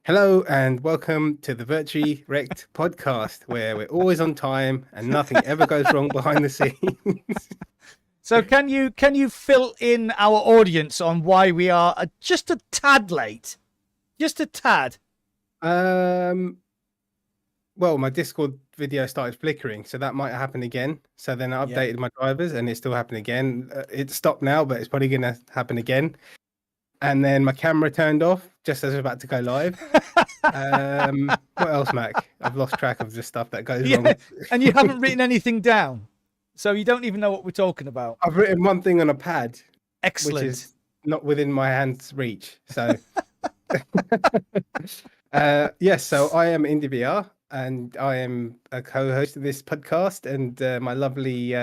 Hello and welcome to the Rek't podcast, where we're always on time and nothing ever goes wrong behind the scenes. So can you fill in our audience on why we are just a tad late? Just a tad. Well, my Discord video started flickering, so that might happen again. So then I updated my drivers and it still happened again. It stopped now, but it's probably going to happen again. And then my camera turned off just as I was about to go live. What else, Mac? I've lost track of the stuff that goes wrong. And you haven't written anything down, so you don't even know what we're talking about. I've written one thing on a pad. Excellent. Which is not within my hand's reach. So, yes, so I am IndieVR and I am a co-host of this podcast. And my lovely,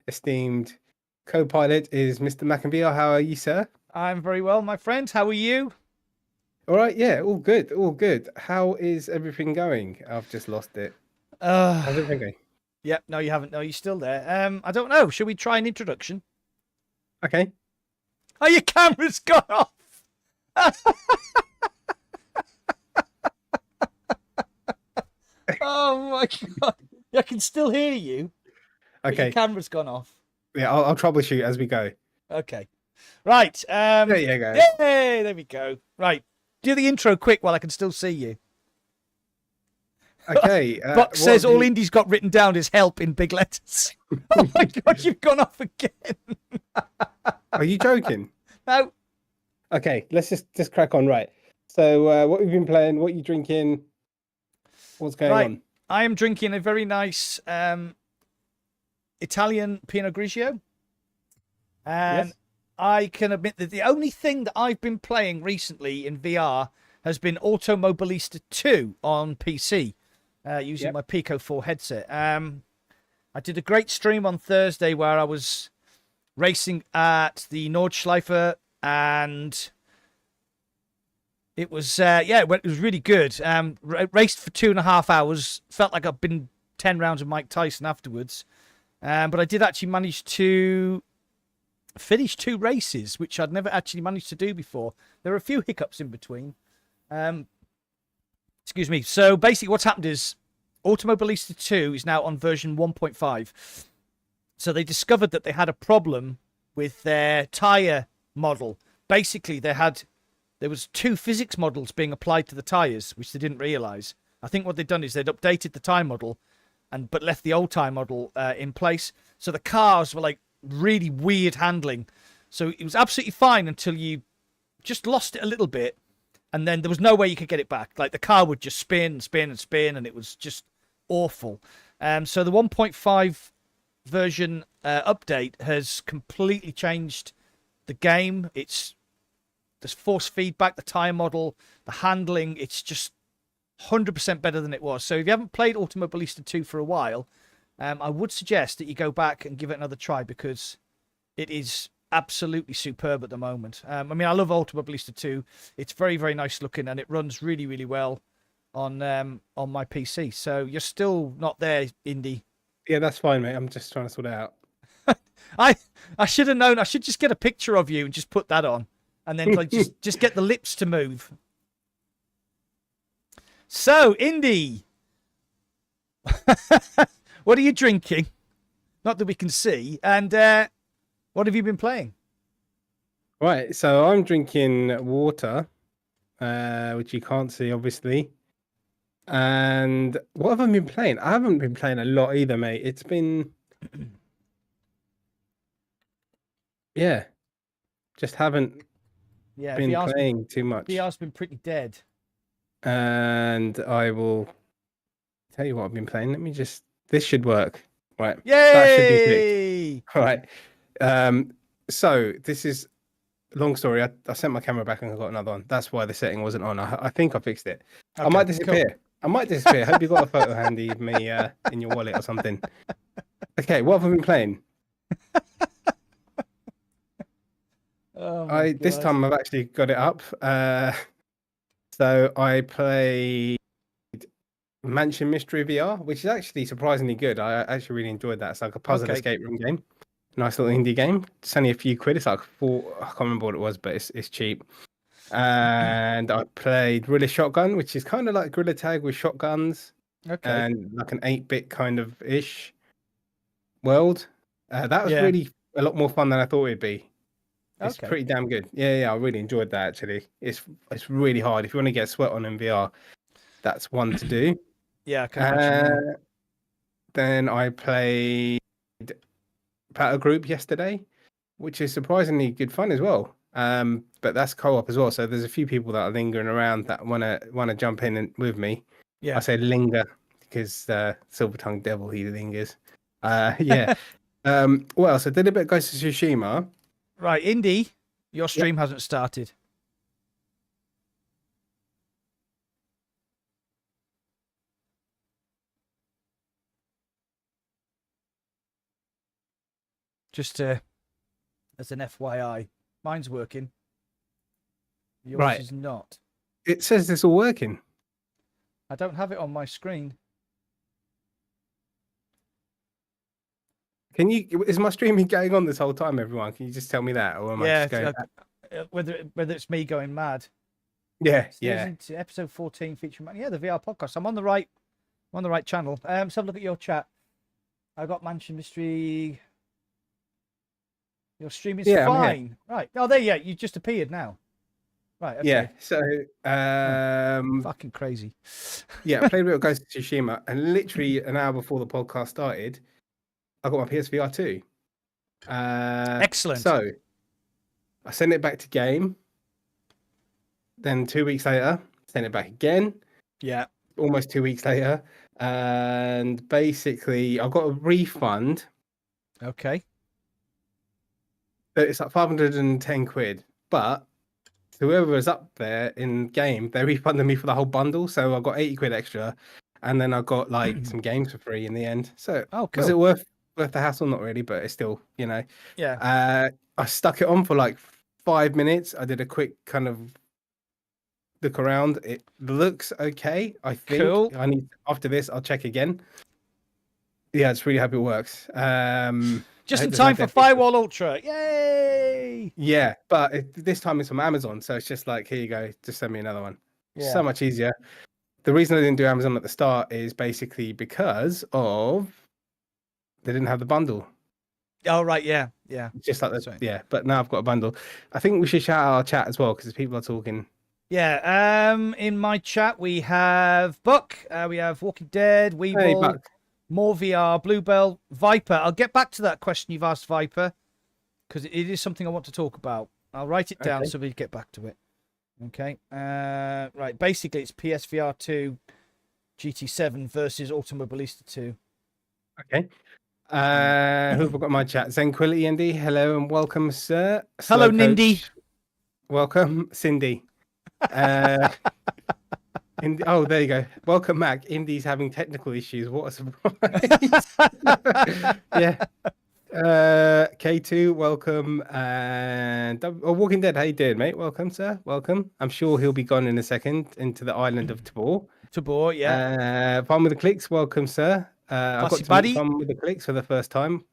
esteemed co-pilot is Mr. McInVR. How are you, sir? I'm very well, my friend. How are you? All right, yeah, all good, all good. How is everything going? I've just lost it. How's everything going? Yep, no, you haven't. No, you're still there. I don't know. Should we try an introduction? Okay. Oh, your camera's gone off. Oh my god! I can still hear you. Okay. Your camera's gone off. Yeah, I'll troubleshoot as we go. Okay. Right. There you go. Yay! There we go. Right. Do the intro quick while I can still see you. Okay. Box says all Indy's got written down is help in big letters. Oh my god, you've gone off again. Are you joking? No. Okay, let's just crack on. Right. So, what have you been playing? What are you drinking? What's going on? I am drinking a very nice Italian Pinot Grigio. And yes. I can admit that the only thing that I've been playing recently in VR has been Automobilista 2 on PC, using my Pico 4 headset. I did a great stream on Thursday where I was racing at the Nordschleife, and it was it was really good. Raced for 2.5 hours. Felt like I've been 10 rounds with Mike Tyson afterwards. But I did actually manage to finish 2 races, which I'd never actually managed to do before. There were a few hiccups in between. Excuse me. So basically what's happened is Automobilista 2 is now on version 1.5. So they discovered that they had a problem with their tyre model. Basically, there was 2 physics models being applied to the tyres, which they didn't realise. I think what they'd done is they'd updated the tyre model but left the old tyre model in place. So the cars were like really weird handling. So it was absolutely fine until you just lost it a little bit, and then there was no way you could get it back. Like the car would just spin and spin and spin, and it was just awful. So the 1.5 version update has completely changed the game. There's force feedback, the tyre model, the handling. It's just 100% better than it was. So if you haven't played Automobilista 2 for a while, I would suggest that you go back and give it another try, because it is absolutely superb at the moment. I mean, I love Automobilista 2. It's very, very nice looking, and it runs really, really well on my PC. So you're still not there, Indy. Yeah, that's fine, mate. I'm just trying to sort it out. I should have known. I should just get a picture of you and just put that on, and then like, just get the lips to move. So, Indy, what are you drinking? Not that we can see. And what have you been playing? Right, so I'm drinking water, which you can't see, obviously. And what have I been playing? I haven't been playing a lot either, mate. It's been... yeah. Just haven't been playing too much. VR's been pretty dead. And I will tell you what I've been playing. Let me just... This should work. Right. Yay! That should be fixed. All right. So this is a long story. I sent my camera back and I got another one. That's why the setting wasn't on. I think I fixed it. Okay, I might disappear. Cool. I might disappear. Hope you got a photo handy of me in your wallet or something. Okay, what have I been playing? This time I've actually got it up. So I played Mansion Mystery VR, which is actually surprisingly good. I actually really enjoyed that. It's like a puzzle escape room game. Nice little indie game. It's only a few quid. It's like 4. I can't remember what it was, but it's cheap. and I played Guerrilla Shotgun, which is kind of like Guerrilla Tag with shotguns Okay. and like an 8-bit kind of ish world. That was Yeah. really a lot more fun than I thought it'd be. It's Okay. pretty damn good. Yeah, I really enjoyed that actually. It's really hard. If you want to get sweat on in VR, that's one to do. Yeah, I can imagine. Then I played Battle Group yesterday, which is surprisingly good fun as well. But that's co-op as well. So there's a few people that are lingering around that wanna jump in and, with me. Yeah. I say linger because Silver Tongue Devil he lingers. Yeah. What else? I did a bit of Ghost of Tsushima. Right, Indy, your stream hasn't started. Just as an FYI, mine's working. Yours is not. It says it's all working. I don't have it on my screen. Can you? Is my streaming going on this whole time, everyone? Can you just tell me that, or am I just going? Whether it's me going mad. Yeah. Into episode 14 featuring the VR podcast. I'm on the right channel. Let's have a look at your chat. I got Mansion Mystery. Your stream is fine. Right. Oh, there. Yeah, you just appeared now. Right. Okay. Yeah. So, fucking crazy. Yeah, I played a bit of Ghost of Tsushima, and literally an hour before the podcast started, I got my PSVR 2. Excellent. So, I sent it back to game. Then 2 weeks later, sent it back again. Yeah. Almost 2 weeks later, and basically, I got a refund. Okay. It's like 510 quid, but whoever was up there in game, they refunded me for the whole bundle, so I got 80 quid extra, and then I got like some games for free in the end. So was it worth the hassle? Not really, but it's still, Yeah. I stuck it on for like 5 minutes. I did a quick kind of look around. It looks okay, I think. Cool. After this, I'll check again. Yeah, it's really happy it works. Just in time for Firewall Ultra. Yay! Yeah, but this time it's from Amazon, so it's just like, here you go, just send me another one. Yeah. So much easier. The reason I didn't do Amazon at the start is basically because of they didn't have the bundle. Oh, right, yeah. Just like that, right. Yeah, but now I've got a bundle. I think we should shout out our chat as well, because people are talking. Yeah, in my chat we have Buck, we have Walking Dead, Weevil. Hey, Buck. More VR, Bluebell, Viper. I'll get back to that question you've asked, Viper, because it is something I want to talk about. I'll write it down so we get back to it. Okay. Right. Basically, it's PSVR 2 GT7 versus Automobilista 2. Okay. Who have I got in my chat? Zenquility Indy. Hello and welcome, sir. Hello, Nindy. Welcome, Cindy. Oh, there you go. Welcome, Mac. Indy's having technical issues. What a surprise. Yeah. K2, welcome. And Walking Dead, how you doing, mate? Welcome, sir. Welcome. I'm sure he'll be gone in a second into the island of Tabor. Tabor, yeah. Fun with the Clicks, welcome, sir. I got to meet Fun with the Clicks for the first time.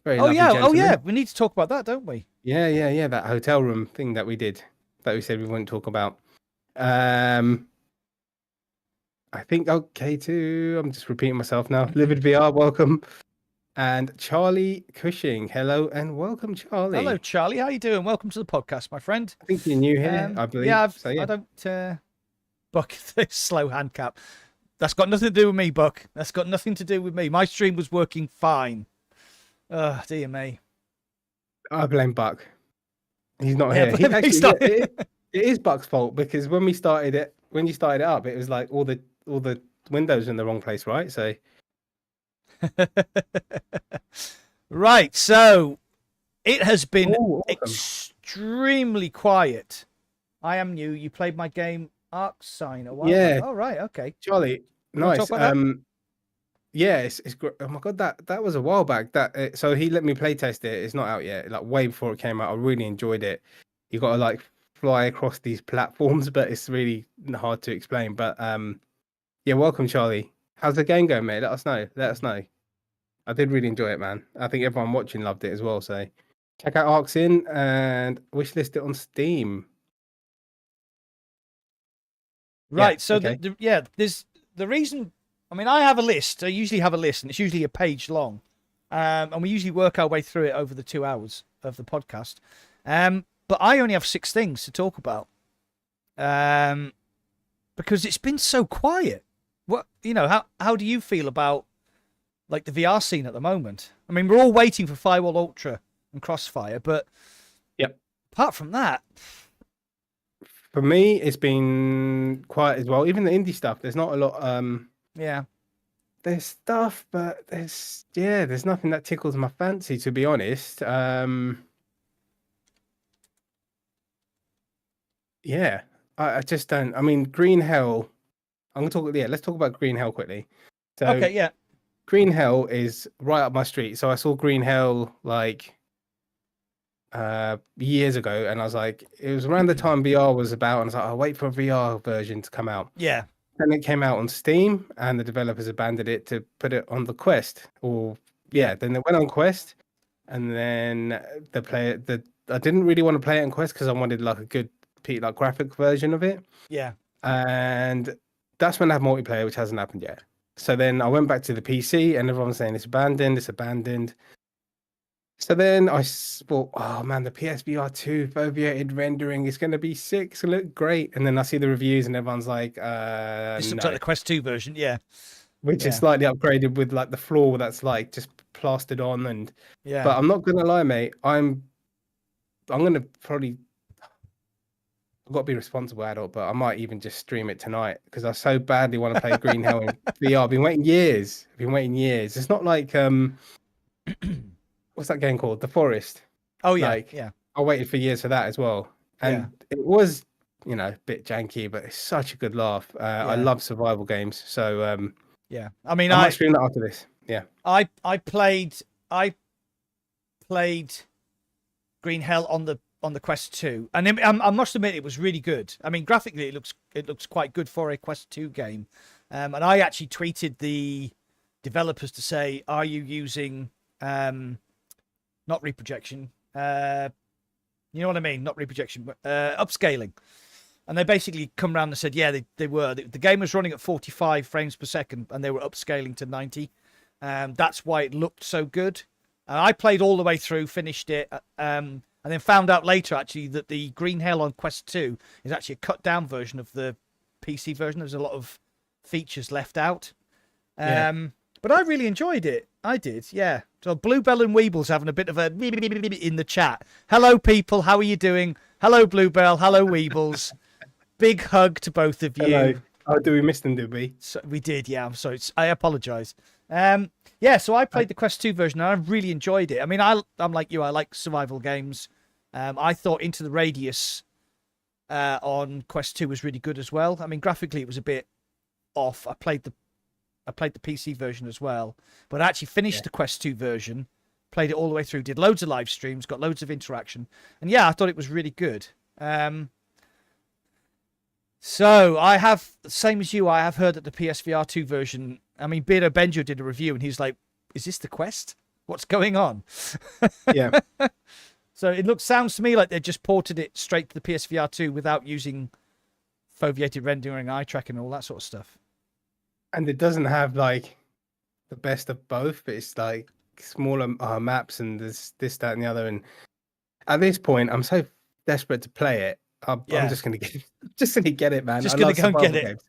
Very lovely gentleman. Oh, yeah. We need to talk about that, don't we? Yeah. That hotel room thing that we did, that we said we wouldn't talk about. I think K2. I'm just repeating myself now. Livid VR, welcome. And Charlie Cushing, hello and welcome, Charlie. Hello, Charlie. How you doing? Welcome to the podcast, my friend. I think you're new here, I believe. Yeah, I don't. Buck, this slow hand cap. That's got nothing to do with me, Buck. That's got nothing to do with me. My stream was working fine. Dear me. I blame Buck. He's not here. It is Buck's fault, because when you started it up, it was like all the windows in the wrong place, right? So. Right, so it has been extremely quiet. I am new. You played my game Arc Sign a while ago. Oh, right, okay. Charlie, nice. Yeah, it's great. Oh my god, that was a while back. So he let me play test it. It's not out yet. Like way before it came out, I really enjoyed it. You got to like fly across these platforms, but it's really hard to explain. But yeah, welcome, Charlie. How's the game going, mate? Let us know. I did really enjoy it, man. I think everyone watching loved it as well. So check out Arc Sin and wishlist it on Steam. Right. Yeah, So okay. there's the reason. I mean, I have a list. I usually have a list, and it's usually a page long, and we usually work our way through it over the 2 hours of the podcast. But I only have 6 things to talk about, because it's been so quiet. What how do you feel about like the VR scene at the moment? I mean, we're all waiting for Firewall Ultra and Crossfire, but Yep. apart from that, For me, it's been quiet as well. Even the indie stuff, there's not a lot. yeah, There's stuff, but there's nothing that tickles my fancy, to be honest. Yeah, I just don't. I mean, Green Hell. I'm gonna talk. Yeah, let's talk about Green Hell quickly. So, okay, yeah, Green Hell is right up my street. So I saw Green Hell like years ago, and I was like, it was around the time VR was about, and I was like, I'll wait for a VR version to come out. yeah, And it came out on Steam, and the developers abandoned it to put it on the Quest. Then they went on Quest, and then I didn't really want to play it on Quest because I wanted like a good like graphic version of it. yeah. And that's when I have multiplayer, which hasn't happened yet. So then I went back to the PC, and everyone's saying it's abandoned, it's abandoned. So then I thought, oh man, the PSVR 2 foveated rendering is going to be sick. It's going to look great. And then I see the reviews, and everyone's like, This looks no. like the Quest 2 version, yeah. Which is slightly upgraded with like the floor that's like just plastered on. And Yeah. but I'm not going to lie, mate. I'm going to probably. I've got to be a responsible adult, but I might even just stream it tonight because I so badly want to play Green Hell in VR. I've been waiting years. It's not like what's that game called? The Forest. Oh yeah, Like, yeah. I waited for years for that as well, and it was a bit janky, but it's such a good laugh. I love survival games, so yeah. I mean, I might stream that after this. Yeah, I played Green Hell on the Quest 2, and I must admit it was really good. I mean, graphically it looks quite good for a Quest 2 game, and I actually tweeted the developers to say, are you using not reprojection, you know what I mean, not reprojection, but upscaling? And they basically come around and said, yeah, they were. The game was running at 45 frames per second, and they were upscaling to 90. That's why it looked so good. And I played all the way through, finished it, and then found out later, actually, that the Green Hell on Quest 2 is actually a cut-down version of the PC version. There's a lot of features left out. But I really enjoyed it. I did, yeah. So Bluebell and Weeble's having a bit of a in the chat. Hello, people. How are you doing? Hello, Bluebell. Hello, Weebles. Big hug to both of you. Hello. Oh, do we miss them, did we? So, we did, yeah. I'm sorry. I apologise. Yeah, so I played the Quest 2 version, and I really enjoyed it. I mean, I'm like you. I like survival games. I thought Into the Radius on Quest 2 was really good as well. I mean, graphically, it was a bit off. I played the PC version as well, but I actually finished the Quest 2 version, played it all the way through, did loads of live streams, got loads of interaction, and yeah, I thought it was really good. So I have, same as you, I have heard that the PSVR 2 version, I mean, Beardo Benjo did a review and he's like, is this the Quest? What's going on? Yeah. So sounds to me like they just ported it straight to the PSVR 2 without using foveated rendering, eye tracking, and all that sort of stuff. And it doesn't have like the best of both, but it's like smaller maps and this, that, and the other. And at this point, I'm so desperate to play it. I'm just gonna get it, man. Just gonna go and get it,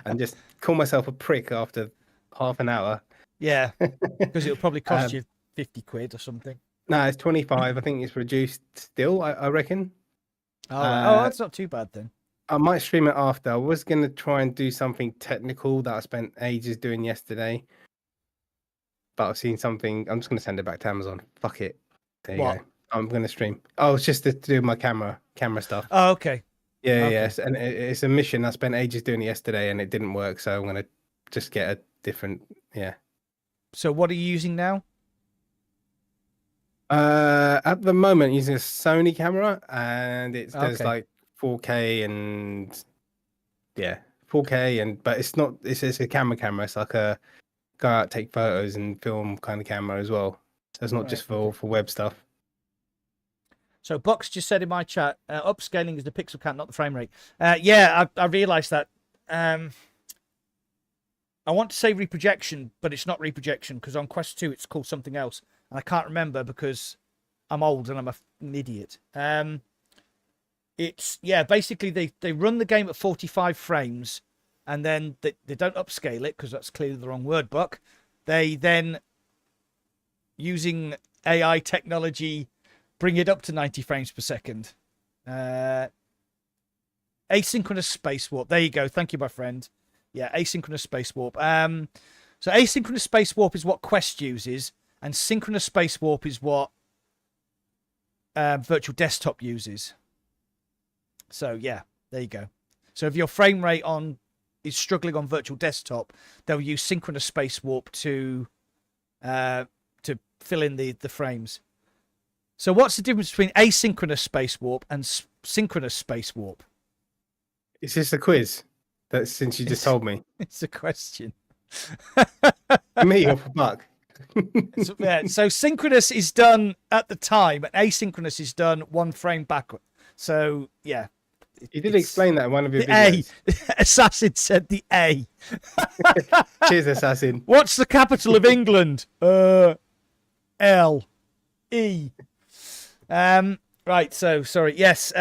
and just call myself a prick after half an hour. Yeah, because it'll probably cost you 50 quid or something. No, it's 25. I think it's reduced still. I reckon. Oh, that's not too bad then. I might stream it after. I was going to try and do something technical that I spent ages doing yesterday. But I've seen something. I'm just going to send it back to Amazon. Fuck it. There you go. I'm going to stream. Oh, it's just to do my camera stuff. Oh, okay. Yeah, okay. Yes. And it's a mission. I spent ages doing it yesterday and it didn't work. So I'm going to just get a different, So what are you using now? At the moment, using a Sony camera, and there's like 4K and 4K, and but it's not. It's a camera. It's like a go out, take photos, and film kind of camera as well. So it's not just for web stuff. So Box just said in my chat, upscaling is the pixel count, not the frame rate. Yeah, I realised that I want to say reprojection, but it's not reprojection because on Quest 2 it's called something else, and I can't remember because I'm old and I'm an idiot. It's basically they run the game at 45 frames, and then they don't upscale it because that's clearly the wrong word, Buck. They then, using AI technology, bring it up to 90 frames per second. Asynchronous space warp. There you go. Thank you, my friend. Yeah, asynchronous space warp. So asynchronous space warp is what Quest uses, and synchronous space warp is what virtual desktop uses. So yeah, there you go. So if your frame rate is struggling on virtual desktop, they'll use synchronous space warp to fill in the frames. So what's the difference between asynchronous space warp and synchronous space warp? Is this a quiz? That's since you just told me. It's a question. Me or for Buck? So synchronous is done at the time, and asynchronous is done one frame backward. So yeah. You did explain that in one of your videos. Assassin said the A. Cheers, Assassin. What's the capital of England? L. E. Right, so sorry. Yes.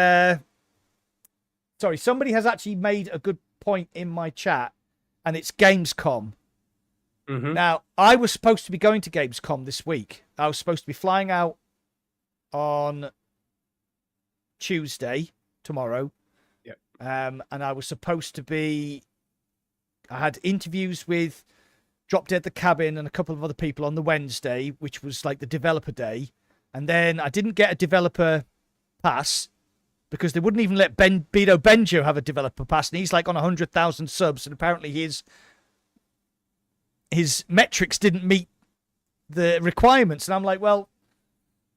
Sorry, somebody has actually made a good point in my chat, and it's Gamescom. Mm-hmm. Now, I was supposed to be going to Gamescom this week. I was supposed to be flying out on Tuesday, tomorrow. Yep. And I was supposed to be... I had interviews with Drop Dead the Cabin and a couple of other people on the Wednesday, which was like the developer day. And then I didn't get a developer pass because they wouldn't even let Beto Benjo have a developer pass. And he's like on 100,000 subs. And apparently his metrics didn't meet the requirements. And I'm like, well,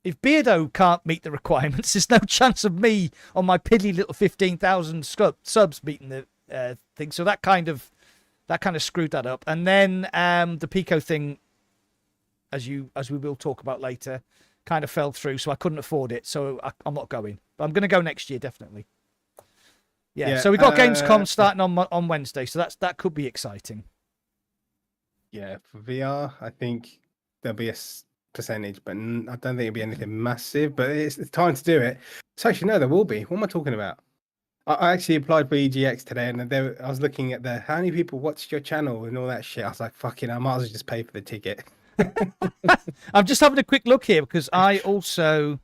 if Beardo can't meet the requirements, there's no chance of me on my piddly little 15,000 subs meeting the thing. So that kind of screwed that up. And then the Pico thing, as we will talk about later, kind of fell through. So I couldn't afford it. So I'm not going. But I'm going to go next year, definitely. Yeah. So we got Gamescom starting on Wednesday. So that could be exciting. Yeah, for VR, I think there'll be a percentage, but I don't think it'll be anything massive. But it's time to do it. So actually, no, there will be. What am I talking about? I actually applied for EGX today, and I was looking at how many people watched your channel and all that shit. I was like, fucking, I might as well just pay for the ticket. I'm just having a quick look here because I also...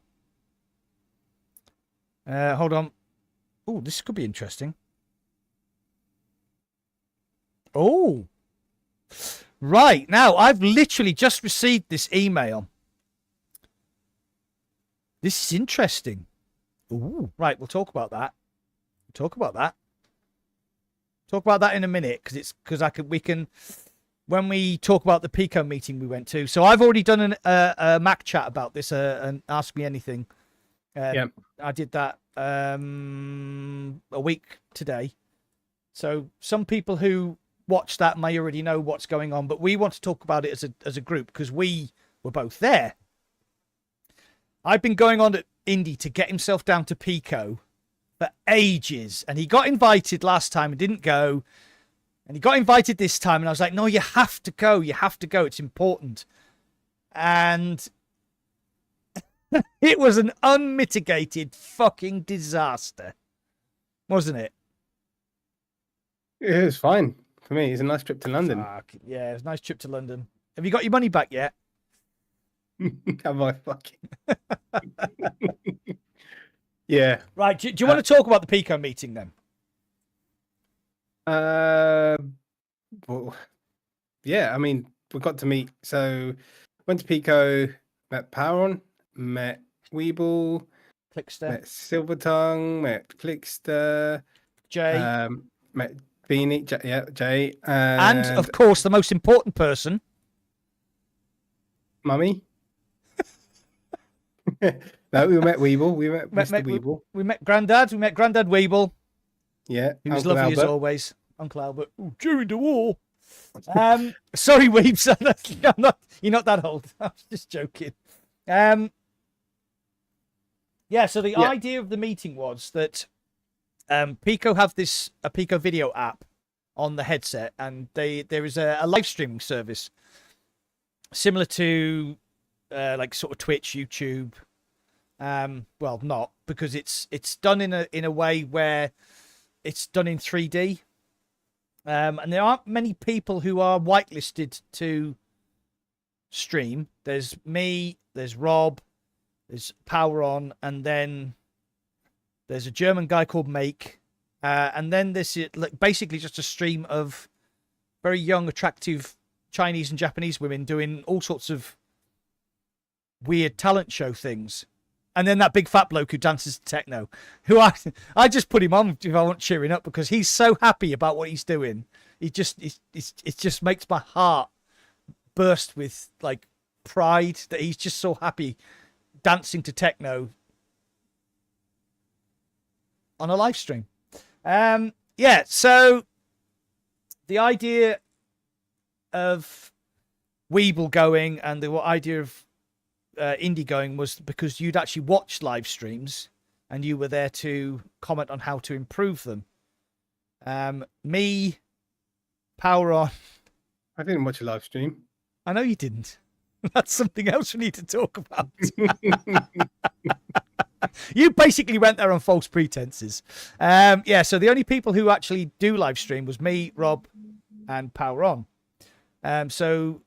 hold on. Oh, this could be interesting. Oh. Right. Now, I've literally just received this email. This is interesting. Ooh. Right, we'll talk about that. Talk about that in a minute because we can when we talk about the Pico meeting we went to. So I've already done a Mac chat about this and Ask Me Anything. Yeah, I did that a week today. So some people who watch that may already know what's going on, but we want to talk about it as a group because we were both there. I've been going on at Indy to get himself down to Pico for ages, and he got invited last time and didn't go, and he got invited this time, and I was like, no, you have to go, it's important. And it was an unmitigated fucking disaster, wasn't it? It was fine for me. It's a nice trip to London. Yeah, it was a nice trip to London. Have you got your money back yet? Have I fucking... Yeah. Right. Do you want to talk about the Pico meeting then? Well, yeah. I mean, we got to meet. So, went to Pico, met Powron, met Weeble, Clickster, met Silvertongue, met Clickster, Jay, met Beanie, Jay, and of course the most important person, Mummy. No, we met Weeble. We met Mr. Weeble. We met Grandad. We met Grandad Weeble. Yeah, he was lovely as always. Uncle Albert. Ooh, during the war. Sorry, Weebs. You're not that old. I was just joking. Yeah. So the idea of the meeting was that Pico have a Pico video app on the headset, and there is a live streaming service similar to like sort of Twitch, YouTube. Well, not, because it's done in a way where it's done in 3D. And there aren't many people who are whitelisted to stream. There's me, there's Rob, there's Power On, and then there's a German guy called Make. And then this is basically just a stream of very young, attractive Chinese and Japanese women doing all sorts of weird talent show things. And then that big fat bloke who dances to techno, who I just put him on if I want cheering up, because he's so happy about what he's doing. It just makes my heart burst with like pride that he's just so happy dancing to techno on a live stream. Yeah, so the idea of Weeble going and the idea of indie going was because you'd actually watched live streams and you were there to comment on how to improve them. Me, Power On. I didn't watch a live stream. I know you didn't. That's something else we need to talk about. You basically went there on false pretenses. Yeah, so the only people who actually do live stream was me, Rob, and Power On. So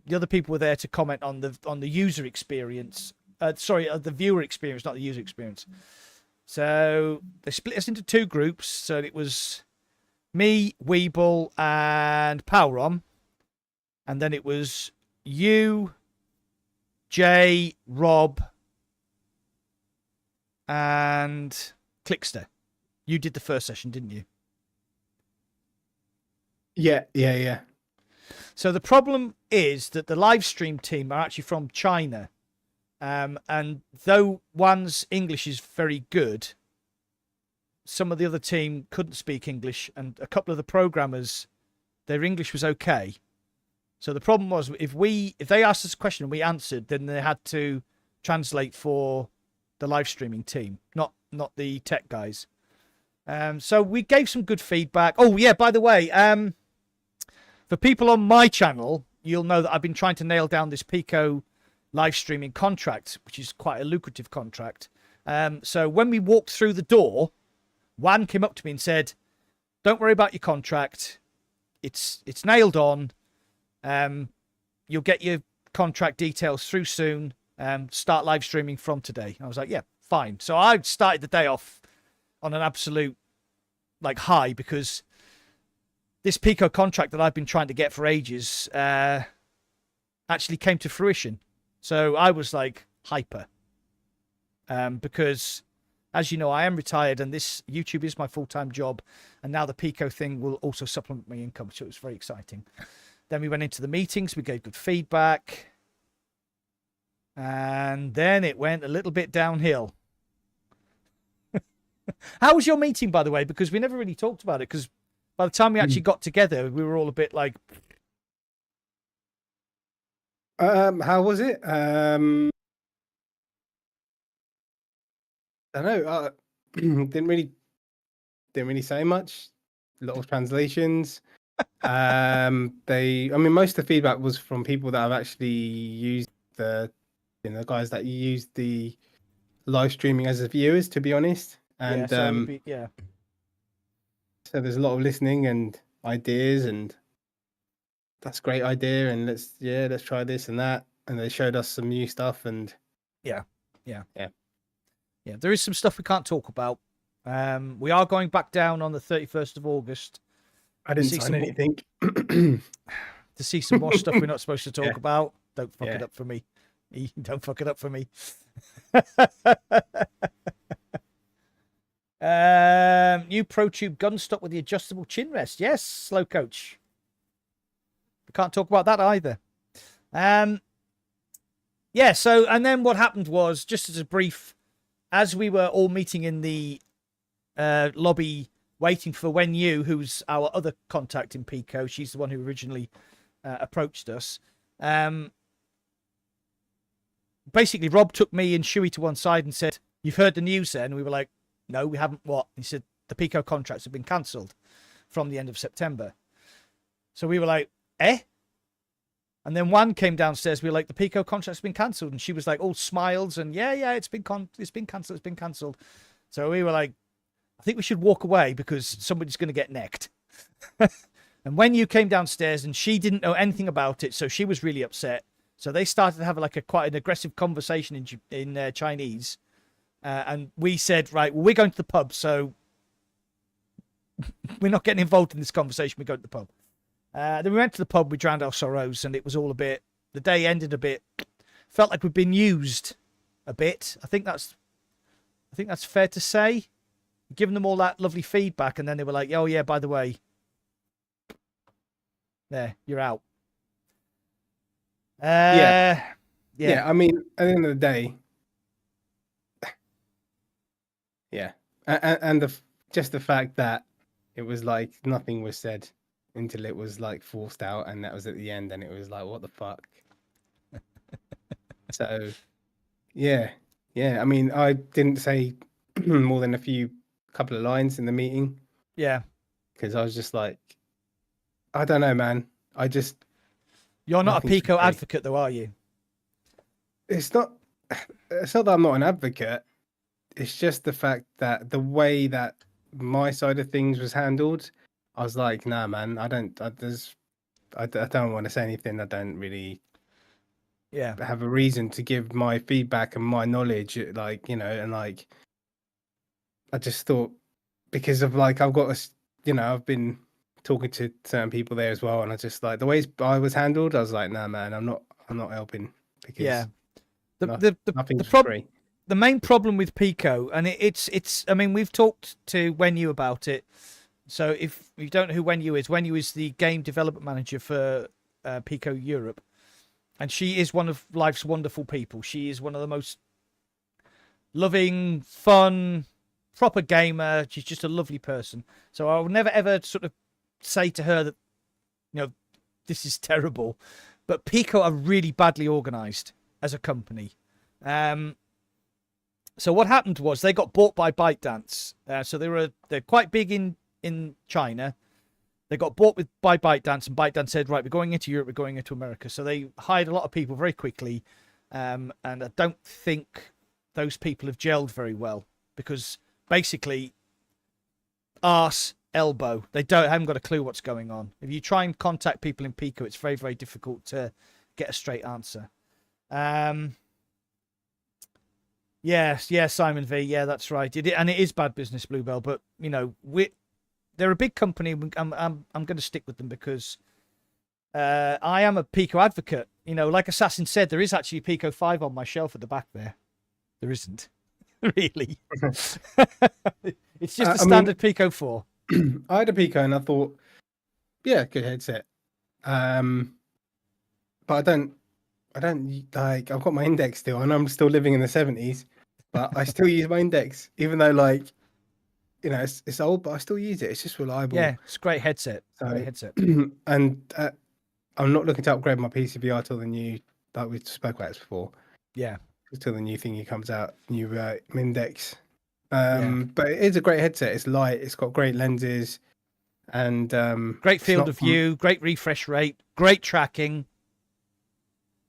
the other people were there to comment on the user experience. Sorry, the viewer experience, not the user experience. So they split us into two groups. So it was me, Weeble, and Power On. And then it was you, Jay, Rob, and Clickster. You did the first session, didn't you? Yeah. So the problem is that the live stream team are actually from China. And though one's English is very good, some of the other team couldn't speak English, and a couple of the programmers, their English was okay. So the problem was, if they asked us a question and we answered, then they had to translate for the live streaming team, not the tech guys. So we gave some good feedback. Oh yeah, by the way, for people on my channel, you'll know that I've been trying to nail down this Pico live streaming contract, which is quite a lucrative contract. So when we walked through the door, Juan came up to me and said, "Don't worry about your contract. It's nailed on. You'll get your contract details through soon. Start live streaming from today." I was like, yeah, fine. So I started the day off on an absolute like high, because this Pico contract that I've been trying to get for ages actually came to fruition. So I was like hyper, because as you know, I am retired and this YouTube is my full-time job, and now the Pico thing will also supplement my income, so it was very exciting. Then we went into the meetings, we gave good feedback, and then it went a little bit downhill. How was your meeting, by the way? Because we never really talked about it, because by the time we actually got together, we were all a bit like... How was it? I don't know. Didn't really say much. A lot of translations. I mean, most of the feedback was from people that have actually used the guys that used the live streaming as the viewers, to be honest. And yeah. So there's a lot of listening and ideas, and that's a great idea, and let's try this and that. And they showed us some new stuff, and yeah. There is some stuff we can't talk about. We are going back down on the 31st of August. I didn't sign anything. To see some more stuff we're not supposed to talk about. Don't fuck it up for me. Don't fuck it up for me. New ProTube gun stock with the adjustable chin rest. Yes, Slow Coach. We can't talk about that either. Yeah, so, and then what happened was, just as a brief, as we were all meeting in the lobby waiting for Wen Yu, who's our other contact in Pico, she's the one who originally approached us. Basically, Rob took me and Shuey to one side and said, "You've heard the news then?" And we were like, "No, we haven't." What? He said, "The Pico contracts have been cancelled." from the end of September. So we were like, eh? And then Juan came downstairs. We were like, the Pico contract's been cancelled. And she was like, all smiles and yeah, it's been cancelled. So we were like, I think we should walk away because somebody's going to get necked. And when you came downstairs and she didn't know anything about it, so she was really upset. So they started to have like quite an aggressive conversation in Chinese. And we said, right, well, we're going to the pub, so we're not getting involved in this conversation. We go to the pub. Then we went to the pub, we drowned our sorrows, and it was all a bit, the day ended a bit, felt like we'd been used a bit. I think that's fair to say. Giving them all that lovely feedback, and then they were like, oh yeah, by the way, there, you're out. Yeah. I mean, at the end of the day, yeah, and just the fact that it was like nothing was said until it was like forced out, and that was at the end, and it was like, what the fuck. So yeah, I mean, I didn't say more than a couple of lines in the meeting. Yeah, because I was just like, I don't know, man. You're not a Pico advocate, though, are you? It's not that I'm not an advocate. It's just the fact that the way that my side of things was handled, I was like, nah, man, I don't want to say anything. I don't really have a reason to give my feedback and my knowledge, like, and like, I just thought, because of like, I've been talking to certain people there as well, and I just like the way I was handled, I was like, nah, man, I'm not helping, because nothing's free. The main problem with Pico, and it's I mean, we've talked to Wenyu about it. So if you don't know who Wenyu is the game development manager for Pico Europe, and she is one of life's wonderful people. She is one of the most loving, fun, proper gamer. She's just a lovely person. So I will never ever sort of say to her that, this is terrible. But Pico are really badly organized as a company. So what happened was they got bought by ByteDance. So they're quite big in China. They got bought by ByteDance, and ByteDance said, right, we're going into Europe, we're going into America. So they hired a lot of people very quickly. And I don't think those people have gelled very well, because basically arse, elbow, haven't got a clue what's going on. If you try and contact people in Pico, it's very, very difficult to get a straight answer. Yes, Simon V. Yeah, that's right. And it is bad business, Bluebell. But they're a big company. I'm going to stick with them because I am a Pico advocate. Like Assassin said, there is actually a Pico 5 on my shelf at the back there. There isn't really. It's just a standard Pico 4. I had a Pico and I thought, yeah, good headset. But I don't like, I've got my index still, and I'm still living in the 70s, but I still use my index, even though, like, it's old, but I still use it. It's just reliable. Yeah, it's a great headset. And I'm not looking to upgrade my PCVR till the new, like we spoke about this before. Yeah. Till the new thingy comes out, new index. But it is a great headset. It's light. It's got great lenses, and great field of view, great refresh rate, great tracking.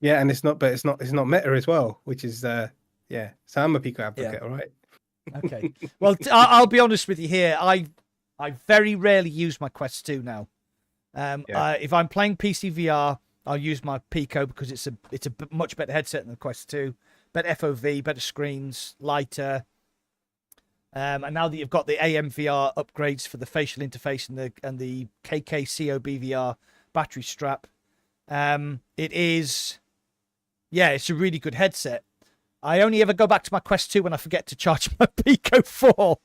Yeah, and it's not meta as well, which is So I'm a Pico advocate, all right. Okay. Well, I'll be honest with you here. I very rarely use my Quest 2 now. If I'm playing PC VR, I'll use my Pico because it's a much better headset than the Quest 2. Better FOV, better screens, lighter. And now that you've got the AMVR upgrades for the facial interface and the KKCOB VR battery strap, it is. Yeah, it's a really good headset. I only ever go back to my Quest 2 when I forget to charge my Pico 4.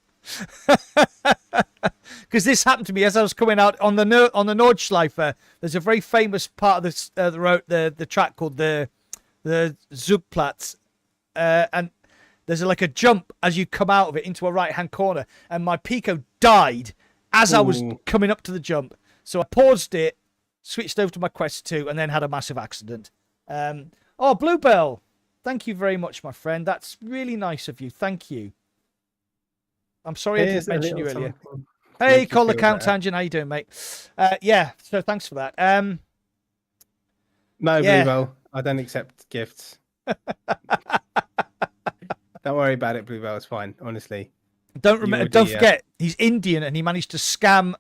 Because this happened to me as I was coming out on the Nordschleife. There's a very famous part of the track called the Zugplatz. And there's like a jump as you come out of it into a right-hand corner. And my Pico died as I was coming up to the jump. So I paused it, switched over to my Quest 2, and then had a massive accident. Bluebell, thank you very much, my friend. That's really nice of you. Thank you. I'm sorry I didn't mention you earlier. Hey, make you call the feel count better. tangent. How you doing, mate? Yeah. So thanks for that. No, Yeah. Bluebell, I don't accept gifts. Don't worry about it, Bluebell. It's fine, honestly. Don't forget, he's Indian and he managed to scam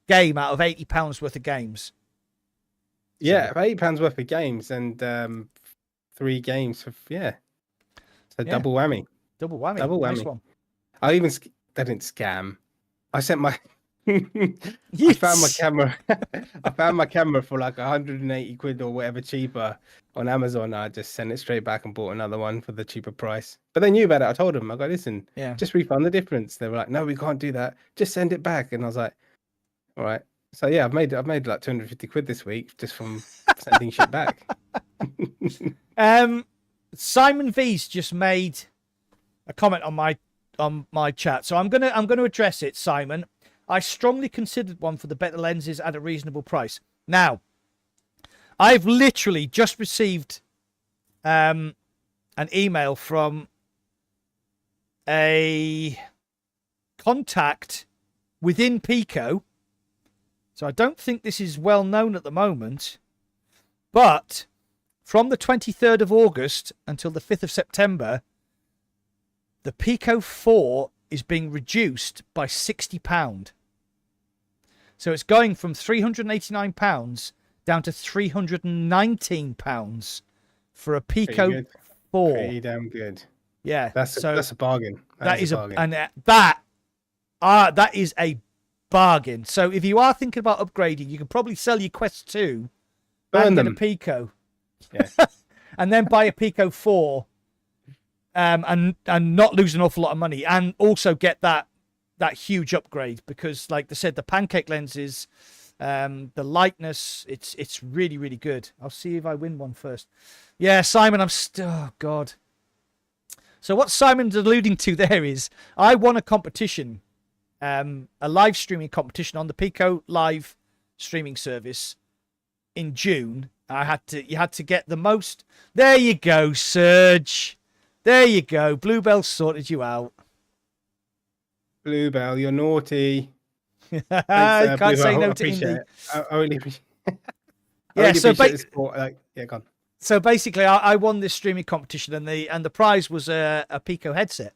game out of £80 worth of games. Yeah, for £8 worth of games and 3 games for So double whammy. Double whammy. Double whammy. Nice one. I even they didn't scam. I sent my I Yes. found my camera. I found my camera for like 180 quid or whatever cheaper on Amazon. I just sent it straight back and bought another one for the cheaper price. But they knew about it. I told them, I go, listen, just refund the difference. They were like, no, we can't do that. Just send it back. And I was like, all right. So yeah, I've made like 250 quid this week just from sending shit back. Simon V's just made a comment on my chat, so I'm gonna address it. Simon, I strongly considered one for the better lenses at a reasonable price. Now, I've literally just received an email from a contact within Pico. So I don't think this is well known at the moment, but from the 23rd of August until the 5th of September, the Pico 4 is being reduced by £60. So it's going from £389 down to £319 for a Pico 4. Pretty damn good. Yeah, that's a bargain. That is a bargain. That is a bargain. So if you are thinking about upgrading, you can probably sell your Quest 2 and get a Pico. Yeah. And then buy a Pico 4 and not lose an awful lot of money, and also get that huge upgrade, because like they said, the pancake lenses, the lightness, it's really, really good. I'll see if I win one first. Yeah, Simon, oh God. So what Simon's alluding to there is I won a competition, a live streaming competition on the Pico live streaming service in June. You had to get the most. There you go, Serge. There you go. Bluebell sorted you out. Bluebell, you're naughty. I can't say no to Indy. I really appreciate it. Yeah, so go on. So basically, I won this streaming competition, and the prize was a Pico headset.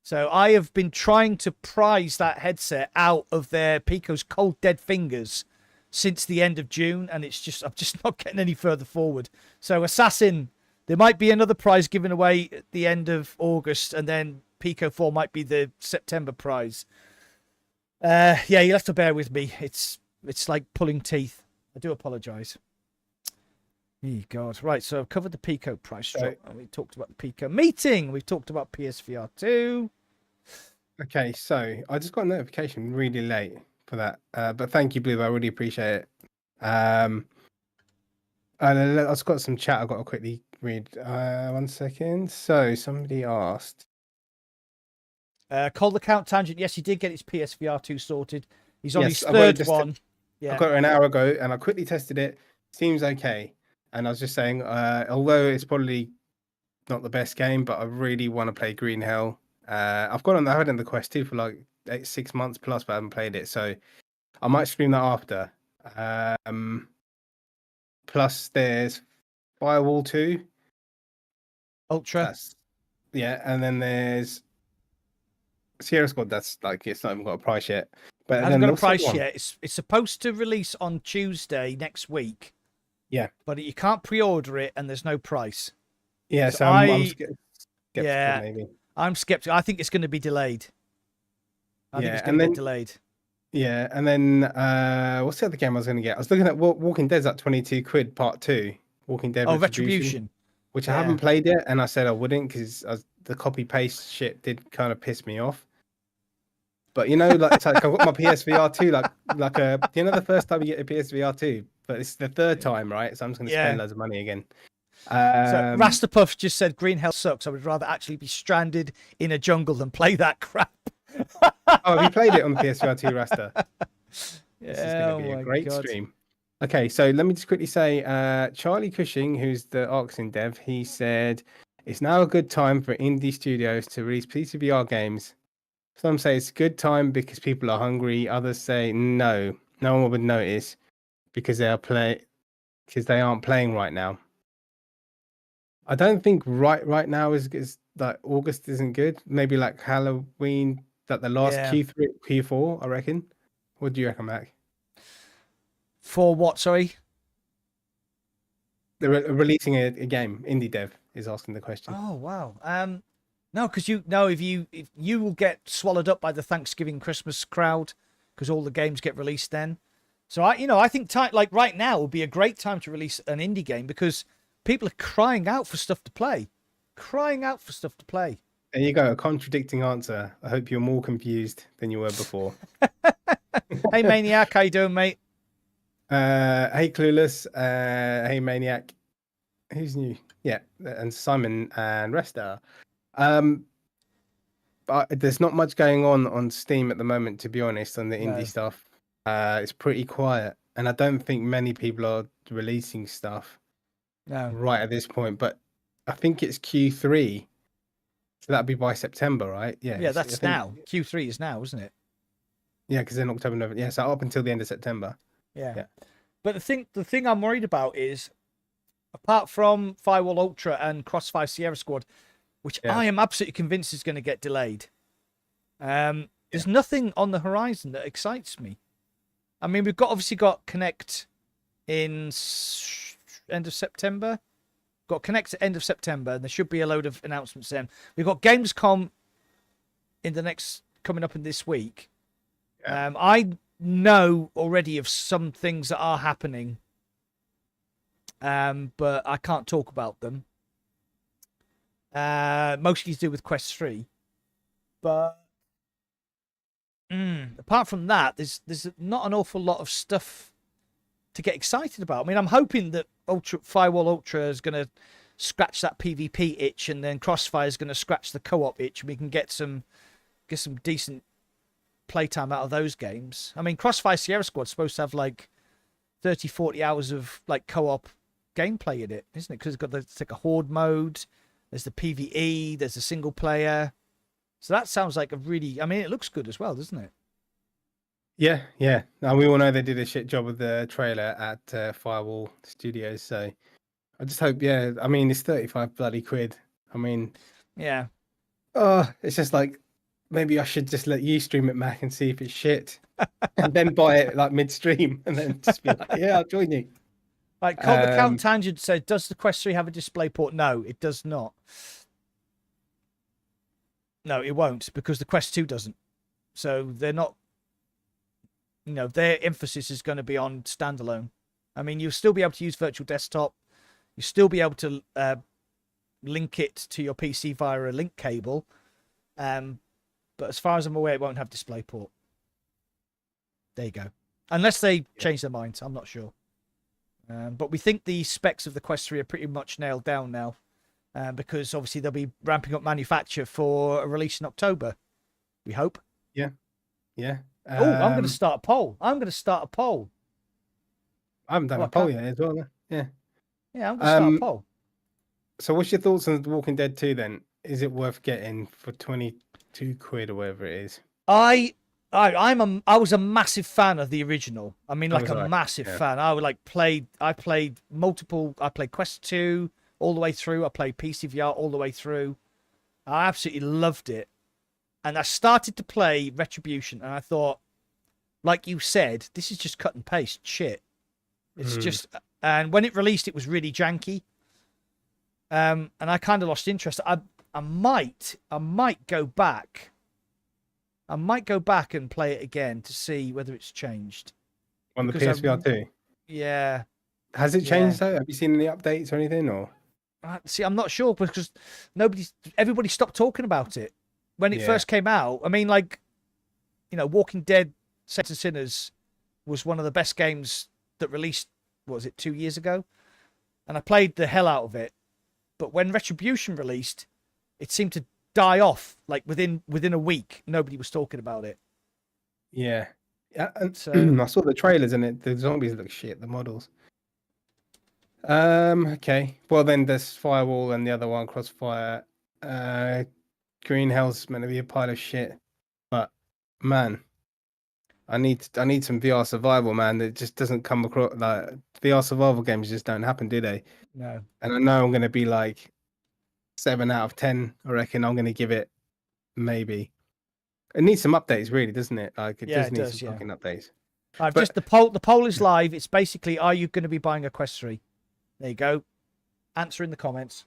So I have been trying to prize that headset out of their Pico's cold dead fingers since the end of June, and I'm just not getting any further forward. So Assassin, there might be another prize given away at the end of August, and then Pico 4 might be the September prize. Yeah, you'll have to bear with me. It's like pulling teeth. I do apologise. Oh, God. Right, so I've covered the Pico price drop, and we talked about the Pico meeting. We've talked about PSVR 2. Okay, so I just got a notification really late for that. But thank you, Blue. I really appreciate it. And I've got some chat I've got to quickly read. 1 second. So somebody asked. Call the count tangent. Yes, he did get his PSVR 2 sorted. He's on his third one. I got it an hour ago, and I quickly tested it. Seems okay. And I was just saying, although it's probably not the best game, but I really want to play Green Hell. I've had it in the Quest 2 for like 6 months plus, but I haven't played it. So I might stream that after. Plus, there's Firewall 2 Ultra. And then there's Sierra Squad. That's like, it's not even got a price yet. But it hasn't got a price yet. It's supposed to release on Tuesday next week. Yeah, but you can't pre-order it, and there's no price. Yeah, so I'm skeptical. Maybe I'm skeptical. I think it's going to be delayed. I think it's going to get delayed. Yeah, and then what's the other game I was going to get? I was looking at Walking Dead's at 22 quid Part 2. Walking Dead Retribution, which I haven't played yet, and I said I wouldn't because the copy paste shit did kind of piss me off. But you know, like it's like I've got my PSVR 2, the first time you get a PSVR 2. But it's the third time, right? So I'm just going to spend loads of money again. So Rastapuff just said Green Hell sucks. I would rather actually be stranded in a jungle than play that crap. Have you played it on the PSVR 2, Rasta? This is going to be a great stream. Okay, so let me just quickly say, Charlie Cushing, who's the Arxin dev, he said, it's now a good time for indie studios to release PCVR games. Some say it's a good time because people are hungry. Others say no one would notice because they aren't playing right now. I don't think right now is like August isn't good. Maybe like Halloween, that the last Q3, Q4, I reckon. What do you reckon, Mac? For what? Sorry. They're releasing a game. Indie dev is asking the question. Oh wow. No, because if you will get swallowed up by the Thanksgiving Christmas crowd, because all the games get released then. So I think like right now would be a great time to release an indie game because people are crying out for stuff to play, There you go, a contradicting answer. I hope you're more confused than you were before. Hey Maniac, how you doing, mate? Hey Clueless, hey Maniac. Who's new? Yeah, and Simon and Resta. But there's not much going on Steam at the moment, to be honest, on the indie stuff. It's pretty quiet, and I don't think many people are releasing stuff right at this point. But I think it's Q3, so that'd be by September, right? Yeah, that's now. Q3 is now, isn't it? Yeah, because in October, November. Yeah, so up until the end of September. Yeah. But the thing I'm worried about is, apart from Firewall Ultra and Crossfire Sierra Squad, which I am absolutely convinced is going to get delayed, there's nothing on the horizon that excites me. I mean, we've obviously got Connect in end of September. Got Connect at end of September, and there should be a load of announcements then. We've got Gamescom coming up in this week. Yeah. I know already of some things that are happening, but I can't talk about them. Mostly to do with Quest 3. But apart from that, there's not an awful lot of stuff to get excited about. I mean, I'm hoping that Firewall Ultra is going to scratch that PvP itch, and then Crossfire is going to scratch the co-op itch, and we can get some decent playtime out of those games. I mean, Crossfire Sierra Squad's supposed to have like 30-40 hours of like co-op gameplay in it, isn't it? Because it's like a horde mode, there's the PvE, there's a single player. So that sounds like it looks good as well, doesn't it? Yeah. Now we all know they did a shit job with the trailer at Firewall Studios, so I just hope, I mean, it's 35 bloody quid. I mean, yeah. Oh, it's just like, maybe I should just let you stream it, Mac, and see if it's shit, and then buy it like midstream, and then just be like, I'll join you. Right, Cold Account Tangent said, does the Quest 3 have a display port? No, it does not. No, it won't, because the Quest 2 doesn't. So they're not, their emphasis is going to be on standalone. I mean, you'll still be able to use virtual desktop. You'll still be able to link it to your PC via a link cable. But as far as I'm aware, it won't have DisplayPort. There you go. Unless they change their minds, I'm not sure. But we think the specs of the Quest 3 are pretty much nailed down now. Because obviously they'll be ramping up manufacture for a release in October. We hope. Yeah. I'm going to start a poll. I haven't done a poll yet as well. Yeah. Yeah, I'm going to start a poll. So what's your thoughts on The Walking Dead 2 then? Is it worth getting for 22 quid or whatever it is? I was a massive fan of the original. I mean, like a massive fan. I played Quest 2 all the way through. I played PCVR all the way through. I absolutely loved it. And I started to play Retribution, and I thought, like you said, this is just cut and paste shit. It's just, and when it released, it was really janky. And I kind of lost interest. I might go back. I might go back and play it again to see whether it's changed. On the PSVR 2? Yeah. Has it changed though? Have you seen any updates or anything? Or see, I'm not sure because everybody stopped talking about it when it first came out. I mean, like, Walking Dead: Saints and Sinners was one of the best games that released. What was it, 2 years ago? And I played the hell out of it. But when Retribution released, it seemed to die off. Like within a week, nobody was talking about it. Yeah. And so, I saw the trailers and the zombies look shit. The models. Okay. Well, then there's Firewall and the other one, Crossfire. Green Hell's meant to be a pile of shit. But man, I need some VR survival, man. It just doesn't come across like VR survival games just don't happen, do they? No. And I know I'm gonna be like 7 out of 10. I reckon I'm gonna give it maybe. It needs some updates, really, doesn't it? Like it does need some fucking updates. I've just the poll is live. It's basically, are you going to be buying a Quest 3? There you go. Answer in the comments.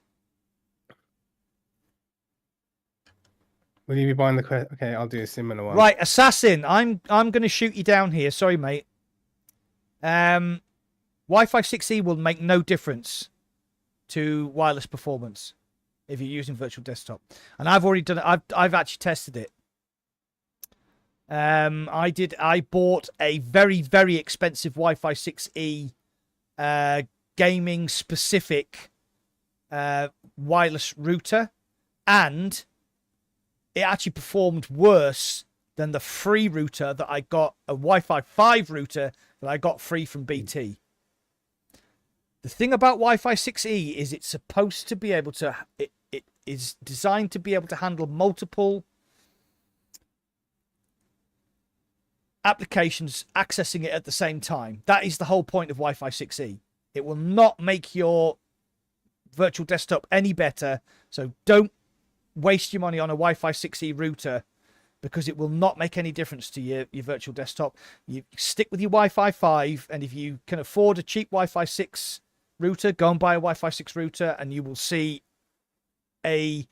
Will you be buying the Quest? Okay, I'll do a similar one. Right, Assassin. I'm going to shoot you down here. Sorry, mate. Wi-Fi 6E will make no difference to wireless performance if you're using virtual desktop. And I've already done it. I've actually tested it. I bought a very, very expensive Wi-Fi 6E gaming specific wireless router, and it actually performed worse than the free router that I got, a Wi-Fi 5 router that I got free from BT. The thing about Wi-Fi 6E is it's supposed to be able to, it is designed to be able to handle multiple applications accessing it at the same time. That is the whole point of Wi-Fi 6E. It will not make your virtual desktop any better, so don't waste your money on a Wi-Fi 6E router because it will not make any difference to your virtual desktop. You stick with your Wi-Fi 5, and if you can afford a cheap Wi-Fi 6 router, go and buy a Wi-Fi 6 router, and you will see a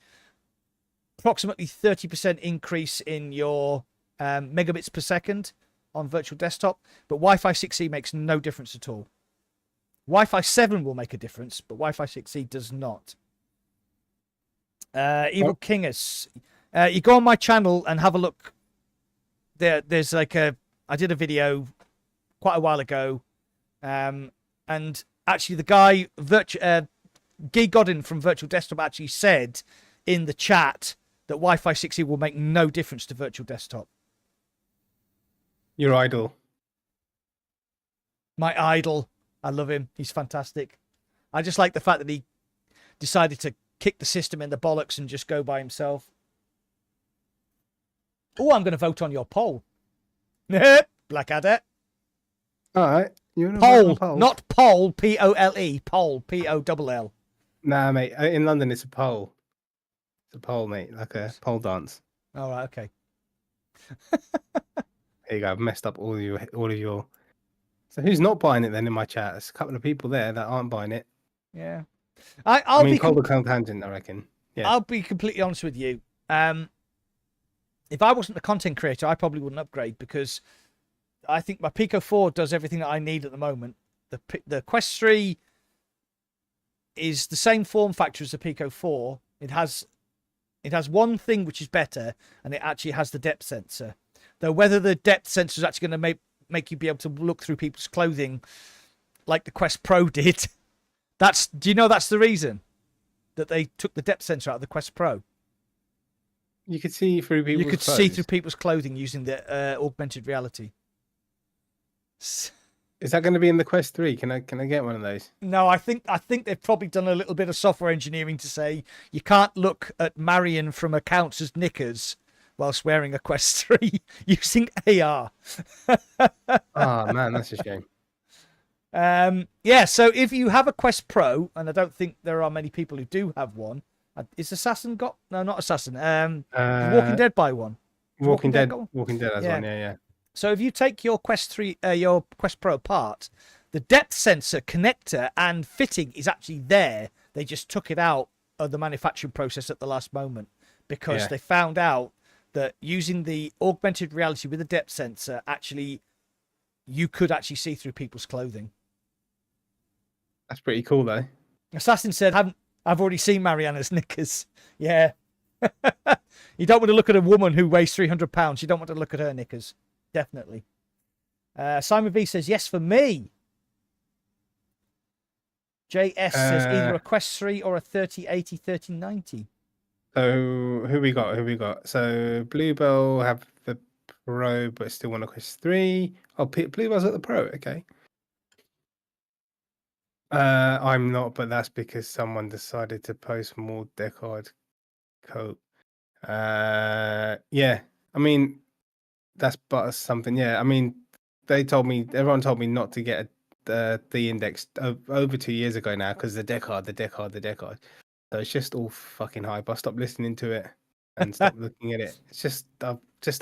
approximately 30% increase in your megabits per second on virtual desktop. But Wi-Fi 6E makes no difference at all. Wi-Fi 7 will make a difference, but Wi-Fi 6E does not. Evil Kingus, you go on my channel and have a look. There's like I did a video quite a while ago, and actually the guy Guy Godin from Virtual Desktop actually said in the chat that Wi-Fi 6E will make no difference to virtual desktop. Your idol. My idol. I love him. He's fantastic. I just like the fact that he decided to kick the system in the bollocks and just go by himself. Oh, I'm going to vote on your poll. Blackadder. All right. Poll, not poll, P-O-L-E. Poll, P-O-L-L. Nah, mate. In London, it's a pole. It's a pole, mate. Like a pole dance. All right, okay. There you go. I've messed up all of your. So who's not buying it then in my chat? There's a couple of people there that aren't buying it. Yeah. I mean, cold tangent, I reckon. Yeah. I'll be completely honest with you. If I wasn't a content creator, I probably wouldn't upgrade because I think my Pico 4 does everything that I need at the moment. The Quest 3 is the same form factor as the Pico 4. It has one thing which is better, and it actually has the depth sensor. Though whether the depth sensor is actually going to make you be able to look through people's clothing like the Quest Pro did. Do you know that's the reason that they took the depth sensor out of the Quest Pro? You could see through people's clothes. See through people's clothing using the augmented reality. Is that going to be in the Quest 3? Can I get one of those? No, I think they've probably done a little bit of software engineering to say you can't look at Marion from accounts as knickers whilst wearing a Quest 3 using AR. Oh man, that's a shame. Yeah, so if you have a Quest Pro, and I don't think there are many people who do have one, is Assassin got? No, not Assassin. Walking Dead buy one. Walking Dead has one. Yeah. So if you take your Quest Pro apart, the depth sensor connector and fitting is actually there. They just took it out of the manufacturing process at the last moment because they found out that using the augmented reality with the depth sensor, actually, you could actually see through people's clothing. That's pretty cool, though. Assassin said, I've already seen Mariana's knickers. Yeah. You don't want to look at a woman who weighs 300 pounds. You don't want to look at her knickers. Definitely. Simon V says, yes, for me. JS says either a Quest 3 or a 3080, 3090. So who we got? So Bluebell have the Pro, but still want a Quest 3. Oh, Bluebell's at the Pro. Okay. I'm not, but that's because someone decided to post more Deckard coat. Yeah. I mean, that's but something. Yeah, I mean, everyone told me not to get the index over 2 years ago now because the decard. So it's just all fucking hype. I stopped listening to it and stopped looking at it. It's just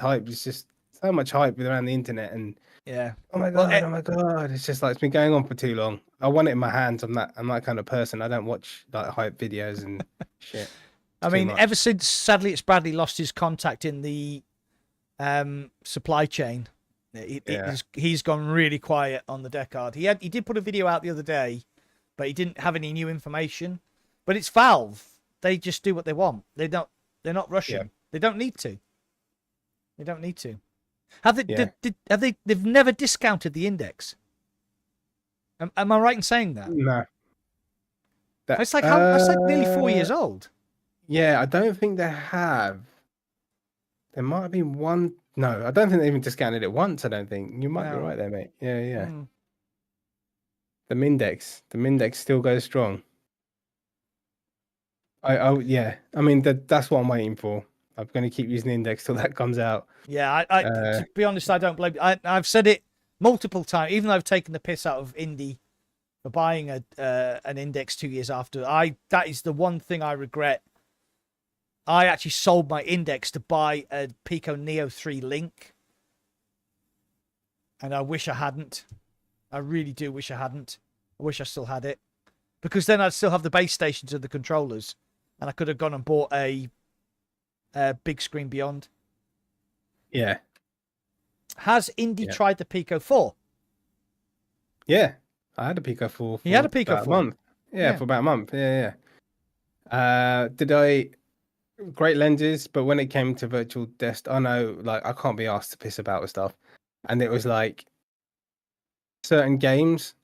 hype. It's just so much hype around the internet, and Yeah. oh my god. It's just like it's been going on for too long. I want it in my hands. I'm that kind of person. I don't watch like hype videos and shit. I mean, ever since sadly it's Bradley lost his contact in the supply chain, he's gone really quiet on the decard. He did put a video out the other day, but he didn't have any new information. But it's Valve. They just do what they want. They're not rushing. Yeah. They don't need to. Have they? They've never discounted the index. Am I right in saying that? No. It's like that's like nearly 4 years old. Yeah, I don't think they have. There might have been one. No, I don't think they even discounted it once. I don't think. You might be right there, mate. Yeah. The Mindex still goes strong. Yeah. I mean, that's what I'm waiting for. I'm going to keep using the index till that comes out. Yeah, to be honest, I don't blame you. I've said it multiple times, even though I've taken the piss out of Indie for buying an index 2 years after. That is the one thing I regret. I actually sold my index to buy a Pico Neo 3 Link. And I wish I hadn't. I really do wish I hadn't. I wish I still had it. Because then I'd still have the base stations and the controllers. And I could have gone and bought a big screen beyond. Yeah. Has Indy tried the Pico 4? Yeah. I had a Pico 4 You had a Pico 4? A month. Yeah, for about a month. Yeah. Great lenses, but when it came to virtual desktop, I know, like, I can't be asked to piss about with stuff. And it was like certain games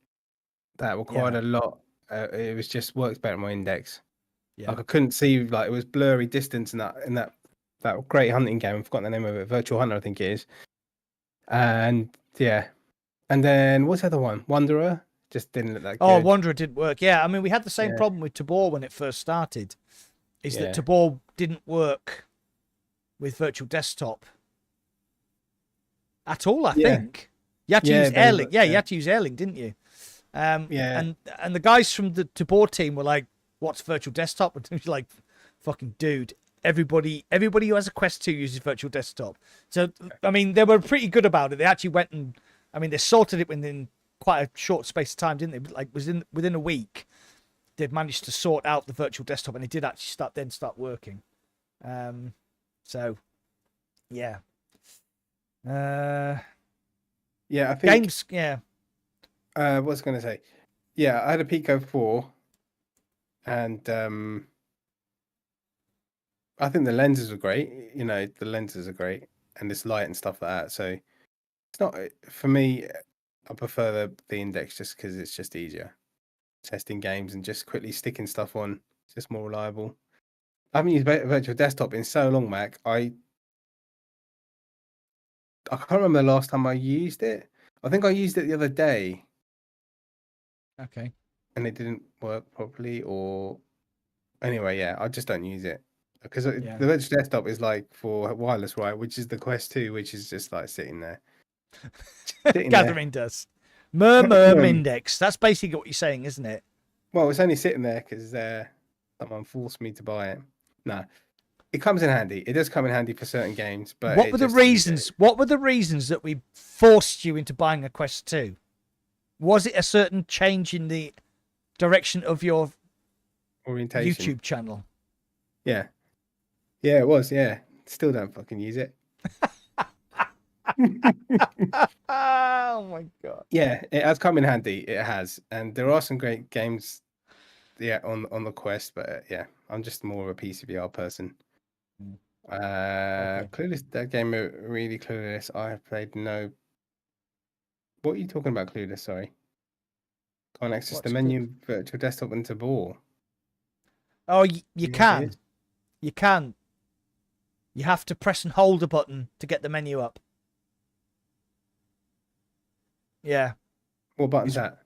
that required a lot. It was just works better on my index. Yeah. Like I couldn't see, like it was blurry distance in that great hunting game. I've forgotten the name of it. Virtual Hunter, I think it is. And yeah, and then what's the other one? Wanderer just didn't look that good. Oh, Wanderer didn't work. Yeah, I mean we had the same problem with Tabor when it first started. Is that Tabor didn't work with virtual desktop at all? I think you had to use Airlink. Yeah, you had to use Airlink, didn't you? And the guys from the Tabor team were like, "What's virtual desktop?" And was like, "Fucking dude, everybody who has a Quest 2 uses virtual desktop." So I mean, they were pretty good about it. They actually went and, I mean, they sorted it within quite a short space of time, didn't they? Like within a week, they'd managed to sort out the virtual desktop, and it did actually start working. So yeah. Yeah, I think games. Yeah. What was I going to say? Yeah, I had a Pico 4, and I think the lenses were great. You know, the lenses are great, and it's light and stuff like that. So it's not for me. I prefer the index just because it's just easier testing games and just quickly sticking stuff on. It's just more reliable. I haven't used virtual desktop in so long, Mac. I can't remember the last time I used it. I think I used it the other day. Okay. And it didn't work properly, or anyway, yeah, I just don't use it because the virtual desktop is like for wireless, right? Which is the Quest 2, which is just like sitting there. Gathering dust. Mindex. That's basically what you're saying, isn't it? Well, it's only sitting there because someone forced me to buy it. No, it comes in handy. It does come in handy for certain games. But what were the reasons? What were the reasons that we forced you into buying a Quest 2? Was it a certain change in the direction of your orientation YouTube channel? Yeah, it was. Yeah, still don't fucking use it. Oh my god. Yeah, it has come in handy. It has, and there are some great games. Yeah, on the Quest, but yeah, I'm just more of a PCVR person. Clueless. That game really Clueless. I have played no. What are you talking about, Clueless? Sorry. Can't access the menu virtual desktop into Tabor. Oh, you can. You can. You have to press and hold a button to get the menu up. Yeah. What button's that?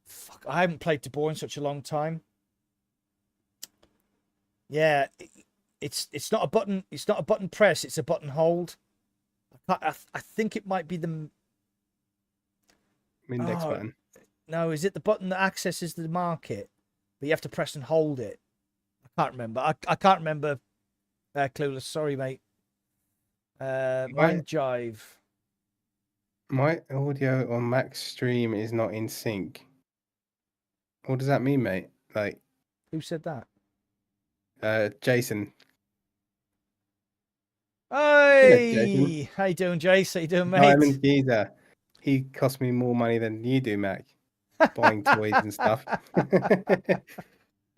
Fuck, I haven't played Tabor in such a long time. Yeah, it's not a button. It's not a button press. It's a button hold. I think it might be the Index button. No, is it the button that accesses the market? But you have to press and hold it. I can't remember. I can't remember. Clueless. Sorry, mate. Mind Jive. My audio on Mac's stream is not in sync. What does that mean, mate? Like, who said that? Jason. Hey, how you doing, Jace? How you doing, mate? Diamond Geezer. He cost me more money than you do, Mac. Buying toys and stuff.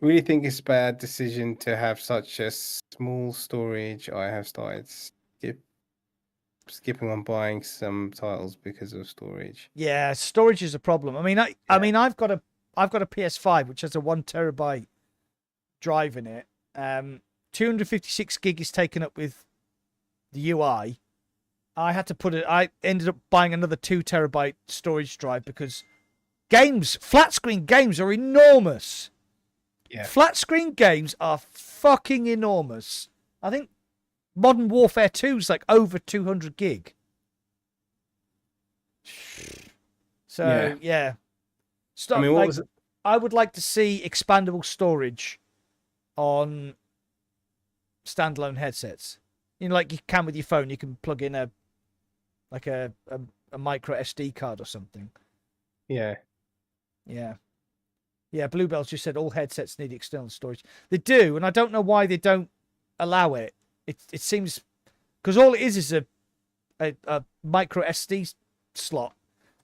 Really think it's a bad decision to have such a small storage. I have started skipping on buying some titles because of storage. Yeah, storage is a problem. I mean, I've got a PS5 which has a 1 terabyte drive in it. 256 gig is taken up with the UI. I ended up buying another 2 terabyte storage drive because flat screen games are enormous. Yeah. Flat screen games are fucking enormous. I think Modern Warfare 2 is like over 200 gig. So, yeah. Stop, I mean, what was it? I would like to see expandable storage on standalone headsets. You know, like you can with your phone, you can plug in a micro SD card or something. Yeah. Yeah. Yeah, Bluebell's just said all headsets need external storage. They do, and I don't know why they don't allow it. It seems because all it is a micro SD slot,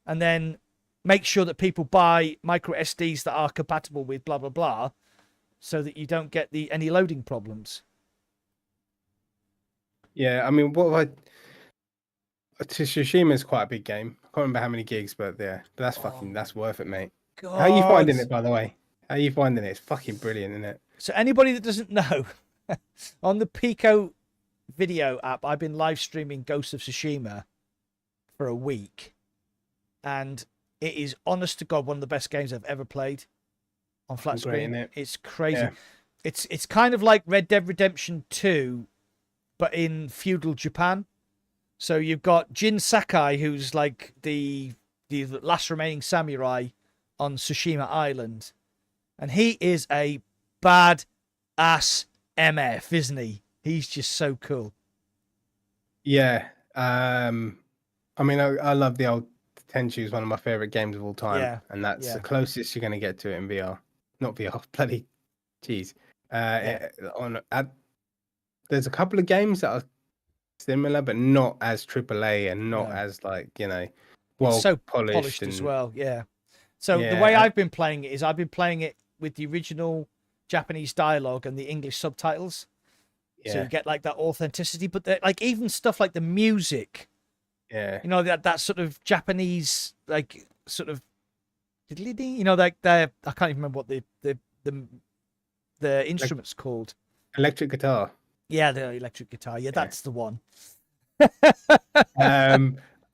and then make sure that people buy micro SDs that are compatible with blah blah blah, so that you don't get any loading problems. Yeah, I mean, Tsushima is quite a big game. I can't remember how many gigs, but yeah, that's that's worth it, mate. God. How are you finding it, by the way? How are you finding it? It's fucking brilliant, isn't it? So anybody that doesn't know, on the Pico video app, I've been live streaming Ghost of Tsushima for a week, and it is honest to God one of the best games I've ever played on flat screen. It's crazy. Yeah. It's kind of like Red Dead Redemption 2, but in feudal Japan. So you've got Jin Sakai, who's like the last remaining samurai on Tsushima Island, and he is a bad ass MF, isn't he? He's just so cool. Yeah. I mean, I love the old Tenchu. Is one of my favorite games of all time. Yeah. And that's the closest you're going to get to it in VR. Not VR, bloody jeez. There's a couple of games that are similar, but not as AAA and not as like, well, so polished as well. Yeah. So the way I've been playing it is I've been playing it with the original Japanese dialogue and the English subtitles. Yeah. So you get like that authenticity, but like even stuff like the music. Yeah. That sort of Japanese, like sort of, like I can't even remember what the instrument's called. Electric guitar. Yeah, the electric guitar. Yeah, that's the one.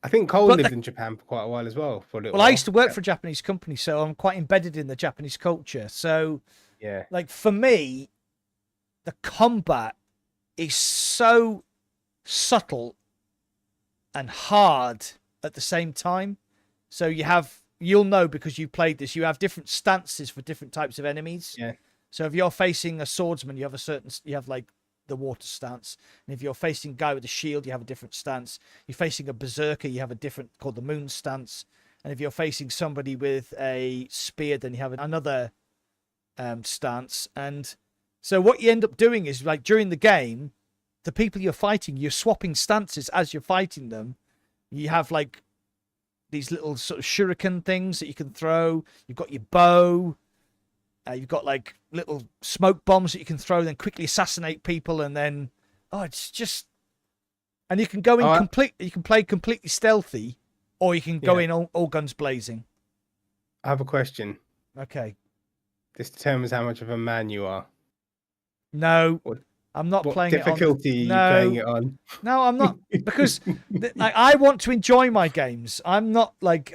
I think Cole lived in Japan for quite a while as well. For a little while. I used to work for a Japanese company, so I'm quite embedded in the Japanese culture. So, like for me, the combat is so subtle and hard at the same time. So you'll know because you played this, you have different stances for different types of enemies. Yeah. So if you're facing a swordsman, you have like the water stance, and if you're facing a guy with a shield, you have a different stance. You're facing a berserker, you have a different called the moon stance, and if you're facing somebody with a spear, then you have another stance. And so what you end up doing is, like, during the game, the people you're fighting, you're swapping stances as you're fighting them. You have like these little sort of shuriken things that you can throw. You've got your bow. You've got like little smoke bombs that you can throw, then quickly assassinate people, and then it's just, and you can go in you can play completely stealthy, or you can go in all guns blazing. I have a question. Okay. This determines how much of a man you are. No, I'm not playing it on. What difficulty are you playing it on? No, I'm not, because I want to enjoy my games. I'm not like.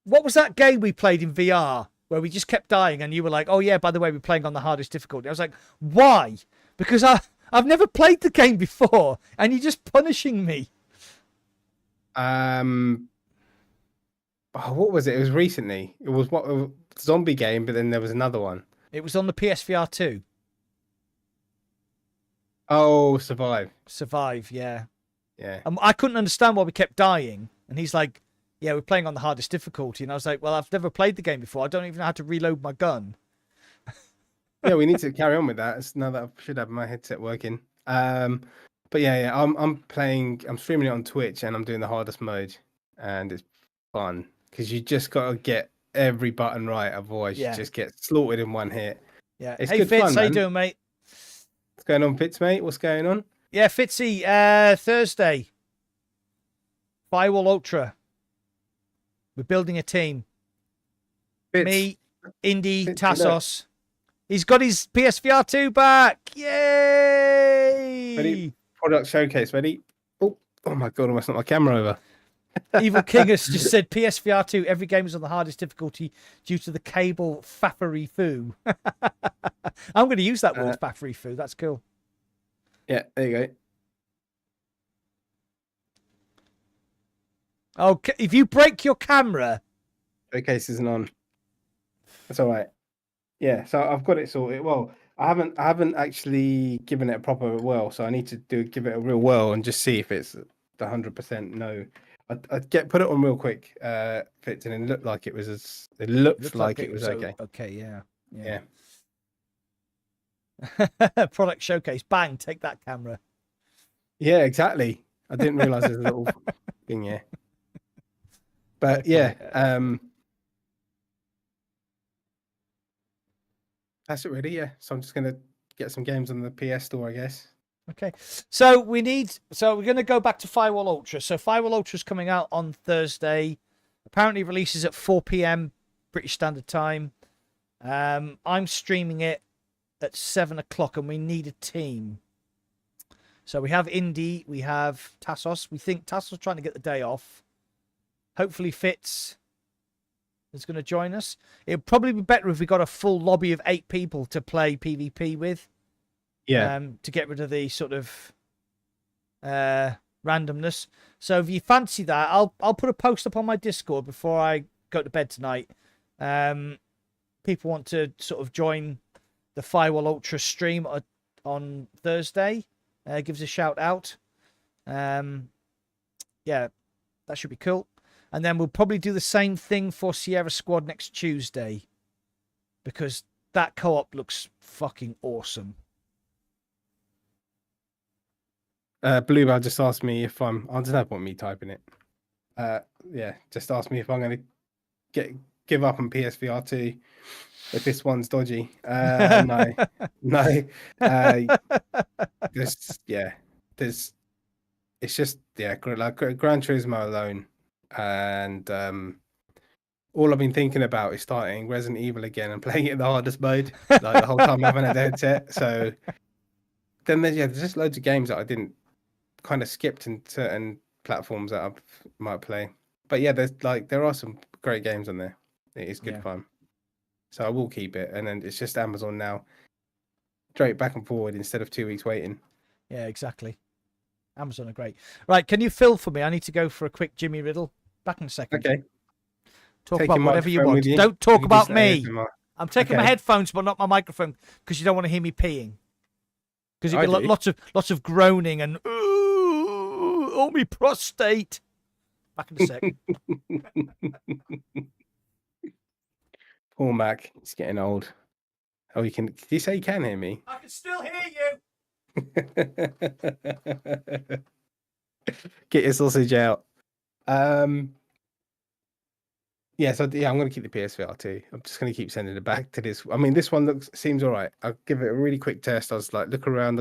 What was that game we played in VR where we just kept dying and you were like, oh yeah, by the way, we're playing on the hardest difficulty? I was like, why? Because I've never played the game before, and you're just punishing me. What was it? It was recently. It was what a zombie game, but then there was another one. It was on the PSVR 2. Oh, Survive. Survive, yeah. Yeah. I couldn't understand why we kept dying. And he's like, yeah, we're playing on the hardest difficulty. And I was like, well, I've never played the game before. I don't even know how to reload my gun. Yeah, we need to carry on with that. It's now that I should have my headset working. But yeah, I'm streaming it on Twitch, and I'm doing the hardest mode, and it's fun because you just gotta get every button right, otherwise you just get slaughtered in one hit. Yeah. It's hey, good Fitz, fun, how you man. doing, mate? What's going on, Fitz, mate? What's going on? Yeah, Fitzy, Thursday. Firewall Ultra. We're building a team. Fitz, Me, Indy, Fitz, Tassos. He's got his PSVR 2 back. Yay! Ready? Product showcase, ready? Oh my god, almost knocked my camera over. Evil King has just said PSVR 2, every game is on the hardest difficulty due to the cable faffery foo. I'm going to use that word, faffery foo. That's cool. Yeah, there you go. Okay, if you break your camera, Showcase isn't on. That's all right. Yeah, so I've got it sorted. Well, I haven't actually given it a proper whirl, so I need to give it a real whirl and just see if it's the 100% no. I'd put it on real quick, Fitz, and it looked like it was it looked like it was okay. Okay, yeah. Product showcase, bang, take that camera. Yeah, exactly. I didn't realize there's a little thing here. But yeah, that's it really, yeah. So I'm just gonna get some games on the PS Store, I guess. Okay. So we're gonna go back to Firewall Ultra. So Firewall Ultra is coming out on Thursday. Apparently releases at 4 PM British Standard Time. I'm streaming it at 7 o'clock, and we need a team. So we have Indy, we have Tassos. We think Tassos trying to get the day off. Hopefully Fitz is going to join us. It'd probably be better if we got a full lobby of 8 people to play PvP with. Yeah. To get rid of the sort of randomness. So if you fancy that, I'll put a post up on my Discord before I go to bed tonight. People want to sort of join the Firewall Ultra stream on Thursday. Give us a shout out. Yeah, that should be cool. And then we'll probably do the same thing for Sierra Squad next Tuesday, because that co-op looks fucking awesome. Bluebell just asked me if I don't know what me typing it. Yeah, just asked me if I'm going to give up on PSVR 2 if this one's dodgy. No. It's just like Gran Turismo alone, and all I've been thinking about is starting Resident Evil again and playing it in the hardest mode, like the whole time I haven't had a headset. So then there's just loads of games that I didn't kind of skipped in certain platforms that I might play. But yeah, there are some great games on there. It is good fun. So I will keep it, and then it's just Amazon now. Straight back and forward instead of 2 weeks waiting. Yeah, exactly. Amazon are great. Right, can you fill for me? I need to go for a quick Jimmy Riddle. Back in a second. Okay. Talk about whatever you want. Don't talk about me. I'm taking my headphones, but not my microphone, because you don't want to hear me peeing. Because it'd be lots of groaning and oh, me prostate. Back in a sec. Poor Mac, he's getting old. Oh, did you say you can hear me? I can still hear you. Get your sausage out. I'm going to keep the PSVR 2. I'm just going to keep sending it back to this. I mean, this one seems all right. I'll give it a really quick test. I was like, look around.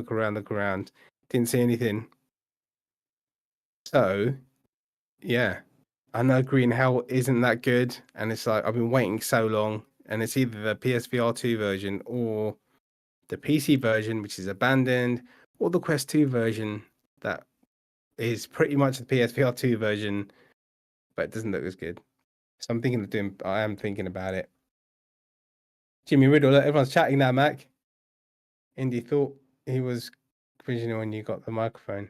Didn't see anything. So, yeah. I know Green Hell isn't that good. And it's like, I've been waiting so long. And it's either the PSVR 2 version or the PC version, which is abandoned, or the Quest 2 version that is pretty much the PSVR 2 version, but it doesn't look as good. So I am thinking about it. Jimmy Riddle, everyone's chatting now, Mac. Indy thought he was original when you got the microphone?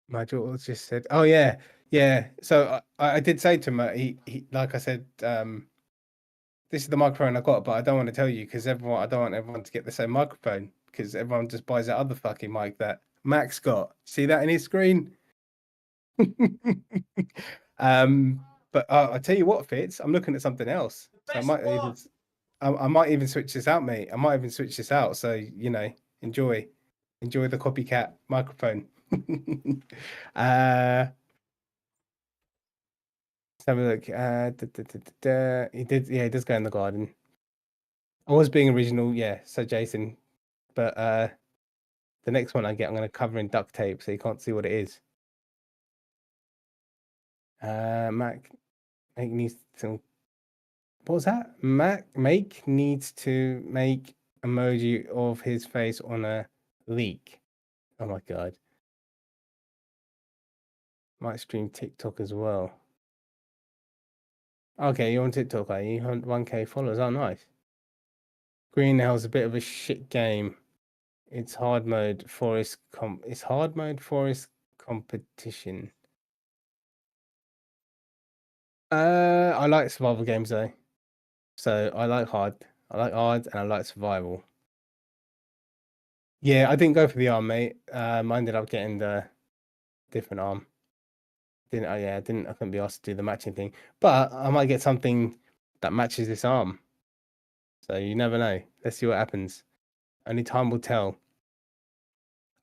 My daughter just said, "Oh yeah, yeah." So I did say to him, he like I said, this is the microphone I got, but I don't want to tell you because I don't want everyone to get the same microphone because everyone just buys that other fucking mic that Max got. See that in his screen? But I'll tell you what, Fitz, I'm looking at something else. So I might even switch this out, mate. I might even switch this out. So enjoy the copycat microphone. Let's have a look. He did, yeah, he does go in the garden. I was being original, yeah. So Jason, but the next one I get, I'm going to cover in duct tape so you can't see what it is. Mac needs to. What was that? Make needs to make emoji of his face on a leak. Oh my god. Might stream TikTok as well. Okay, you're on TikTok, are you? 1K followers. Oh, nice. Green Hell's a bit of a shit game. It's hard mode forest competition. I like survival games though. So I like hard and I like survival. Yeah, I didn't go for the arm, mate. I ended up getting the different arm. I couldn't be asked to do the matching thing. But I might get something that matches this arm. So you never know. Let's see what happens. Only time will tell.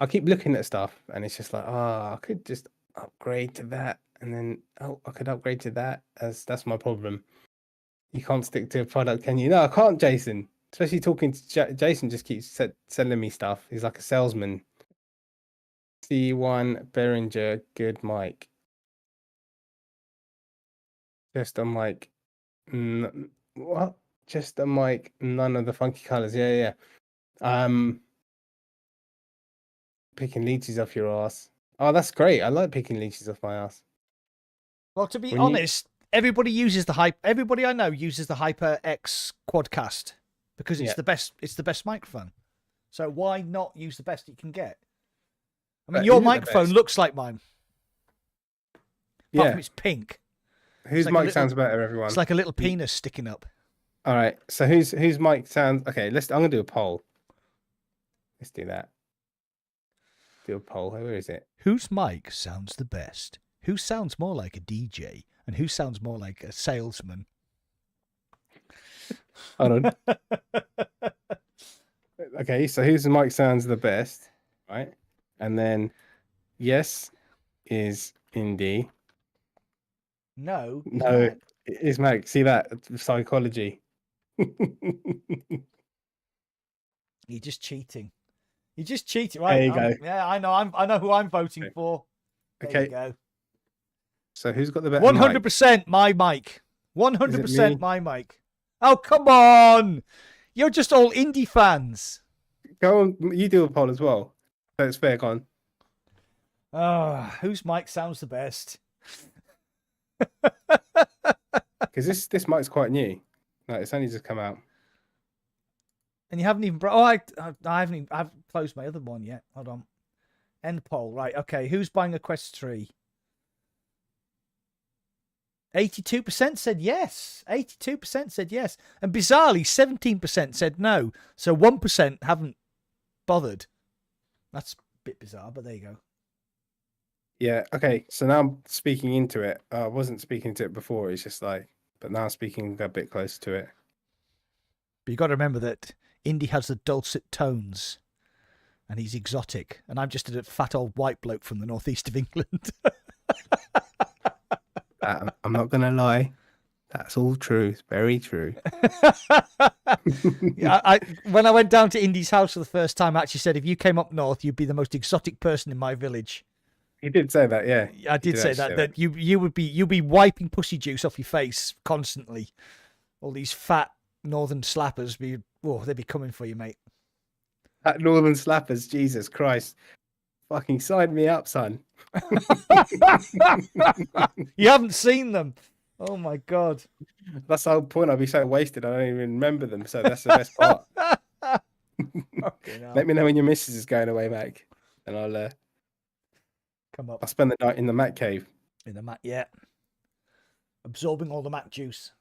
I keep looking at stuff and it's just like, I could just upgrade to that, and then I could upgrade to that. That's my problem. You can't stick to a product, can you? No, I can't, Jason. Especially talking to Jason, just keeps selling me stuff. He's like a salesman. C1 Behringer, good mic. Just a mic. What? Just a mic. None of the funky colors. Yeah. Picking leeches off your ass. Oh, that's great. I like picking leeches off my ass. Well, to be honest, everybody I know uses the HyperX Quadcast because it's the best. It's the best microphone. So why not use the best you can get? I mean, your microphone looks like mine. Apart from it's pink. Whose mic sounds better, everyone? It's like a little penis sticking up. All right. So whose mic sounds? Okay. I'm gonna do a poll. Let's do that. Do a poll. Where is it? Whose mic sounds the best? Who sounds more like a DJ? And who sounds more like a salesman? Hold on. Okay, so whose mic sounds the best, right? And then, yes, is Indie. No, it is Mac. See that psychology. You're just cheating. You're just cheating, right? There you go. Yeah, I know. I know who I'm voting for. There you go. So who's got the better 100% my mic. 100% my mic. Oh, come on. You're just all indie fans. Go on. You do a poll as well. So it's fair, go on. Whose mic sounds the best? Because this mic's quite new. No, it's only just come out. And you haven't even I haven't closed my other one yet. Hold on. End poll. Right, okay. Who's buying a Quest 3? 82% said yes. 82% said yes. And bizarrely, 17% said no. So 1% haven't bothered. That's a bit bizarre, but there you go. Yeah, okay. So now I'm speaking into it. I wasn't speaking to it before. It's just like, but now I'm speaking a bit closer to it. But you got to remember that Indy has the dulcet tones. And he's exotic. And I'm just a fat old white bloke from the northeast of England. I'm not going to lie. That's all true. It's very true. Yeah, when I went down to Indy's house for the first time, I actually said, if you came up north, you'd be the most exotic person in my village. He did say that, yeah. I did say that you'd be wiping pussy juice off your face constantly. All these fat northern slappers, they'd be coming for you, mate. Fat northern slappers, Jesus Christ. Fucking sign me up, son. You haven't seen them. Oh my god. That's the whole point. I'll be so wasted. I don't even remember them. So that's the best part. Okay, now. Let me know when your missus is going away, Mac, and Come up I'll spend the night in the Mac cave. in the Mac. Yeah. Absorbing all the Mac juice.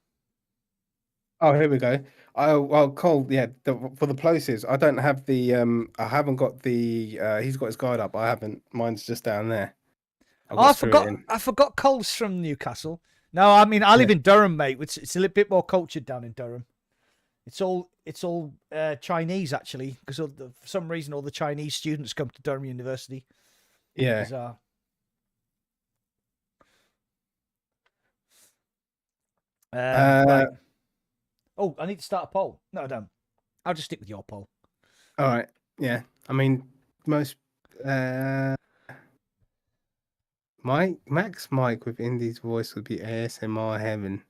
Oh, here we go. Well, Cole, yeah, for the plosives, I don't have the I haven't got the he's got his guide up. I haven't. Mine's just down there. I forgot Cole's from Newcastle. No, I mean I live in Durham, mate. It's a little bit more cultured down in Durham. It's all Chinese actually, because for some reason all the Chinese students come to Durham University. Yeah. Bizarre. Right. Oh, I need to start a poll. No, I don't. I'll just stick with your poll. All right. Yeah. I mean, most Max mic with Indy's voice would be ASMR heaven.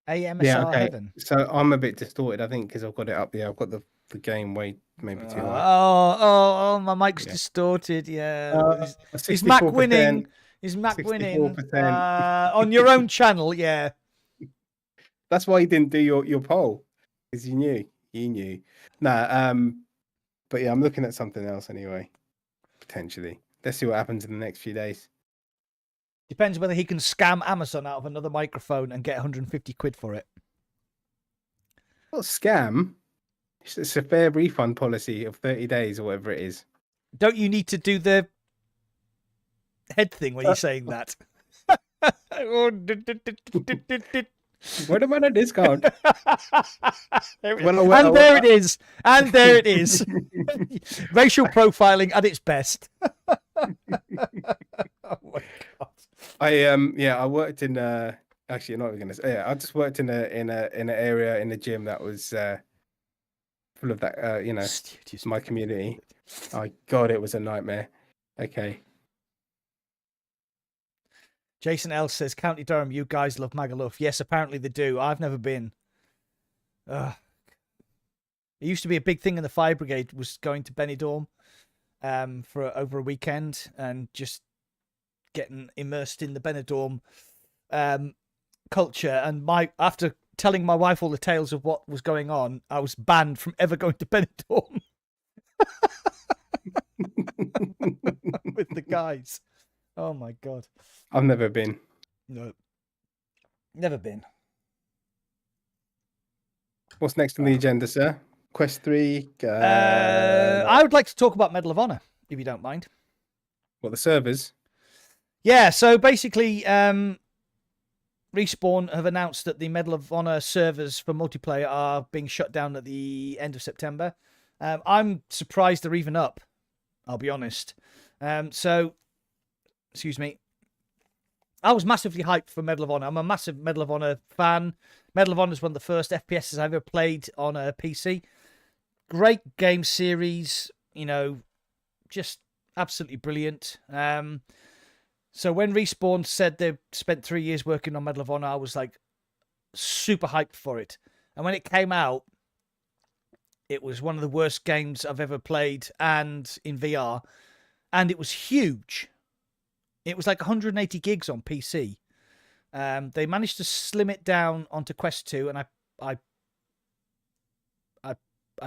AMSR heaven. So I'm a bit distorted, I think, because I've got it up. Yeah, I've got the game way maybe too high. Oh, my mic's distorted. Yeah. Is Mac winning? Is Mac winning? On your own channel, yeah. That's why you didn't do your poll, because you knew. Nah, but yeah, I'm looking at something else anyway, potentially. Let's see what happens in the next few days. Depends whether he can scam Amazon out of another microphone and get 150 quid for it. What scam? It's a fair refund policy of 30 days or whatever it is. Don't you need to do the head thing when you're saying that? What about a discount? There it is. And there it is. Racial profiling at its best. Oh my god. I worked in actually, I'm not even gonna say. Yeah, I just worked in an area in the gym that was full of that. Studious my community. Oh god, it was a nightmare. Okay. Jason L says, County Durham, you guys love Magaluf. Yes, apparently they do. I've never been. It used to be a big thing in the fire brigade, was going to Benidorm for over a weekend and just getting immersed in the Benidorm culture. And after telling my wife all the tales of what was going on, I was banned from ever going to Benidorm with the guys. Oh my god. I've never been. No. Never been. What's next on the agenda, sir? Quest 3? I would like to talk about Medal of Honor, if you don't mind. What, the servers? Yeah, so basically, Respawn have announced that the Medal of Honor servers for multiplayer are being shut down at the end of September. I'm surprised they're even up, I'll be honest. Excuse me. I was massively hyped for Medal of Honor. I'm a massive Medal of Honor fan. Medal of Honor is one of the first FPSs I've ever played on a PC. Great game series, just absolutely brilliant. So when Respawn said they spent 3 years working on Medal of Honor, I was like super hyped for it. And when it came out, it was one of the worst games I've ever played, and in VR, and it was huge. It was like 180 gigs on PC. They managed to slim it down onto Quest 2, and I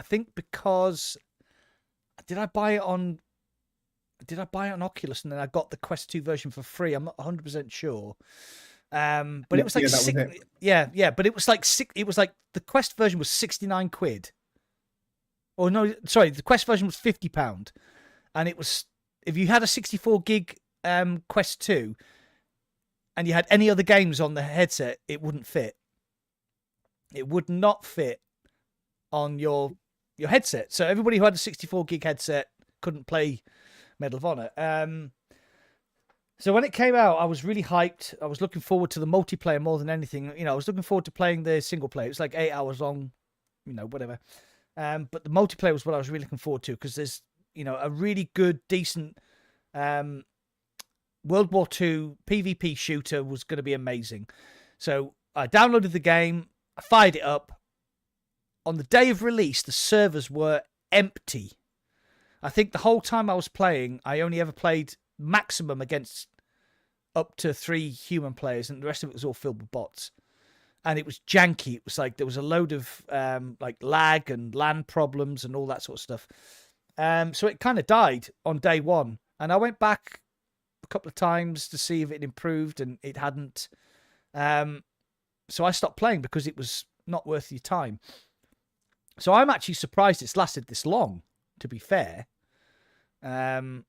think because did I buy it on Oculus and then I got the Quest 2 version for free? I'm not 100% sure. But it was like but it was like the Quest version was 69 quid. Or no, sorry, the Quest version was £50, and it was, if you had a 64 gig Quest 2 and you had any other games on the headset, it wouldn't fit. It would not fit on your headset. So everybody who had a 64 gig headset couldn't play Medal of Honor. So when it came out, I was really hyped. I was looking forward to the multiplayer more than anything. I was looking forward to playing the single player. It was like 8 hours long, whatever. But the multiplayer was what I was really looking forward to, because there's, a really good, decent World War II PvP shooter was going to be amazing. So I downloaded the game, I fired it up. On the day of release, the servers were empty. I think the whole time I was playing, I only ever played maximum against up to 3 human players, and the rest of it was all filled with bots. And it was janky. It was like there was a load of like lag and LAN problems and all that sort of stuff. So it kind of died on day one. And I went back a couple of times to see if it improved, and it hadn't. So I stopped playing because it was not worth your time. So I'm actually surprised it's lasted this long, to be fair. Why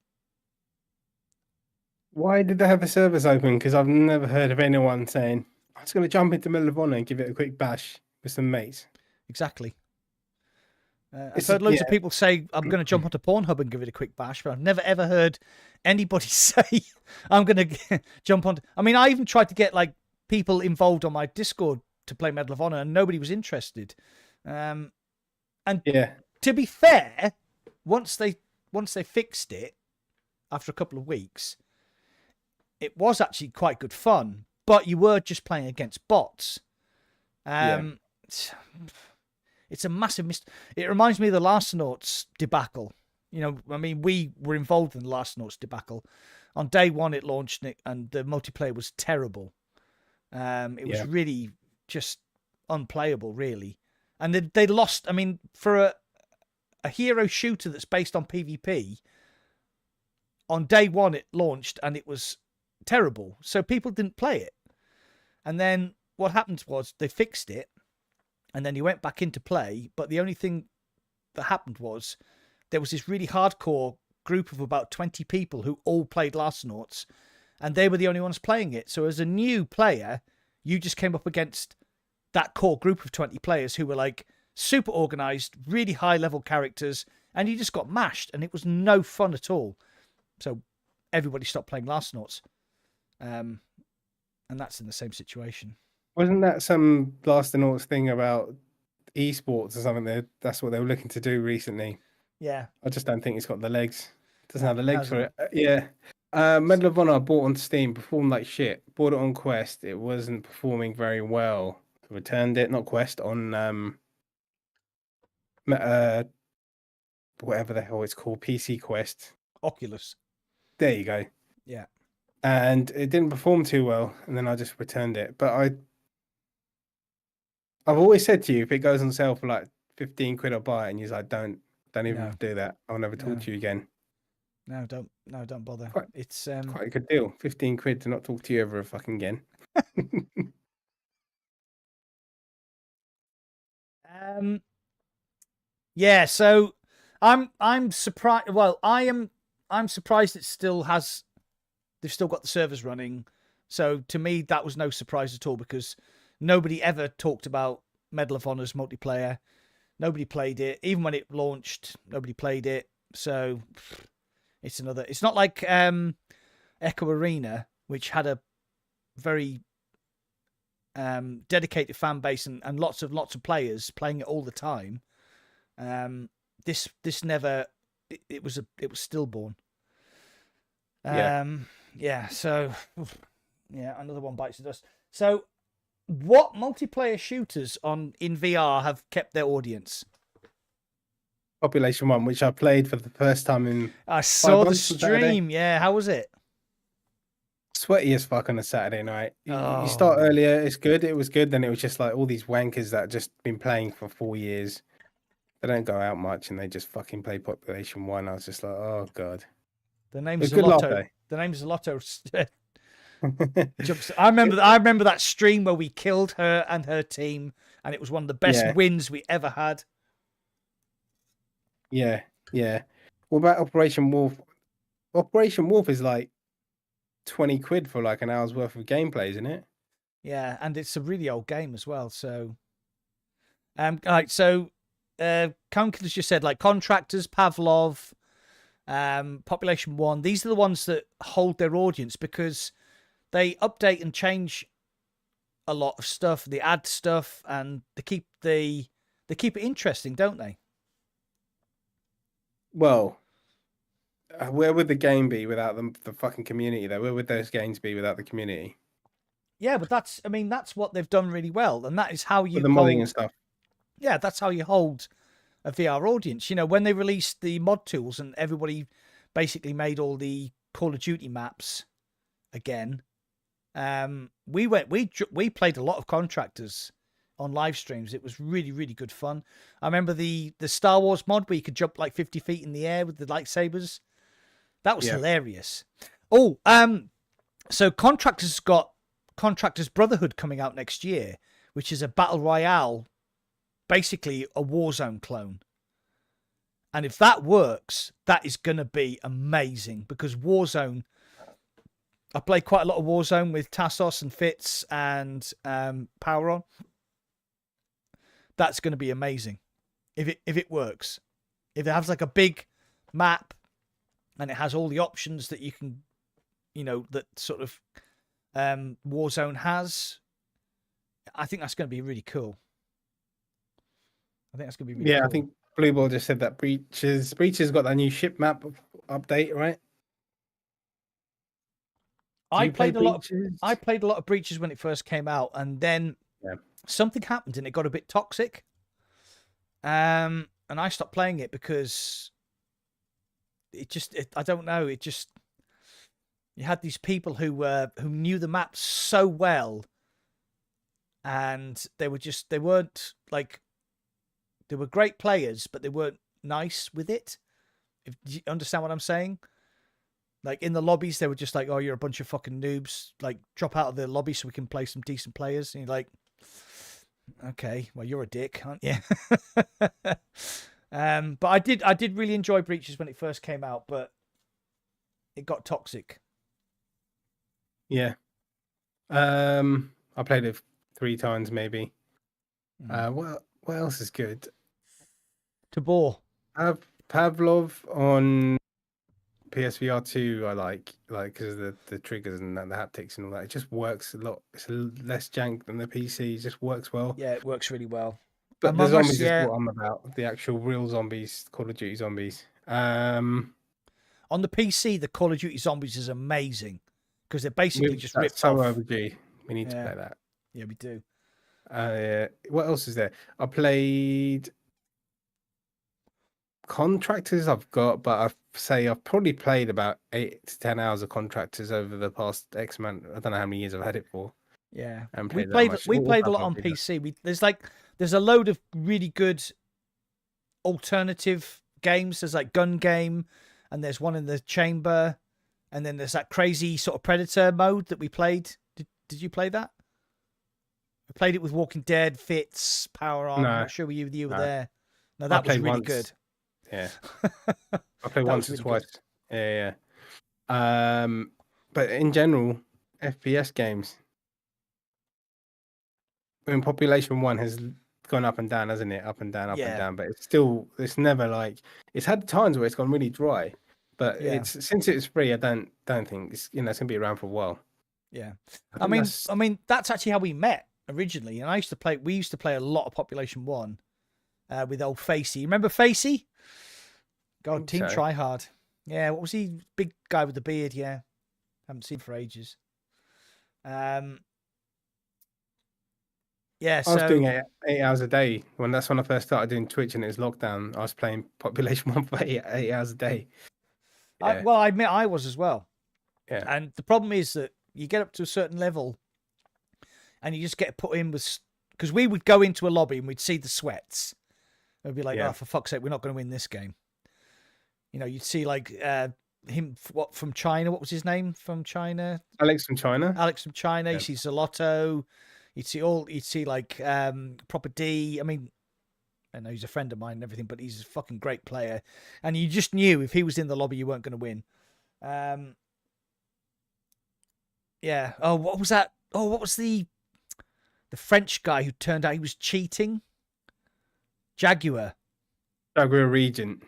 did they have the servers open? Because I've never heard of anyone saying, I'm just going to jump into Medal of Honor and give it a quick bash with some mates. Exactly. I've heard loads of people say, I'm going to jump onto Pornhub and give it a quick bash, but I've never, ever heard anybody say, I'm going to jump on. I mean, I even tried to get like people involved on my Discord to play Medal of Honor, and nobody was interested. And to be fair, once they fixed it after a couple of weeks, it was actually quite good fun, but you were just playing against bots. It's a massive It reminds me of the Larcenauts debacle. You know, I mean, we were involved in the Larcenauts debacle. On day one, it launched, and the multiplayer was terrible. It was really just unplayable, really. And they lost. I mean, for a hero shooter that's based on PvP, on day one it launched and it was terrible. So people didn't play it. And then what happened was they fixed it, and then you went back into play. But the only thing that happened was there was this really hardcore group of about 20 people who all played Larcenauts, and they were the only ones playing it. So as a new player, you just came up against that core group of 20 players who were like super organized, really high level characters, and you just got mashed, and it was no fun at all. So everybody stopped playing Larcenauts. And that's in the same situation. Wasn't that some Larcenauts thing about esports or something? That's what they were looking to do recently. Yeah. I just don't think it's got the legs. It doesn't have the legs for it. Yeah. Medal of Honor I bought on Steam, performed like shit. Bought it on Quest. It wasn't performing very well. Returned it, not Quest, on whatever the hell it's called, PC Quest. Oculus. There you go. Yeah. And it didn't perform too well, and then I just returned it. But I've always said to you, if it goes on sale for like 15 quid, I'll buy it, and you're like, don't even do that. I'll never talk to you again. No, don't bother. It's quite a good deal. 15 quid to not talk to you ever fucking again. Yeah, so I'm surprised. Well, I'm surprised it still has. They've still got the servers running. So to me, that was no surprise at all, because nobody ever talked about Medal of Honor's multiplayer. Nobody played it. Even when it launched, nobody played it. So it's not like Echo Arena, which had a very dedicated fan base and lots of players playing it all the time. This never. It was stillborn. So another one bites the dust. So what multiplayer shooters in VR have kept their audience? Population 1, which I played for the first time in. I saw the stream. Yeah, how was it? Sweaty as fuck on a Saturday night. You start earlier, it's good. It was good. Then it was just like all these wankers that just been playing for 4 years. They don't go out much, and they just fucking play Population 1. I was just like, oh god. The name's Zalotto. The name's Zalotto. I remember that stream where we killed her and her team, and it was one of the best wins we ever had. Yeah. What about Operation Wolf? Operation Wolf is like 20 quid for like an hour's worth of gameplay, isn't it? Yeah, and it's a really old game as well. So, Conkins just said like Contractors, Pavlov, Population 1. These are the ones that hold their audience because they update and change a lot of stuff. They add stuff and they keep it interesting, don't they? Well, where would the game be without the fucking community, though? Where would those games be without the community? Yeah, but that's what they've done really well, and that is how you the modding and stuff. Yeah, that's how you hold a VR audience. You know, when they released the mod tools and everybody basically made all the Call of Duty maps again, We played a lot of Contractors on live streams. It was really, really good fun. I remember the Star Wars mod where you could jump like 50 feet in the air with the lightsabers. That was hilarious. Oh, so Contractors got Contractors Brotherhood coming out next year, which is a battle royale, basically a Warzone clone. And if that works, that is going to be amazing, because Warzone, I play quite a lot of Warzone with Tassos and Fitz and Power On. That's going to be amazing if it works. If it has like a big map and it has all the options that you can, that sort of Warzone has, I think that's going to be really cool. I think that's going to be really cool. I think Blue Ball just said that Breaches got that new ship map update, right? I played a lot of Breaches when it first came out, and then something happened and it got a bit toxic. And I stopped playing it because I don't know, you had these people who knew the map so well, and they weren't like, they were great players, but they weren't nice with it. Do you understand what I'm saying? Like in the lobbies, they were just like, "Oh, you're a bunch of fucking noobs. Like, drop out of the lobby so we can play some decent players." And you're like, "Okay, well, you're a dick, aren't you?" But I did really enjoy Breaches when it first came out, but it got toxic. Yeah. I played it 3 times maybe. What else is good? Tabor. Pavlov on PSVR 2. I like because of the triggers and the haptics and all that. It just works a lot. It's less jank than the PC. It just works well. Yeah, it works really well. But the zombies is what I'm about. The actual real zombies, Call of Duty zombies. On the PC, the Call of Duty zombies is amazing because they're basically just ripped so off. OG. We need to play that. Yeah, we do. What else is there? I played Contractors. I've probably played about 8 to 10 hours of Contractors over the past X amount. I don't know how many years I've had it for. Yeah, we played a lot on PC. There's a load of really good alternative games. There's like Gun Game, and there's one in the chamber, and then there's that crazy sort of Predator mode that we played. Did you play that? I played it with Walking Dead, Fitz, Power On. No, I'm not sure you were there. No, that was really good. Yeah, I played once or twice. Good. Yeah. But in general, FPS games. I mean, Population 1 has gone up and down, hasn't it? Up and down, and down. But it's never like, it's had times where it's gone really dry. But since it's free, I don't think it's it's gonna be around for a while. Yeah, I mean that's actually how we met originally. And we used to play a lot of Population 1 with old Facey. Remember Facey? God, Team Tryhard. Yeah, what was he? Big guy with the beard. Yeah, haven't seen him for ages. Yeah, I was doing 8 hours a day that's when I first started doing Twitch and it was lockdown. I was playing Population 1 for 8 hours a day. Yeah. I admit I was as well. Yeah. And the problem is that you get up to a certain level and you just get put in with, because we would go into a lobby and we'd see the sweats. We'd be like, oh, for fuck's sake, we're not going to win this game. You'd see like him from China. What was his name from China? Alex from China. Yeah. You see Zalotto. You'd see like Proper D. I mean, I know he's a friend of mine and everything, but he's a fucking great player. And you just knew if he was in the lobby, you weren't going to win. Yeah. Oh, what was that? Oh, what was the French guy who turned out he was cheating? Jaguar Regent.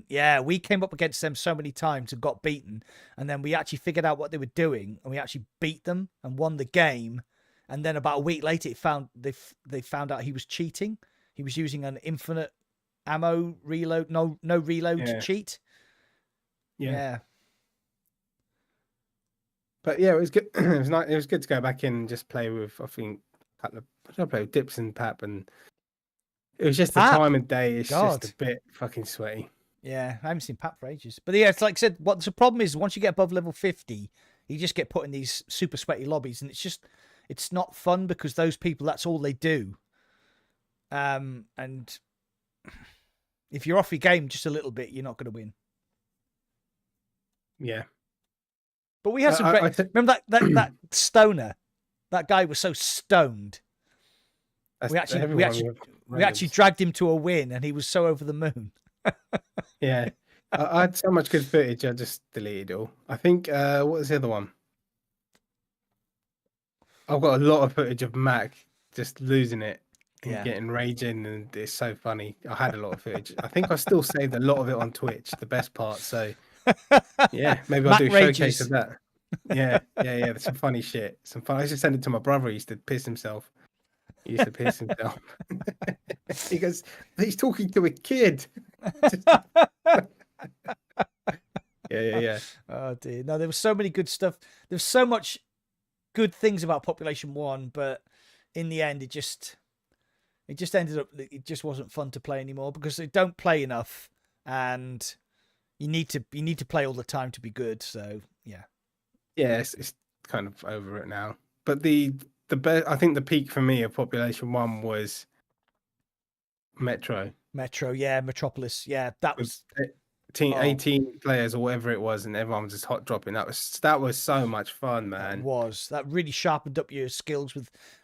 Yeah, we came up against them so many times and got beaten. And then we actually figured out what they were doing and we actually beat them and won the game. And then about a week later, they found out he was cheating. He was using an infinite ammo reload, no reload cheat. Yeah. But yeah, it was good. It was nice. It was good to go back in and just play with. I think I play with Dips and Pap, and it was just the time of day. It's just a bit fucking sweaty. Yeah, I haven't seen Pap for ages. But yeah, it's like I said. What the problem is, once you get above level 50, You just get put in these super sweaty lobbies, and it's not fun because those people, that's all they do. And if you're off your game just a little bit, you're not going to win. Yeah. But we had some great... Remember that stoner? That guy was so stoned. We actually dragged him to a win, and he was so over the moon. Yeah. I had so much good footage, I just deleted it all. I think, what was the other one? I've got a lot of footage of Mac just losing it and getting raging, and it's so funny. I had a lot of footage. I think I still saved a lot of it on Twitch, the best part. So, yeah, maybe I'll do a showcase of that. Yeah. There's some funny shit. I used to send it to my brother. He used to piss himself. He goes, he's talking to a kid. Yeah. Oh dear. No, there was so many good stuff. There's so much good things about Population 1, but in the end, it just ended up, it just wasn't fun to play anymore because they don't play enough, and you need to play all the time to be good. So yeah. Yeah, it's kind of over it now. But the best, I think the peak for me of Population 1 was Metro. Yeah, Metropolis. Yeah, that was 18 players or whatever it was, and everyone was just hot dropping. That was so much fun, man. That really sharpened up your skills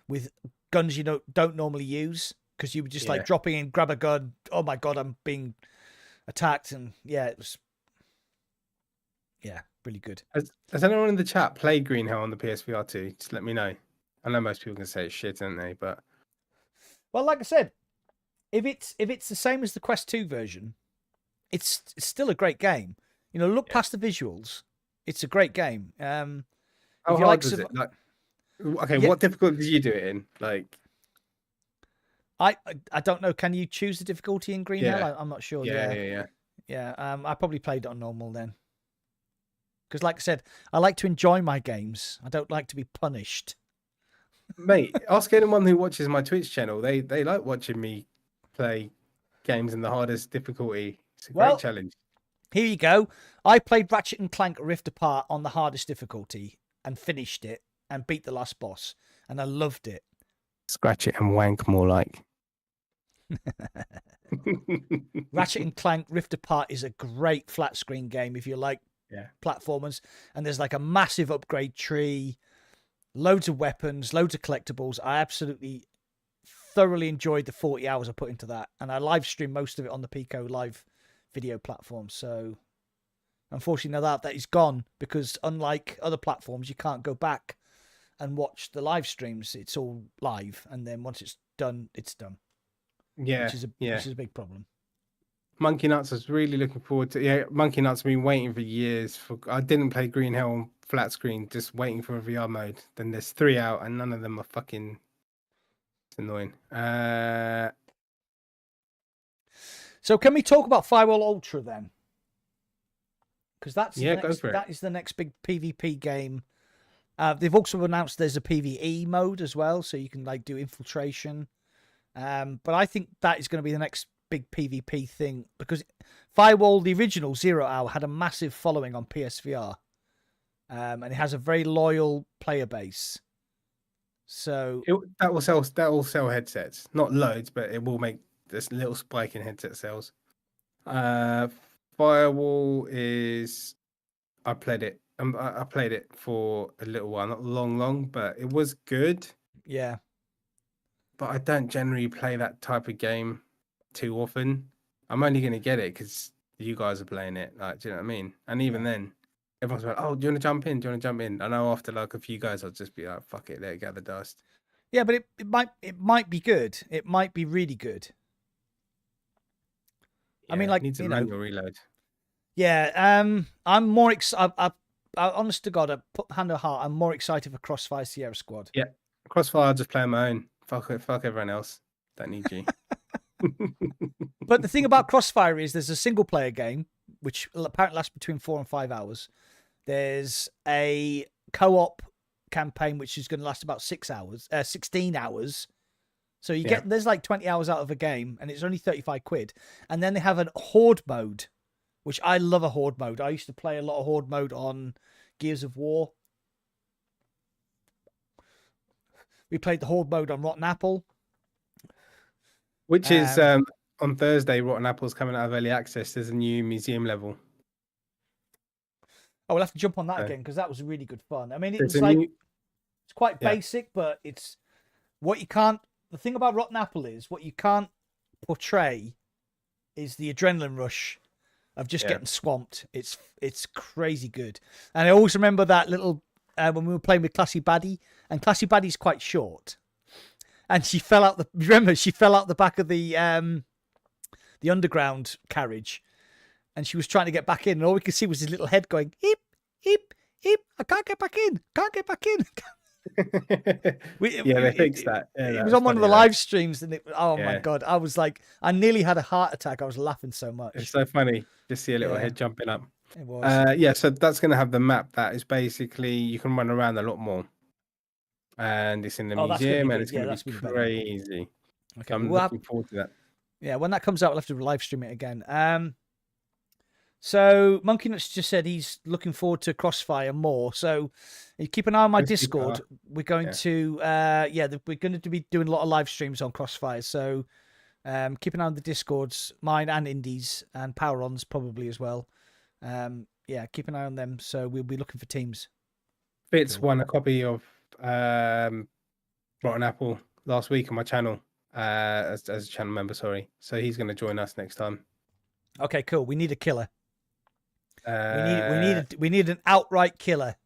with guns you don't normally use, because you were just like dropping in, grab a gun. Oh my god, I'm being attacked, and it was really good. Has anyone in the chat played Green Hell on the PSVR 2? Just let me know. I know most people can say it's shit, don't they? But well, like I said, if it's the same as the Quest 2 version, it's still a great game. Look past the visuals. It's a great game. How hard was it? What difficulty did you do it in? Like, I don't know. Can you choose the difficulty in Green Hell? I'm not sure. Yeah. I probably played it on normal then. Because, like I said, I like to enjoy my games. I don't like to be punished. Mate, ask anyone who watches my Twitch channel. They like watching me play games in the hardest difficulty. It's a great challenge. Here you go. I played Ratchet and Clank Rift Apart on the hardest difficulty and finished it and beat the last boss, and I loved it. Scratch it and wank, more like. Ratchet and Clank Rift Apart is a great flat screen game if you like platformers, and there's like a massive upgrade tree, loads of weapons, loads of collectibles. I absolutely thoroughly enjoyed the 40 hours I put into that, and I live streamed most of it on the Pico live video platform. So unfortunately now that is gone, because unlike other platforms, you can't go back and watch the live streams. It's all live, and then once it's done, it's done. Which is a big problem. Monkey Nuts, I was really looking forward to. Yeah, Monkey Nuts, I've been waiting for years. I didn't play Green Hell on flat screen, just waiting for a VR mode. Then there's 3 out, and none of them are fucking. It's annoying. So can we talk about Firewall Ultra then? Because that is the next big PvP game. They've also announced there's a PvE mode as well, so you can like do infiltration. But I think that is going to be the next big PvP thing, because Firewall, the original 0 Hour, had a massive following on PSVR, and it has a very loyal player base. So that will sell headsets, not loads, but it will make this little spike in headset sales. Firewall is, I played it. I played it for a little while, not long, but it was good. Yeah. But I don't generally play that type of game too often. I'm only going to get it because you guys are playing it. Like, do you know what I mean? And even then, everyone's like, "Oh, do you want to jump in? Do you want to jump in?" I know after like a few guys, I'll just be like, "Fuck it, let it gather dust." Yeah, but it might be good. It might be really good. Yeah, I mean, like, needs a manual reload. Yeah, I'm more excited. Honest to God, I put hand on heart, I'm more excited for Crossfire Sierra Squad. Yeah, Crossfire, I'll just play on my own. Fuck everyone else. Don't need you. But the thing about Crossfire is there's a single player game, which apparently lasts between 4 and 5 hours. There's a co-op campaign, which is going to last about 16 hours. So you get, there's like 20 hours out of a game, and it's only 35 quid. And then they have an horde mode, which I love a horde mode. I used to play a lot of horde mode on Gears of War. We played the Horde mode on Rotten Apple. Which is on Thursday, Rotten Apple's coming out of early access. There's a new museum level. Oh, we'll have to jump on that again because that was really good fun. I mean, There's it's quite basic, but it's what you can't. The thing about Rotten Apple is what you can't portray is the adrenaline rush of just getting swamped. It's crazy good. And I always remember that little when we were playing with Classy Baddie, and Classy Baddie's quite short, and she fell out the back of the underground carriage, and she was trying to get back in, and all we could see was his little head going hip hip hip. I can't get back in. Can't get back in. They fixed that. Yeah, it was on one of the live streams, and my god, I was like, I nearly had a heart attack. I was laughing so much. It's so funny. Just see a little head jumping up. It was. So that's going to have the map that is basically you can run around a lot more, and it's in the museum, and it's going to be crazy. Okay, so I'm looking forward to that. Yeah, when that comes out, we'll have to live stream it again. So Monkey Nuts just said he's looking forward to Crossfire more. So you keep an eye on my Discord. We're going to we're going to be doing a lot of live streams on Crossfire. So keep an eye on the Discords, mine and Indy's, and Power-On's probably as well. Keep an eye on them. So we'll be looking for teams. Fitz won a copy of Rotten Apple last week on my channel as a channel member. Sorry, so he's going to join us next time. Okay, cool. We need a killer. We need an outright killer.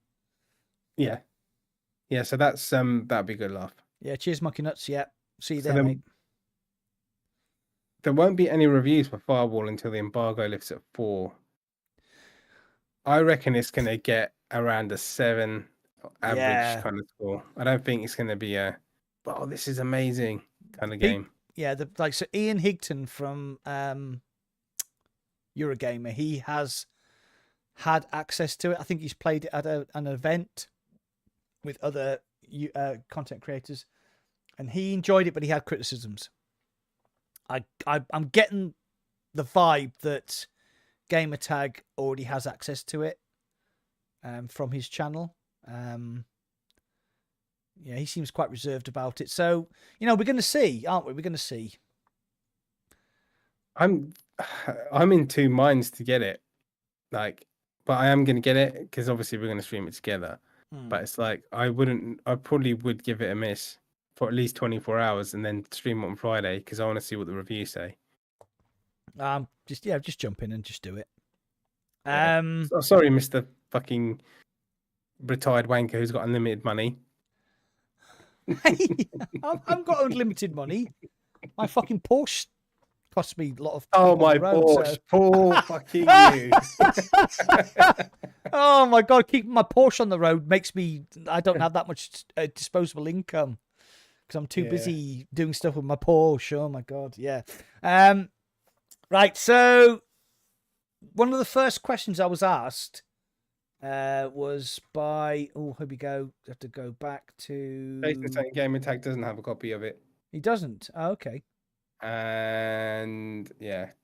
Yeah. So that's that'd be a good laugh. Yeah. Cheers, Monkey Nuts. Yeah. See you there, mate. There won't be any reviews for Firewall until the embargo lifts at 4. I reckon it's going to get around a 7 average kind of score. I don't think it's going to be a, wow, this is amazing kind of game. So Ian Higton from Eurogamer, he has had access to it. I think he's played it at an event with other content creators, and he enjoyed it, but he had criticisms. I'm getting the vibe that Gamertag already has access to it from his channel. He seems quite reserved about it. So, we're going to see, aren't we? We're going to see. I'm in two minds to get it, but I am going to get it because obviously we're going to stream it together. But it's like I probably would give it a miss for at least 24 hours and then stream it on Friday because I want to see what the reviews say. Just jump in and just do it. Sorry, Mr. fucking retired wanker who's got unlimited money. Hey, I've got unlimited money. My fucking Porsche cost me a lot of. Oh my Porsche, poor fucking you. Oh my god, keeping my Porsche on the road makes me. I don't have that much disposable income because I'm too busy doing stuff with my Porsche. Oh my god, yeah. Right, so one of the first questions I was asked was by. Oh, here we go. I have to go back to. Gamertag doesn't have a copy of it. He doesn't. Oh, okay. And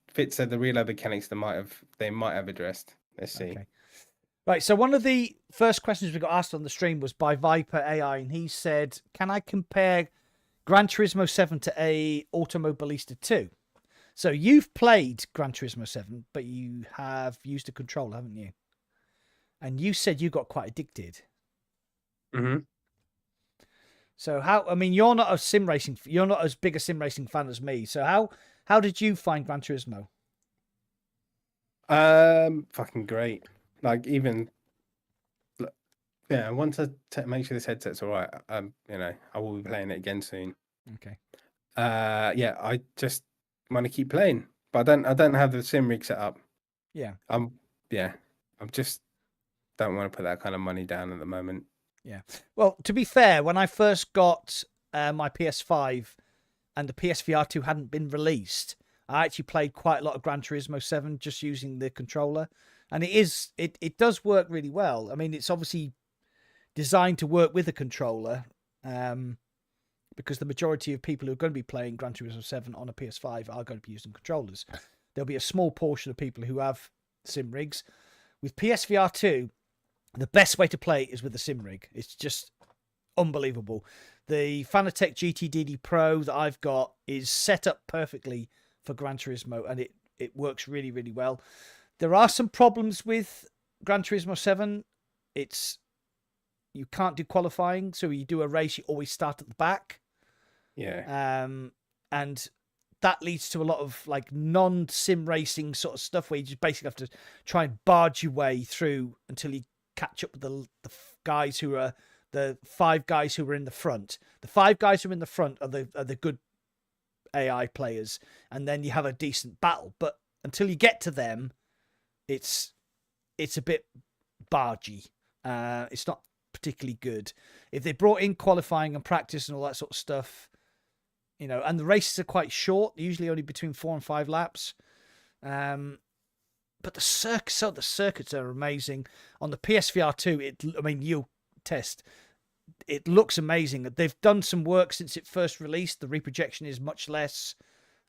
Fitz said the reload mechanics they might have addressed. Let's see. Okay. Right, so one of the first questions we got asked on the stream was by Viper AI, and he said, "Can I compare Gran Turismo 7 to a Automobilista 2?" So you've played Gran Turismo 7, but you have used a controller, haven't you? And you said you got quite addicted. Mm-hmm. So you're not as big a sim racing fan as me. So how did you find Gran Turismo? Fucking great. Once I make sure this headset's all right, I will be playing it again soon. Okay. I just want to keep playing, but I don't have the sim rig set up. Yeah. I'm just don't want to put that kind of money down at the moment. Yeah. Well, to be fair, when I first got my PS5 and the PSVR 2 hadn't been released, I actually played quite a lot of Gran Turismo 7 just using the controller. And it does work really well. I mean, it's obviously designed to work with a controller because the majority of people who are going to be playing Gran Turismo 7 on a PS5 are going to be using controllers. There'll be a small portion of people who have sim rigs. With PSVR 2, the best way to play is with a sim rig. It's just unbelievable. The Fanatec GT DD Pro that I've got is set up perfectly for Gran Turismo, and it works really, really well. There are some problems with Gran Turismo 7. You can't do qualifying, so you do a race, you always start at the back. Yeah. And that leads to a lot of like non-sim racing sort of stuff where you just basically have to try and barge your way through until you catch up with the guys who are the 5 guys who are in the front. The 5 guys who are in the front are the good AI players, and then you have a decent battle. But until you get to them, it's a bit bargy. It's not particularly good. If they brought in qualifying and practice and all that sort of stuff, you know, and the races are quite short, usually only between 4 and 5 laps. But the circuits are amazing. On the PSVR 2, you'll test. It looks amazing. They've done some work since it first released. The reprojection is much less.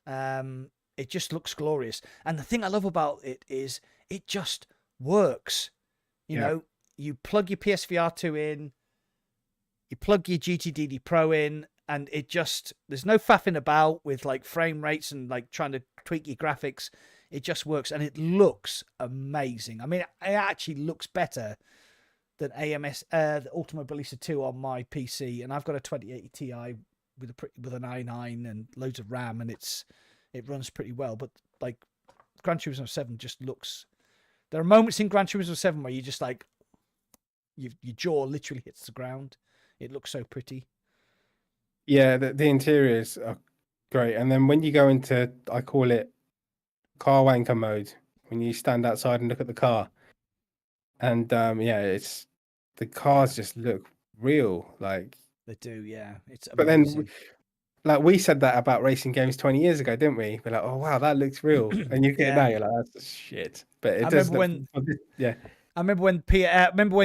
It just looks glorious. And the thing I love about it is it just works. You know, you plug your PSVR 2 in, you plug your GTDD Pro in, and there's no faffing about with like frame rates and like trying to tweak your graphics. It just works, and it looks amazing. I mean, it actually looks better than the Ultima Ballista 2 on my PC, and I've got a 2080 Ti with an i9 and loads of RAM, and it runs pretty well. But like Gran Turismo 7 just looks. There are moments in Gran Turismo 7 where you just like your jaw literally hits the ground. It looks so pretty. Yeah, the interiors are great, and then when you go into, I call it car wanker mode, when you stand outside and look at the car, and it's the cars just look real, like they do. Yeah, it's amazing. But then, like we said that about racing games 20 years ago, didn't we? We're like, oh wow, that looks real, and you get it now, you're like, that's just shit. But it does. I remember when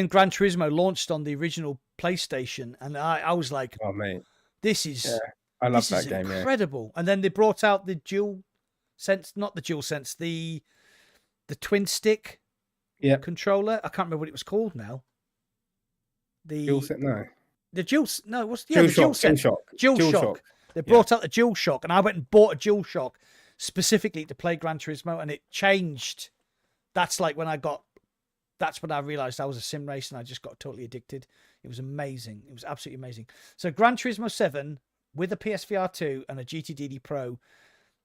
Gran Turismo launched on the original PlayStation, and I was like, oh mate, this is I love that game, incredible. And then they brought out the not the DualSense, the twin stick controller. I can't remember what it was called now. The DualShock. They brought out the DualShock, and I went and bought a DualShock specifically to play Gran Turismo, and it changed. That's when I realized I was a sim racer, and I just got totally addicted. It was amazing. It was absolutely amazing. So Gran Turismo 7 with a PSVR 2 and a GTDD Pro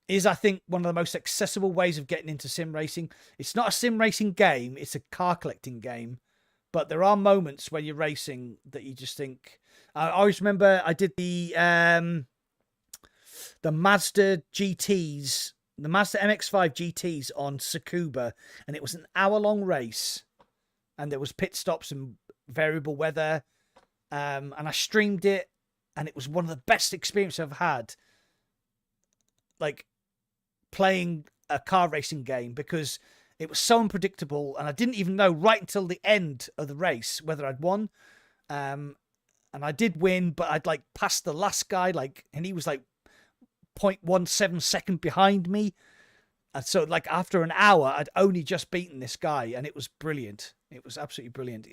is, I think, one of the most accessible ways of getting into sim racing. It's not a sim racing game. It's a car collecting game. But there are moments where you're racing that you just think... I always remember I did the Mazda GTs, the Mazda MX-5 GTs on Tsukuba, and it was an hour-long race, and there was pit stops and variable weather, and I streamed it, and it was one of the best experiences I've had, like, playing a car racing game, because it was so unpredictable, and I didn't even know right until the end of the race whether I'd won. And I did win, but I'd like passed the last guy, and he was like 0.17 second behind me. And so like after an hour, I'd only just beaten this guy, and it was brilliant. It was absolutely brilliant.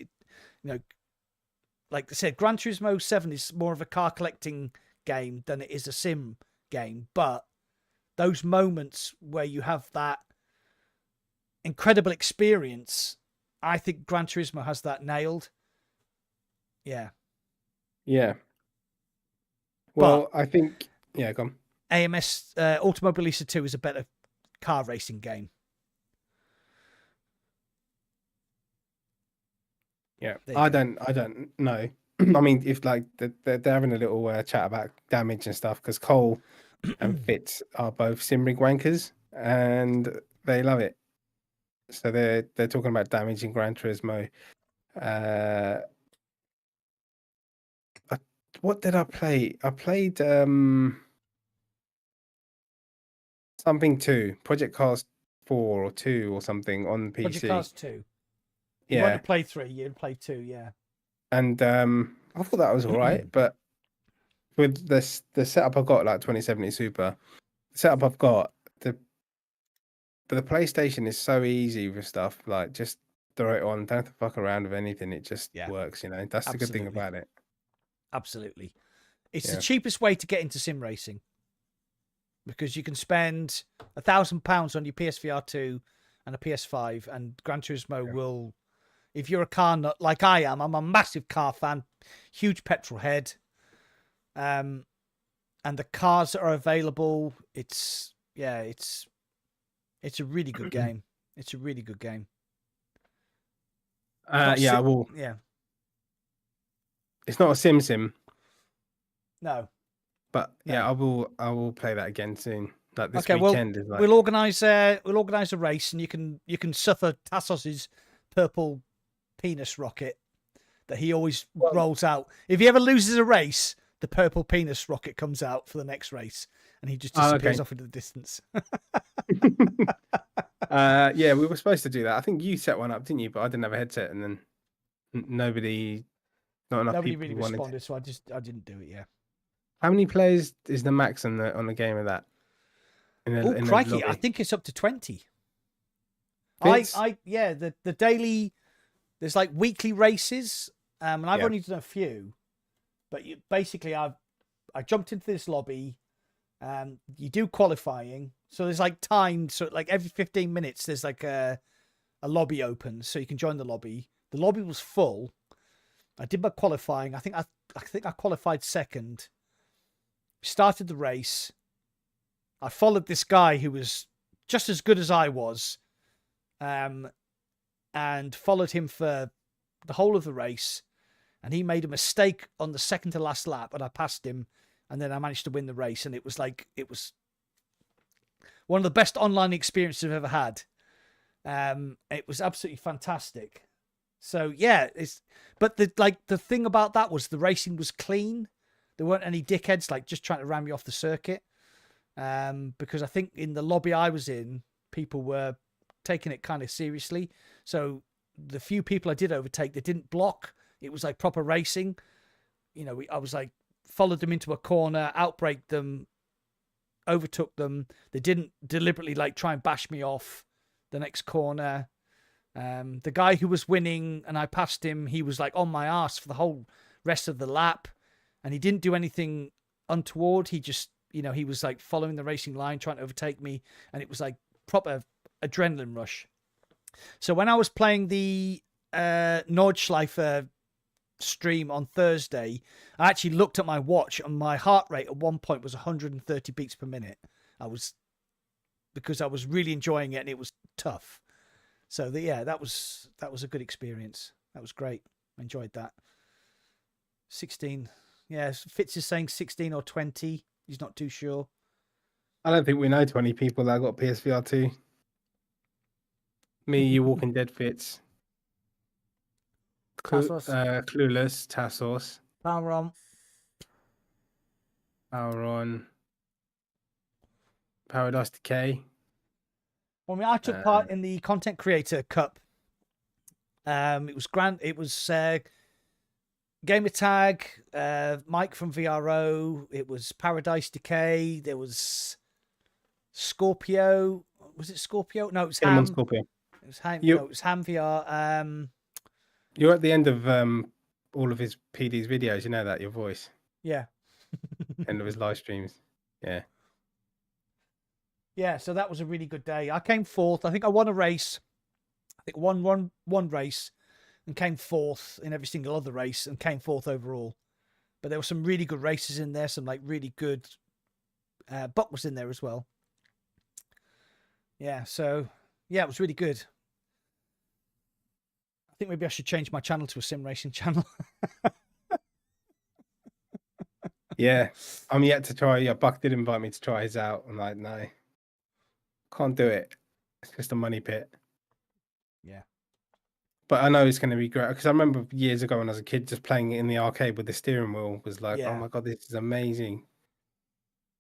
Like I said, Gran Turismo 7 is more of a car collecting game than it is a sim game. But those moments where you have that incredible experience, I think Gran Turismo has that nailed. Yeah. Well, I think go on. AMS Ultima Ballista 2 is a better car racing game. Yeah, I don't know. I mean, if like they're having a little chat about damage and stuff, because Cole and Fitz are both Simrig wankers and they love it. So they're talking about damage in Gran Turismo. What did I play? I played something 2, Project Cars 4 or 2 or something on PC. Project Cars 2. Yeah. You want to play 3, you'd play 2, yeah. And I thought that was all right, but with the setup I've got, like 2070 Super, the setup I've got, the PlayStation is so easy with stuff, like just throw it on, don't have to fuck around with anything, it just works, That's the good thing about it. absolutely. It's Yeah. the cheapest way to get into sim racing because you can spend £1,000 on your PSVR 2 and a PS5, and Gran Turismo will. If you're a car nut like I am, I'm a massive car fan, huge petrol head. And the cars that are available, it's a really good game. It's a really good game. Yeah, I will. Yeah. It's not a sim, No. but No. yeah, I will play that again soon. Like this Okay, weekend is like. we'll organise a race, and you can suffer Tassos's purple penis rocket that he always rolls out. If he ever loses a race, the purple penis rocket comes out for the next race, and he just disappears off into the distance. Yeah, we were supposed to do that. I think you set one up, didn't you? But I didn't have a headset, and then not enough Nobody people really wanted. responded, so I didn't do it. Yeah. How many players is the max on the game of that? Oh crikey! I think it's up to 20. The daily. There's like weekly races, and I've only done a few, but basically I jumped into this lobby. You do qualifying, so there's like timed, so like every 15 minutes there's like a lobby open, so you can join the lobby. The lobby was full. I did my qualifying. I think I qualified second. Started the race. I followed this guy who was just as good as I was, and followed him for the whole of the race. And he made a mistake on the second to last lap, and I passed him. And then I managed to win the race, and it was one of the best online experiences I've ever had. It was absolutely fantastic. So yeah, but the thing about that was the racing was clean. There weren't any dickheads like just trying to ram you off the circuit. Because I think in the lobby I was in, people were taking it kind of seriously. So the few people I did overtake, they didn't block. It was like proper racing. You know, I was like, followed them into a corner, outbraked them, overtook them. They didn't deliberately like try and bash me off the next corner. The guy who was winning and I passed him, he was like on my ass for the whole rest of the lap, and he didn't do anything untoward. He just, he was like following the racing line, trying to overtake me, and it was like proper adrenaline rush. So when I was playing the Nordschleife stream on Thursday, I actually looked at my watch, and my heart rate at one point was 130 beats per minute. Because I was really enjoying it, and it was tough. So that was a good experience. That was great. I enjoyed that. 16. Yeah, Fitz is saying 16 or 20. He's not too sure. I don't think we know 20 people that got PSVR 2. Me, you Walking Dead Fitz. Clueless, Tassos. Power on. Paradise Decay. Well, I mean, I took part in the Content Creator Cup. It was It was Gamer Tag, Mike from VRO. It was Paradise Decay. There was Scorpio. Was it Scorpio? No, it was Ham. Scorpio. It was Ham. No, it was Ham VR. You're at the end of all of his PD's videos. You know that, your voice. Yeah. End of his live streams. Yeah. Yeah, so that was a really good day. I came fourth. I think I won a race. I think won one race and came fourth in every single other race and came fourth overall. But there were some really good races in there. Some like really good. Buck was in there as well. Yeah, so yeah, it was really good. I think maybe I should change my channel to a sim racing channel. Yeah, I'm yet to try. Yeah, Buck did invite me to try his out. I'm like, no, can't do it. It's just a money pit. Yeah. But I know it's going to be great because I remember years ago when I was a kid just playing it in the arcade with the steering wheel was like, oh my God, this is amazing.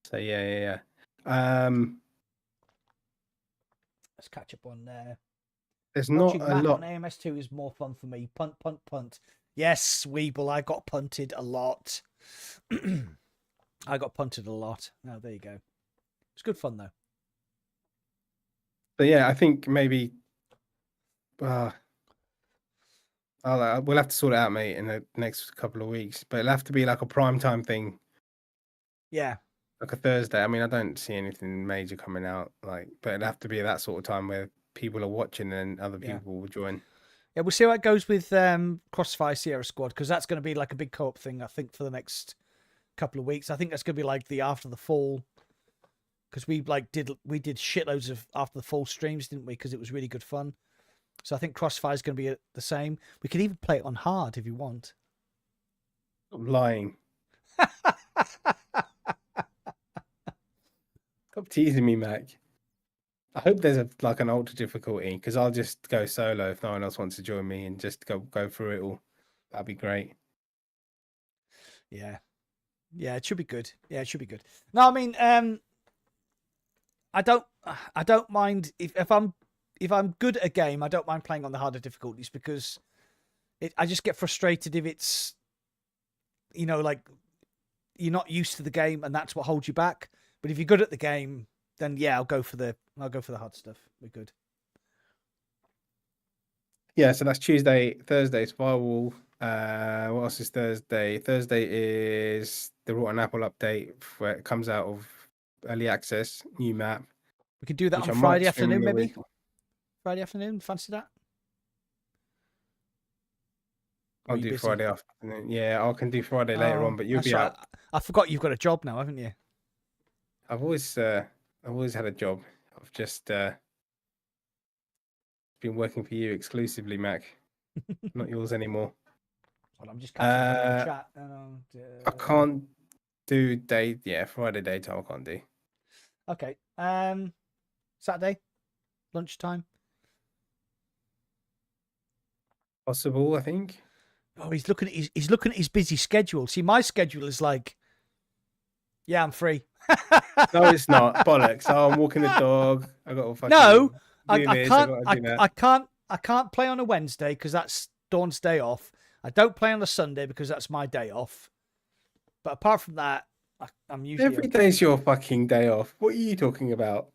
So yeah. Let's catch up on there. There's not a lot. On AMS2 is more fun for me. Punt. Yes, Weeble, I got punted a lot. I got punted a lot. Oh, there you go. It's good fun though. But yeah, I think maybe we'll have to sort it out, mate, in the next couple of weeks. But it'll have to be like a prime time thing, Yeah. like a Thursday. I mean, I don't see anything major coming out, but it'll have to be that sort of time where people are watching and other people will join. Yeah, we'll see how it goes with Crossfire Sierra Squad, because that's going to be like a big co-op thing, I think, for the next couple of weeks. I think that's going to be like the after the fall, because we did shitloads of after the fall streams, didn't we? Because it was really good fun. So I think Crossfire is going to be the same. We could even play it on hard if you want. I'm lying. Stop teasing me, Mac. I hope there's an ultra difficulty, because I'll just go solo if no one else wants to join me and just go through it all. That'd be great. Yeah, it should be good. Yeah, it should be good. No, I mean, I don't mind if I'm good at a game. I don't mind playing on the harder difficulties, because I just get frustrated if it's, like you're not used to the game and that's what holds you back. But if you're good at the game, then yeah, I'll go for the hard stuff. We're good. Yeah, so that's Tuesday. Thursday's Firewall. What else is Thursday? Thursday is the Rotten Apple update, where it comes out of early access, new map. We could do that on Friday afternoon, maybe. Friday afternoon, fancy that? I'll do Friday afternoon. Yeah, I can do Friday later on, but you'll be out. I forgot you've got a job now, haven't you? I've always had a job. I've just been working for you exclusively, Mac. Not yours anymore. Well, I'm just catching chat. I can't do Friday daytime I can't do. Okay. Saturday, lunchtime. Possible, I think. Oh, he's looking at his busy schedule. See, my schedule is like, yeah, I'm free. No, it's not. Bollocks. Oh, I'm walking the dog. I got all fucking. No, I can't play on a Wednesday because that's Dawn's day off. I don't play on a Sunday because that's my day off. But apart from that, I'm usually every day's your fucking day off. What are you talking about?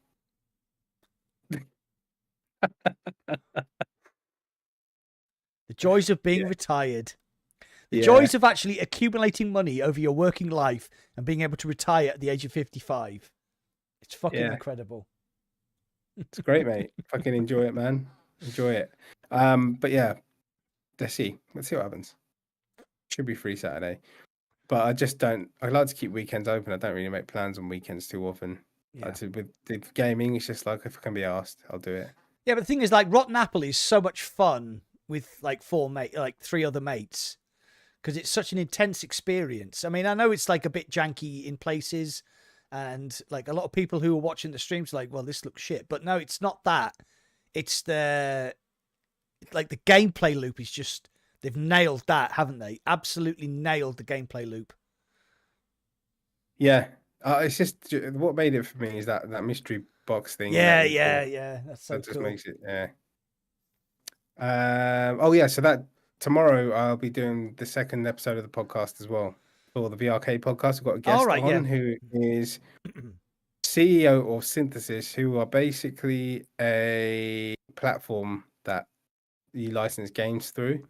The joys of being retired. The joys of actually accumulating money over your working life and being able to retire at the age of 55. It's fucking incredible. It's great, mate. Fucking enjoy it, man. Enjoy it. But yeah, let's see what happens. Should be free Saturday. But I just don't. I like to keep weekends open. I don't really make plans on weekends too often. Yeah. With the gaming, it's just like, if I can be asked, I'll do it. Yeah, but the thing is, like, Rotten Apple is so much fun with like three other mates, because it's such an intense experience. I mean, I know it's like a bit janky in places, and like a lot of people who are watching the streams are like, well, this looks shit. But no, it's not that. It's the gameplay loop is just. They've nailed that, haven't they? Absolutely nailed the gameplay loop. Yeah. It's just what made it for me is that mystery box thing. Yeah. That's so that just cool. makes it, So that tomorrow I'll be doing the second episode of the podcast as well. For the VRK podcast, we've got a guest who is CEO of Synthesis, who are basically a platform that you license games through.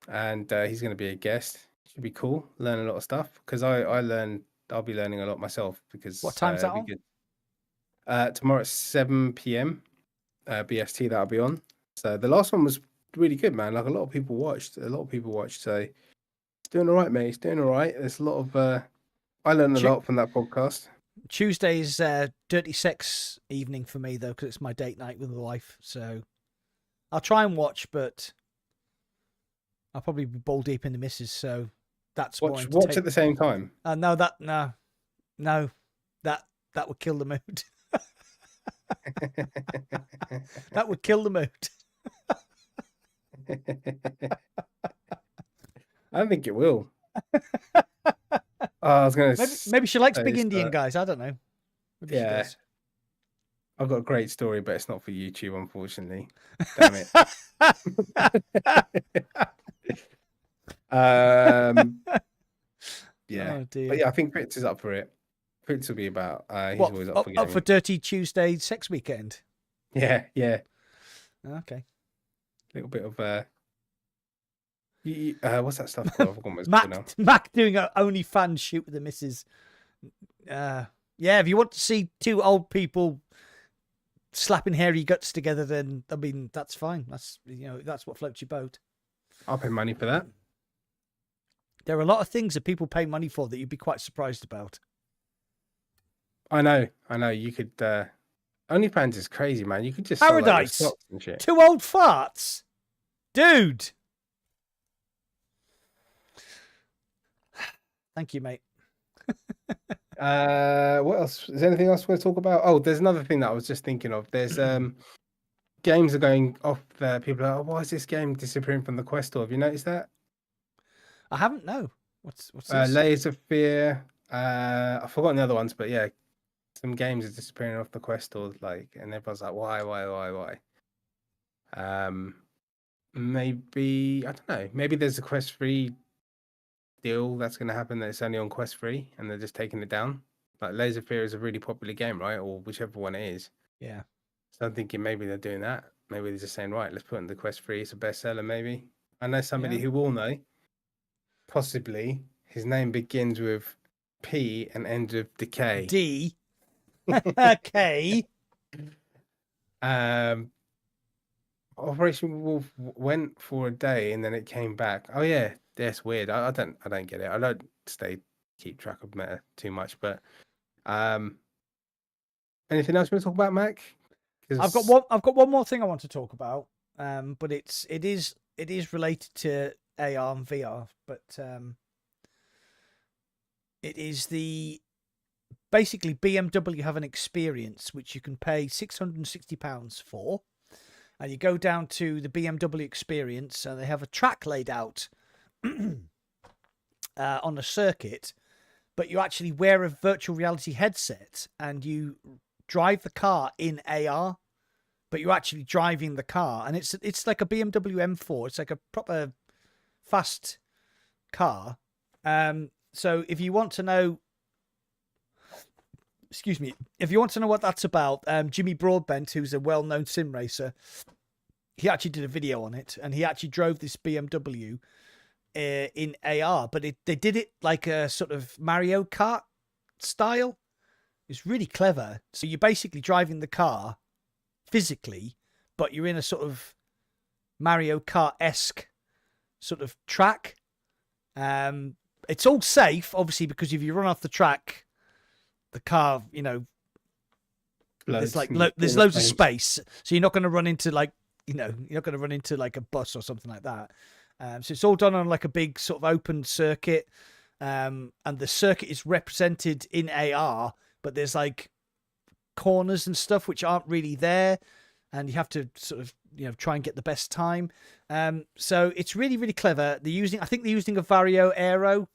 And he's going to be a guest. Should be cool. Learn a lot of stuff, because I'll be learning a lot myself. Because what time's that on? Good. Tomorrow at 7 p.m. BST, that'll be on. So the last one was really good, man. Like, a lot of people watched. So it's doing all right, mate. It's doing all right. There's a lot of I learned a lot from that podcast. Tuesday's dirty sex evening for me, though, because it's my date night with my wife. So I'll try and watch, but I'll probably be ball deep in the misses, so that's watch at the same time. No, that would kill the mood. That would kill the mood. I don't think it will. I was gonna. Maybe she likes big Indian guys. I don't know. Maybe yeah. I've got a great story, but it's not for YouTube, unfortunately. Damn it. Yeah. Oh, dear. But yeah, I think Fritz is up for it. Fritz will be about. He's always up for gaming. Up for Dirty Tuesday sex weekend. Yeah. Okay. A little bit of What's that stuff called? I forgot what it's called now. Mac doing an OnlyFans shoot with the missus. Yeah, if you want to see two old people slapping hairy guts together, then I mean that's fine. That's that's what floats your boat. I'll pay money for that. There are a lot of things that people pay money for that you'd be quite surprised about. I know. You could. OnlyFans is crazy, man. You could just Paradise. Sell, like, and shit. Two old farts, dude. Thank you, mate. What else? Is there anything else we're going to talk about? Oh, there's another thing that I was just thinking of. There's games are going off there. People are like, oh, why is this game disappearing from the Quest Store? Have you noticed that? I haven't. No. What's this? Layers of Fear. I've forgotten the other ones, but yeah, some games are disappearing off the Quest Store. Like, and everyone's like, why? Maybe I don't know. Maybe there's a Quest 3 deal that's going to happen that it's only on Quest 3 and they're just taking it down. Like Layers of Fear is a really popular game, right? Or whichever one it is. Yeah. So I'm thinking maybe they're doing that. Maybe they're just saying, right, let's put it in the Quest 3. It's a bestseller, maybe. I know somebody who will know. Possibly. His name begins with P and ends with Decay. D. K. Operation Wolf went for a day and then it came back. Oh yeah, that's weird. I don't get it. I don't keep track of meta too much, but anything else you want to talk about, Mac? I've got one more thing I want to talk about. But it is related to AR and VR, but it is basically BMW have an experience which you can pay £660 for, and you go down to the BMW experience and they have a track laid out on a circuit, but you actually wear a virtual reality headset and you drive the car in AR, but you're actually driving the car, and it's like a BMW M4. It's like a proper fast car. So if you want to know, if you want to know what that's about, Jimmy Broadbent, who's a well-known sim racer, he actually did a video on it, and he actually drove this BMW in AR, but they did it like a sort of Mario Kart style. It's really clever. So you're basically driving the car physically, but you're in a sort of Mario Kart-esque sort of track. It's all safe, obviously, because if you run off the track, the car, there's loads of space, so you're not going to run into you're not going to run into like a bus or something like that. So it's all done on like a big sort of open circuit, and the circuit is represented in AR, but there's like corners and stuff which aren't really there, and you have to sort of try and get the best time. So it's really, really clever. I think they're using a Vario Aero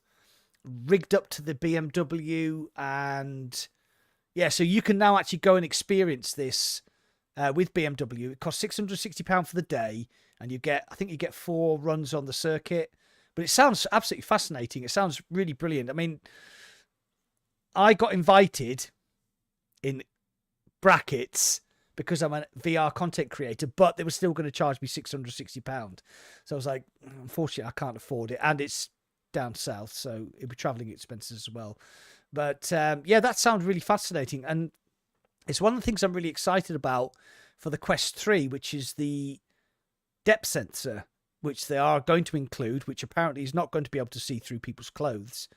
rigged up to the BMW, and yeah, so you can now actually go and experience this with BMW. It costs £660 for the day, and I think you get 4 runs on the circuit. But it sounds absolutely fascinating. It sounds really brilliant. I mean, I got invited in brackets because I'm a VR content creator, but they were still going to charge me £660. So I was like, unfortunately, I can't afford it. And it's down south, so it'd be traveling expenses as well. But yeah, that sounds really fascinating. And it's one of the things I'm really excited about for the Quest 3, which is the depth sensor, which they are going to include, which apparently is not going to be able to see through people's clothes.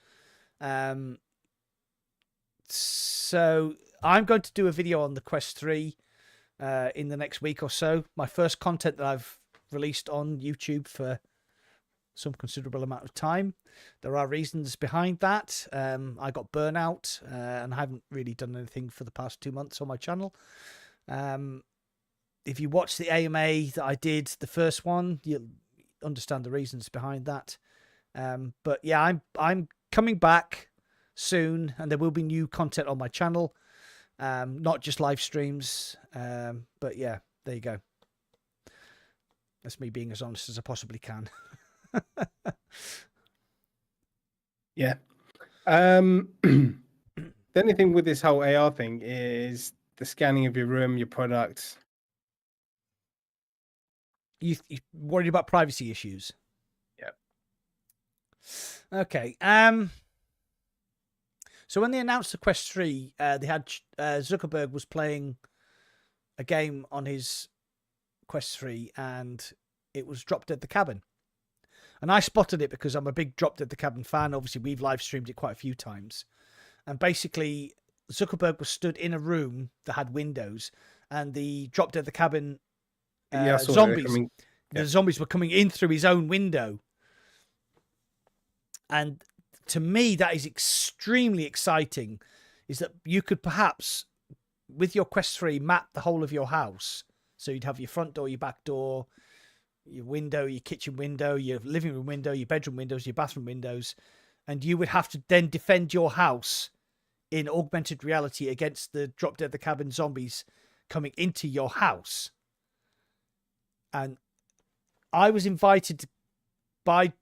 So I'm going to do a video on the Quest 3 in the next week or so. My first content that I've released on YouTube for some considerable amount of time. There are reasons behind that. I got burnout and I haven't really done anything for the past 2 months on my channel. If you watch the AMA that I did, the first one, you'll understand the reasons behind that. But yeah, I'm coming back soon, and there will be new content on my channel, not just live streams. But yeah, there you go. That's me being as honest as I possibly can. Yeah. The only thing with this whole AR thing is the scanning of your room, your products. You worried about privacy issues? Yeah. Okay. So when they announced the Quest 3, they had Zuckerberg was playing a game on his Quest 3, and it was Drop Dead the Cabin. And I spotted it because I'm a big Drop Dead the Cabin fan. Obviously, we've live streamed it quite a few times. And basically, Zuckerberg was stood in a room that had windows, and the Drop Dead the Cabin zombies, the zombies were coming in through his own window. And to me, that is extremely exciting, is that you could perhaps, with your Quest 3, map the whole of your house. So you'd have your front door, your back door, your window, your kitchen window, your living room window, your bedroom windows, your bathroom windows. And you would have to then defend your house in augmented reality against the Drop Dead the Cabin zombies coming into your house. And I was invited by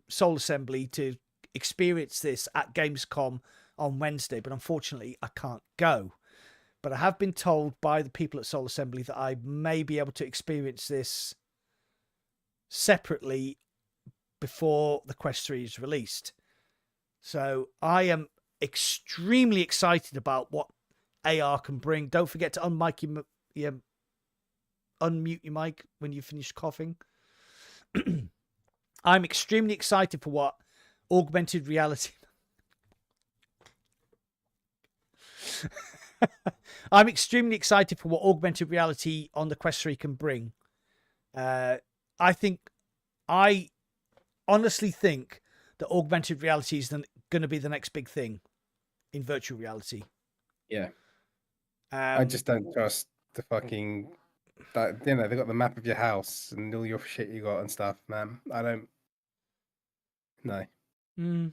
Soul Assembly to experience this at Gamescom on Wednesday, but unfortunately I can't go. But I have been told by the people at Soul Assembly that I may be able to experience this separately before the Quest 3 is released. So I am extremely excited about what AR can bring. Don't forget to unmute your mic when you finish coughing. I'm extremely excited for what augmented reality... I'm extremely excited for what augmented reality on the Quest 3 can bring. I honestly think that augmented reality is going to be the next big thing in virtual reality. Yeah. I just don't trust the fucking... That, you know, they got the map of your house and all your shit you got and stuff, man. I don't... No. You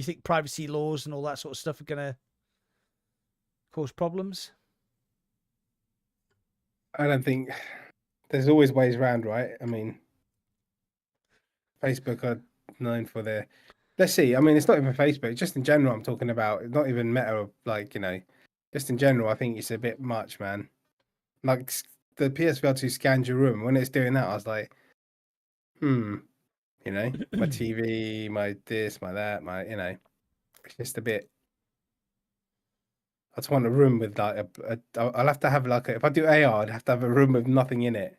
think privacy laws and all that sort of stuff are going to cause problems? I don't think... There's always ways around, right? I mean, Facebook are known for their... Let's see. I mean, it's not even Facebook. Just in general, I'm talking about. It's not even Meta, like, you know. Just in general, I think it's a bit much, man. Like, the PSVR 2 scanned your room. When it's doing that, I was like, you know, my TV, my this, my that, my, you know, it's just a bit. I just want a room with like I'll have to have like if I do AR, I'd have to have a room with nothing in it.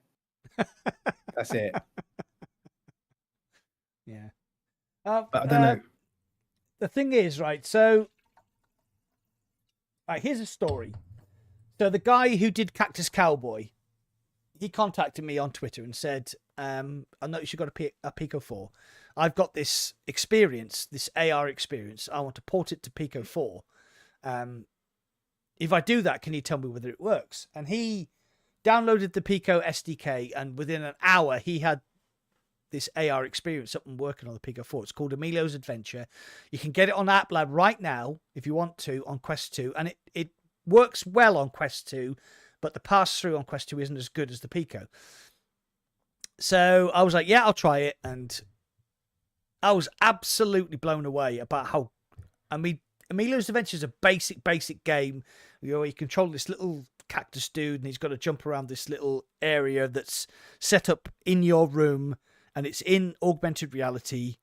That's it. Yeah. But I don't know. The thing is, right, so here's a story. So the guy who did Cactus Cowboy, he contacted me on Twitter and said, I noticed you got a Pico 4. I've got this experience, this AR experience. I want to port it to Pico 4. If I do that, can you tell me whether it works? And he downloaded the Pico SDK, and within an hour, he had this AR experience up and working on the Pico 4. It's called Emilio's Adventure. You can get it on App Lab right now, if you want to, on Quest 2. And it works well on Quest 2, but the pass-through on Quest 2 isn't as good as the Pico. So I was like, yeah, I'll try it. And I was absolutely blown away about how... I mean, Emilio's Adventure is a basic game. You control this little cactus dude, and he's got to jump around this little area that's set up in your room, and it's in augmented reality.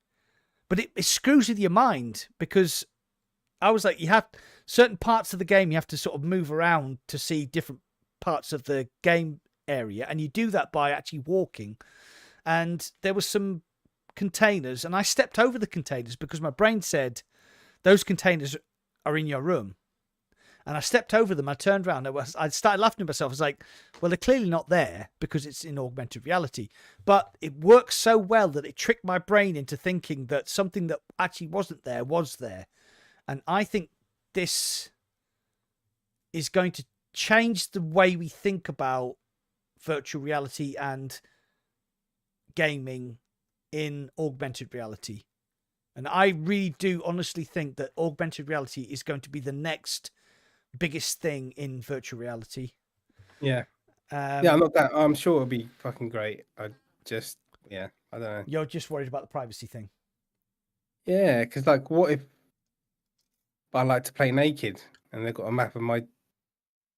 But it screws with your mind, because I was like, you have certain parts of the game you have to sort of move around to see different parts of the game area, and you do that by actually walking. And there was some containers, and I stepped over the containers because my brain said those containers are in your room. And I stepped over them. I turned around. I started laughing to myself. I was like, well, they're clearly not there because it's in augmented reality. But it works so well that it tricked my brain into thinking that something that actually wasn't there was there. And I think this is going to change the way we think about virtual reality and gaming in augmented reality. And I really do honestly think that augmented reality is going to be the next biggest thing in virtual reality. Yeah. I'm sure it'll be fucking great. I don't know. You're just worried about the privacy thing. Yeah, because like, what if I like to play naked and they've got a map of my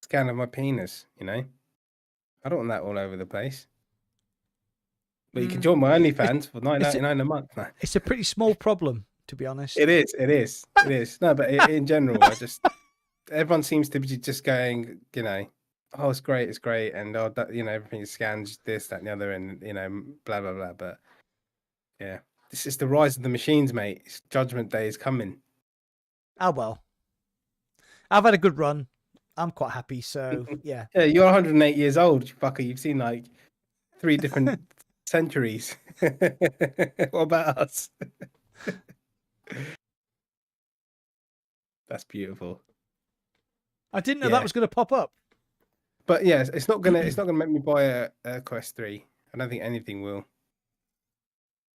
scan of my penis, you know? I don't want that all over the place. But you can join my OnlyFans for it's a, $9.99 a month. No. it's a pretty small problem, to be honest. It is. It is. It is. No, but in general, everyone seems to be just going, oh, it's great, and everything scans this, that, and the other, and blah blah blah. But yeah, this is the rise of the machines, mate. Judgment Day is coming. Oh well, I've had a good run. I'm quite happy. So yeah. Yeah, you're 108 years old, you fucker. You've seen like 3 different centuries. What about us? That's beautiful. I didn't know that was going to pop up. But yeah, it's not gonna make me buy a Quest 3. I don't think anything will.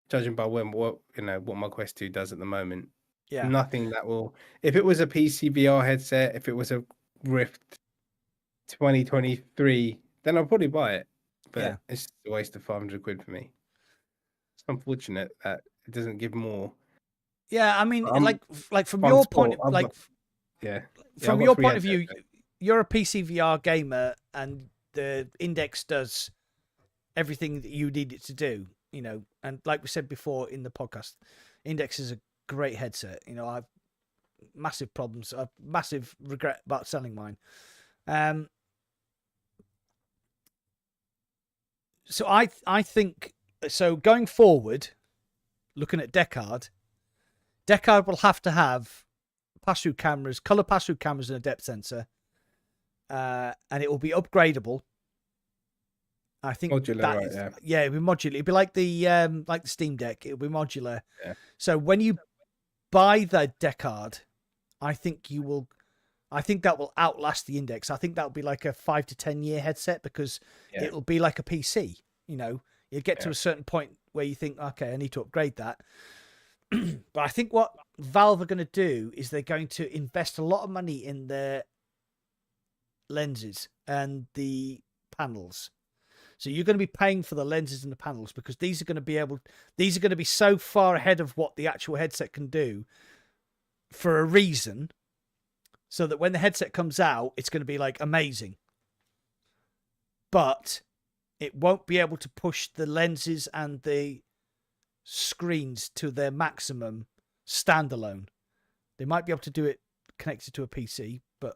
Judging by what my Quest 2 does at the moment. Yeah. Nothing that will. If it was a PC VR headset, if it was a Rift 2023, then I'll probably buy it. But it's just a waste of 500 quid for me. It's unfortunate that it doesn't give more. Yeah, I mean, like from your point of from your point of view, you're a PC VR gamer, and the Index does everything that you need it to do. And like we said before in the podcast, Index is a great headset. I have massive problems. I have massive regret about selling mine. So I think so. Going forward, looking at Dekard will have to have pass-through cameras, color pass-through cameras, and a depth sensor, and it will be upgradable. I think modular, right? Yeah, it'll be modular. It'll be like the Steam Deck. It'll be modular. Yeah. So when you buy the Dekard, I think that will outlast the Index. I think that'll be like a 5 to 10 year headset because it'll be like a PC. You'll get to a certain point where you think, okay, I need to upgrade that. But I think what Valve are going to do is they're going to invest a lot of money in their lenses and the panels. So you're going to be paying for the lenses and the panels because these are going to be so far ahead of what the actual headset can do for a reason, so that when the headset comes out, it's going to be like amazing. But it won't be able to push the lenses and the screens to their maximum standalone. They might be able to do it connected to a PC, but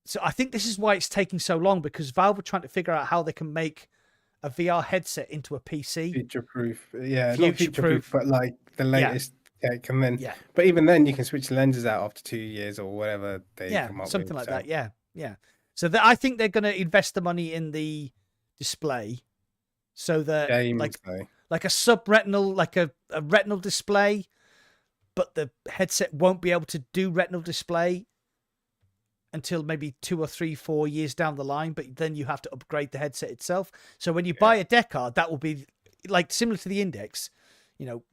So I think this is why it's taking so long, because Valve are trying to figure out how they can make a VR headset into a PC. Future-proof. Yeah, not future-proof, but like the latest tech. And then, but even then, you can switch lenses out after 2 years or whatever they come up with. Something like that. Yeah. So I think they're going to invest the money in the display, so that like a sub-retinal, like a retinal display, but the headset won't be able to do retinal display until maybe 2 or 3, 4 years down the line. But then you have to upgrade the headset itself. So when you buy a Dekard, that will be like similar to the Index.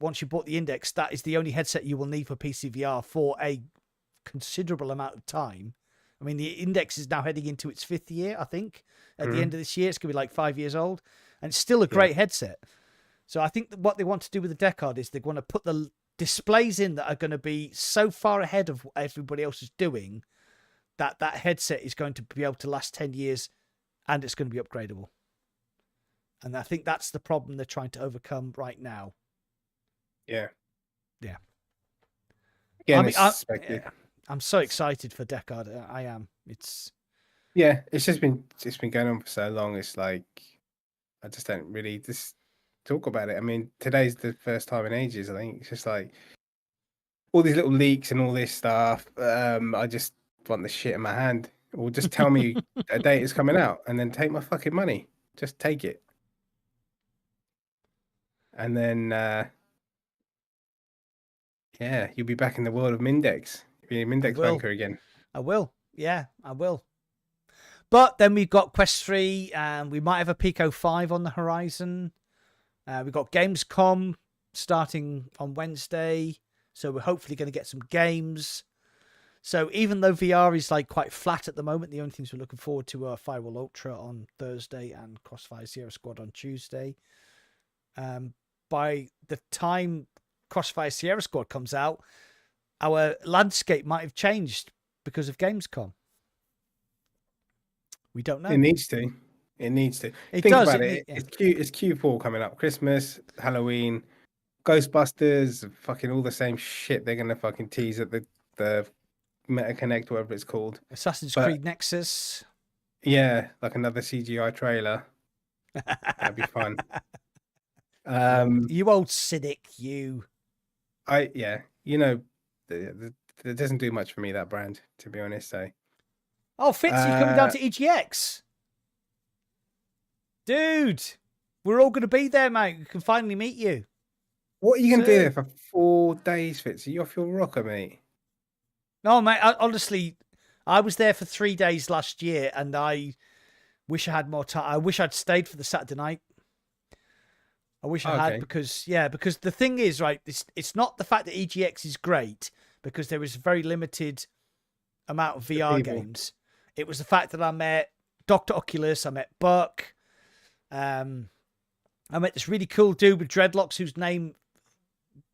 Once you bought the Index, that is the only headset you will need for PC VR for a considerable amount of time. I mean, the Index is now heading into its 5th year, I think. At the end of this year, it's going to be like 5 years old. And it's still a great headset. So I think that what they want to do with the Dekard is they want to put the displays in that are going to be so far ahead of what everybody else is doing that headset is going to be able to last 10 years and it's going to be upgradable. And I think that's the problem they're trying to overcome right now. Yeah. Again, I'm so excited for Dekard. I am. It's just been going on for so long. It's like I just don't really just talk about it. I mean, today's the first time in ages. I think it's just like all these little leaks and all this stuff. I just want the shit in my hand, or just tell me a date is coming out and then take my fucking money. Just take it. And then you'll be back in the world of Mindex. You'll be a Mindex banker again. I will. Yeah, I will. But then we've got Quest 3 and we might have a Pico 5 on the horizon. We've got Gamescom starting on Wednesday. So we're hopefully going to get some games. So even though VR is like quite flat at the moment, the only things we're looking forward to are Firewall Ultra on Thursday and Crossfire Sierra Squad on Tuesday. By the time Crossfire Sierra Squad comes out, our landscape might have changed because of Gamescom. We don't know. It needs to. It needs to. It Think does. about it. Yeah. It's Q4 coming up. Christmas, Halloween, Ghostbusters, fucking all the same shit they're gonna fucking tease at the Meta Connect, whatever it's called. Assassin's But Creed Nexus. yeah, like another CGI trailer. That'd be fun. You old cynic, you. Yeah, you know, it doesn't do much for me, that brand, to be honest. So Oh, Fitz, you coming down to EGX? Dude, we're all going to be there, mate. We can finally meet you. what are you gonna do there for 4 days, Fitz? Are you off your rocker, mate? No, mate, honestly, I was there for 3 days last year, and I wish I had more time. I wish I'd stayed for the Saturday night. I wish I had, because the thing is, right, it's not the fact that EGX is great, because there is a very limited amount of VR games. It was the fact that I met Dr. Oculus, I met Buck, I met this really cool dude with dreadlocks whose name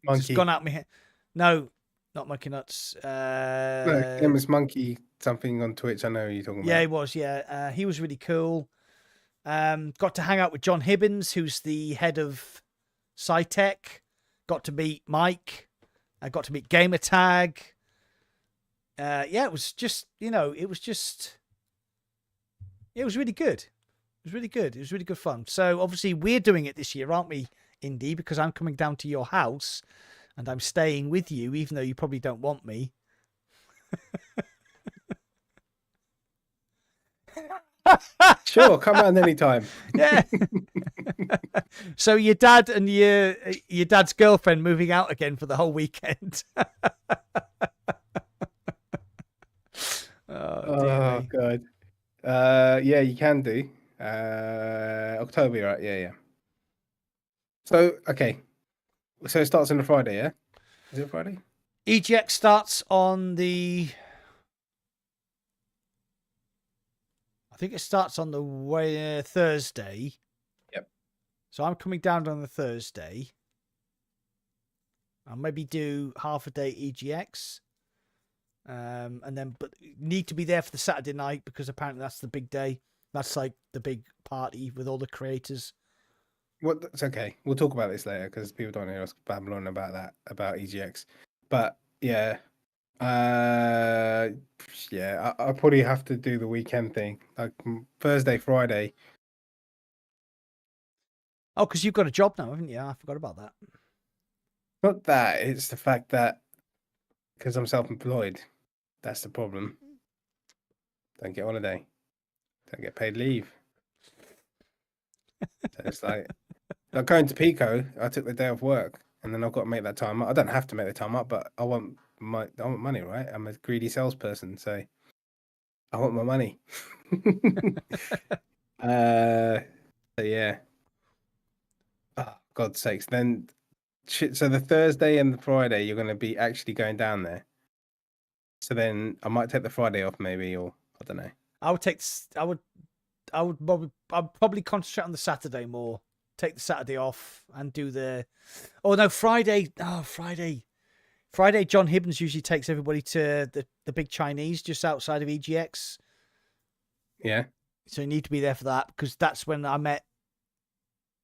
has gone out my head. No, not Monkey Nuts. No, it was Monkey something on Twitch. I know who you're talking about. Yeah, he was. Yeah, he was really cool. Got to hang out with John Hibbins, who's the head of SciTech. Got to meet Mike. I got to meet Gamertag. Yeah, it was just, it was really good. It was really good. It was really good fun. So obviously we're doing it this year, aren't we, Indy? Because I'm coming down to your house and I'm staying with you, even though you probably don't want me. Sure, come round anytime. Yeah. So your dad and your dad's girlfriend moving out again for the whole weekend. Oh God. Yeah, you can do. October, right? Yeah. So okay. So it starts on a Friday, yeah? Is it Friday? EGX starts on the... I think it starts on the Thursday. Yep. So I'm coming down on the Thursday. I'll maybe do half a day EGX. And then, but need to be there for the Saturday night, because apparently that's the big day. That's like the big party with all the creators. Well, it's okay. We'll talk about this later, because people don't hear us babble on about that, about EGX. But yeah, I'll probably have to do the weekend thing, like Thursday, Friday. Oh, because you've got a job now, haven't you? I forgot about that. Not that, it's the fact that because I'm self-employed, that's the problem. Don't get holiday, don't get paid leave. So it's like going to Pico, I took the day off work, and then I've got to make that time up. I don't have to make the time up, but I want money, right? I'm a greedy salesperson, so I want my money. So yeah. Oh, God's sakes. Then so the Thursday and the Friday you're going to be actually going down there. So then I might take the Friday off, maybe, or I don't know. I'd probably concentrate on the Saturday more. Take the Saturday off and do the... Oh, no, Friday. Oh, Friday. John Hibbins usually takes everybody to the big Chinese just outside of EGX. Yeah. So you need to be there for that, because that's when I met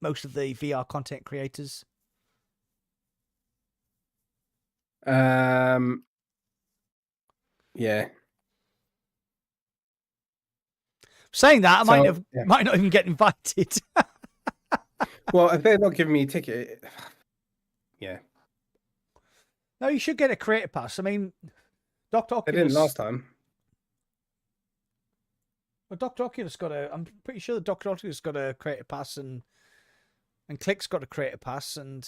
most of the VR content creators. Yeah. Saying that, I might not even get invited. Well, if they're not giving me a ticket, yeah. No, you should get a creator pass. I mean, Dr. Oculus... They didn't last time. Well, Dr. Oculus got a... I'm pretty sure that Dr. Oculus got a creator pass, and Click's got a creator pass, and...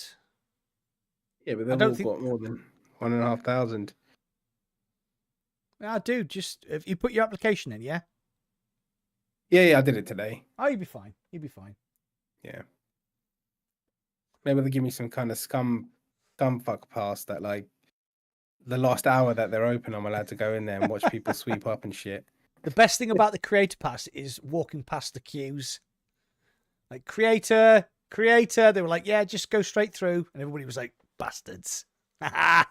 Yeah, but they've all got more than 1,500. Ah, dude, just... If you put your application in, yeah? Yeah, I did it today. Oh, you'll be fine. Yeah. Maybe they'll give me some kind of scumfuck pass that, like, the last hour that they're open, I'm allowed to go in there and watch people sweep up and shit. The best thing about the creator pass is walking past the queues. Like, creator. They were like, yeah, just go straight through. And everybody was like, bastards.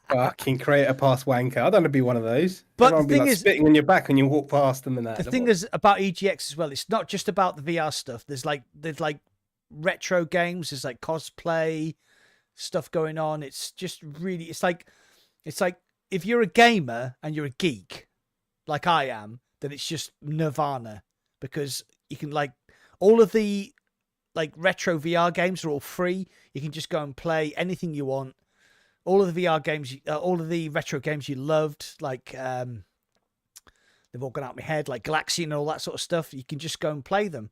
Fucking creator pass wanker. I don't want to be one of those. But Everyone the be thing like is, spitting on your back when you walk past them and that. the thing is about EGX as well. It's not just about the VR stuff. There's like retro games. There's like cosplay stuff going on. It's just really. It's like if you're a gamer and you're a geek, like I am, then it's just nirvana, because you can like all of the like retro VR games are all free. You can just go and play anything you want. All of the VR games, all of the retro games you loved, like they've all gone out of my head, like Galaxy and all that sort of stuff. You can just go and play them,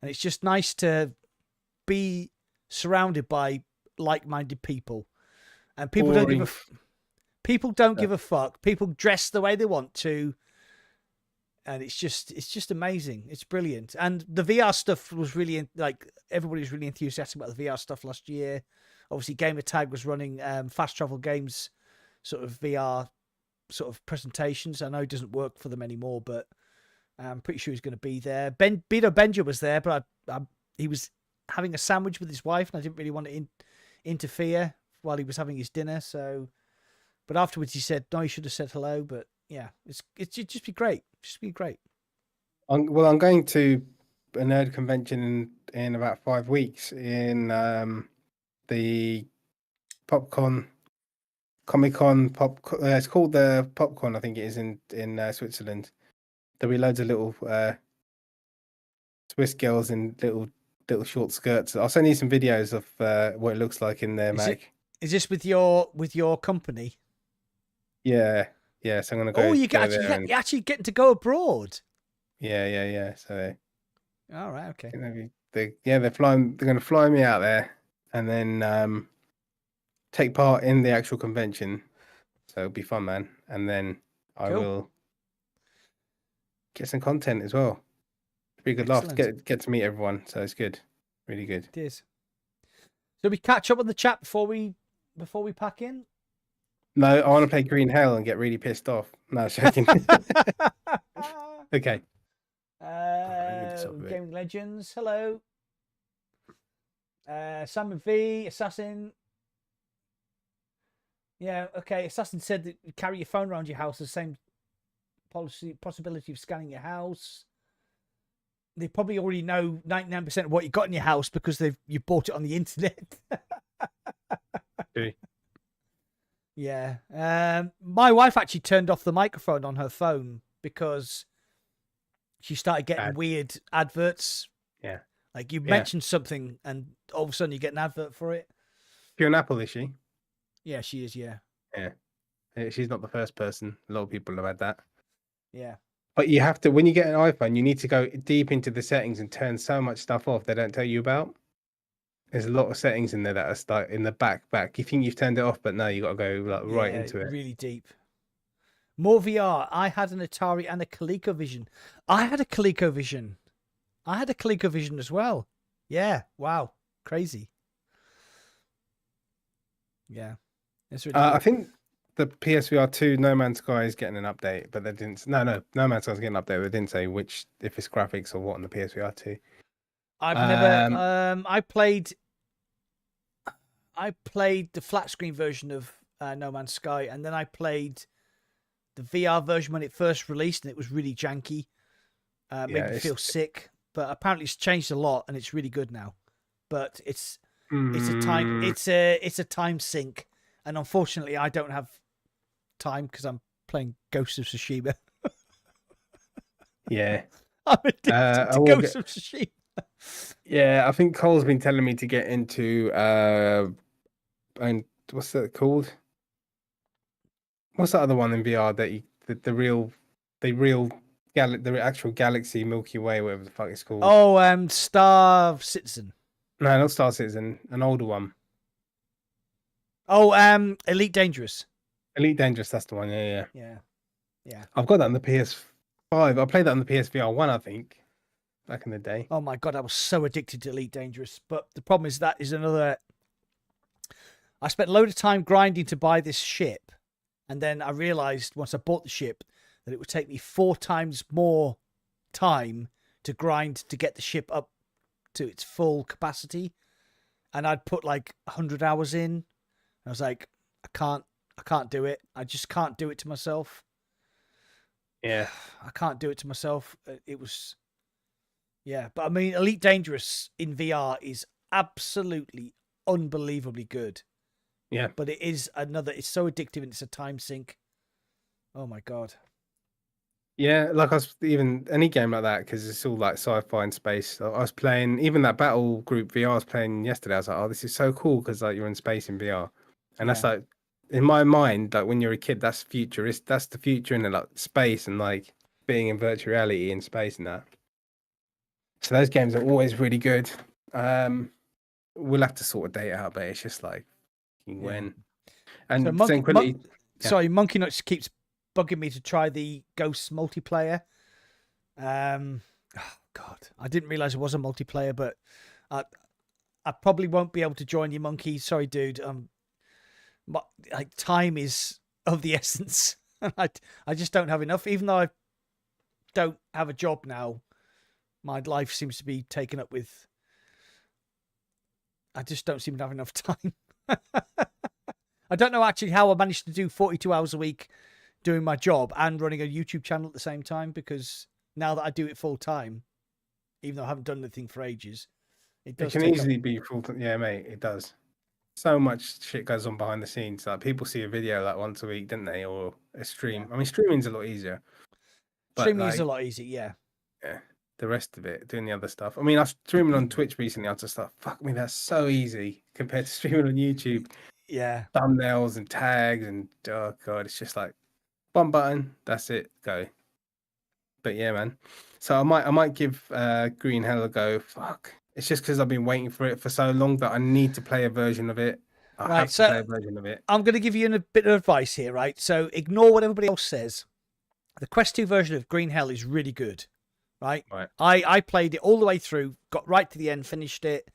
and it's just nice to be surrounded by like-minded people. And people don't give a fuck. People dress the way they want to, and it's just amazing. It's brilliant. And the VR stuff was really like everybody was really enthusiastic about the VR stuff last year. Obviously, Gamertag was running Fast Travel Games sort of VR sort of presentations. I know it doesn't work for them anymore, but I'm pretty sure he's going to be there. Bino Benja was there, but he was having a sandwich with his wife, and I didn't really want to interfere while he was having his dinner. So, but afterwards he said, no, he should have said hello. But yeah, it'd just be great. Just be great. I'm going to a nerd convention in about 5 weeks in the Popcorn Comic-Con it's called the Popcorn, I think it is in Switzerland. There'll be loads of little Swiss girls in little short skirts. I'll send you some videos of what it looks like in there, Mac. Is this with your company? Yeah. So I'm gonna go. Oh, you're actually getting to go abroad. Yeah. So. All right. Okay. They're flying. They're going to fly me out there, and then take part in the actual convention. So it'll be fun, man. And then I will get some content as well. Be a good laugh to get to meet everyone. So it's good, really good. It is. So we catch up on the chat before we pack in. No, I want to play Green Hell and get really pissed off. No, joking. Okay. Gaming Legends, hello. Simon V, Assassin. Yeah, okay. Assassin said that you carry your phone around your house, the same possibility of scanning your house. They probably already know 99% of what you got in your house because you bought it on the internet. Okay. Yeah. My wife actually turned off the microphone on her phone because she started getting weird adverts. Yeah. Like you mentioned something and all of a sudden you get an advert for it. You're an Apple, is she? Yeah, she is, yeah. Yeah. She's not the first person. A lot of people have had that. Yeah. But you have to, when you get an iPhone, you need to go deep into the settings and turn so much stuff off they don't tell you about. There's a lot of settings in there that are in the back. You think you've turned it off, but no, you got to go right into it. Really deep. More VR. I had an Atari and a ColecoVision. I had a ColecoVision as well. Yeah. Wow. Crazy. Yeah. It's really cool. I think the PSVR 2 No Man's Sky is getting an update, but they didn't. No Man's Sky is getting an update. They didn't say if it's graphics or what on the PSVR 2. I've never. I played the flat screen version of No Man's Sky, and then I played the VR version when it first released, and it was really janky. Made me feel sick, but apparently it's changed a lot, and it's really good now. But it's a time sink, and unfortunately, I don't have time because I'm playing Ghost of Tsushima. Yeah, I'm addicted to Ghost of Tsushima. Yeah, I think Cole's been telling me to get into and what's that called? What's that other one in VR that the actual galaxy Milky Way, whatever the fuck it's called? Oh, Star Citizen. No, not Star Citizen, an older one. Oh, Elite Dangerous. Elite Dangerous, that's the one. Yeah. I've got that on the PS5. I played that on the PSVR 1, I think. Back in the day. Oh my god, I was so addicted to Elite Dangerous. But the problem is that is another. I spent a load of time grinding to buy this ship, and then I realized once I bought the ship that it would take me 4 times more time to grind to get the ship up to its full capacity, and I'd put like 100 hours in. I was like, I can't do it. I just can't do it to myself. Yeah. I can't do it to myself. It was, yeah. But I mean, Elite Dangerous in VR is absolutely unbelievably good. Yeah. But it is it's so addictive and it's a time sink. Oh my God. Yeah, like I was even any game like that because it's all like sci-fi and space. I was playing even that Battle Group VR I was playing yesterday. I was like, oh, this is so cool because like you're in space in VR, and that's like in my mind, like when you're a kid, that's futurist. That's the future in like space and like being in virtual reality in space and that. So those games are always really good. We'll have to sort of date out, but it's just like when. And so Monkey Nuts keeps bugging me to try the Ghosts multiplayer. Oh God, I didn't realize it was a multiplayer, but I probably won't be able to join you, Monkey. Sorry, dude. Like time is of the essence. I just don't have enough. Even though I don't have a job now, my life seems to be taken up with. I just don't seem to have enough time. I don't know actually how I managed to do 42 hours a week doing my job and running a YouTube channel at the same time, because now that I do it full time, even though I haven't done anything for ages, it can easily be full time. Yeah, mate, it does. So much shit goes on behind the scenes. Like people see a video like once a week, don't they? Or a stream. Yeah. I mean, streaming's a lot easier. Streaming is a lot easier, yeah. Yeah. The rest of it, doing the other stuff. I mean, I was streaming on Twitch recently. I was just like, fuck me, that's so easy compared to streaming on YouTube. Yeah. Thumbnails and tags and oh God, it's just like one button, that's it, go. But yeah, man. So I might give Green Hell a go. Fuck. It's just because I've been waiting for it for so long that I need to play a version of it. I have to play a version of it. I'm going to give you a bit of advice here, right? So ignore what everybody else says. The Quest 2 version of Green Hell is really good. Right. I played it all the way through, got right to the end, finished it,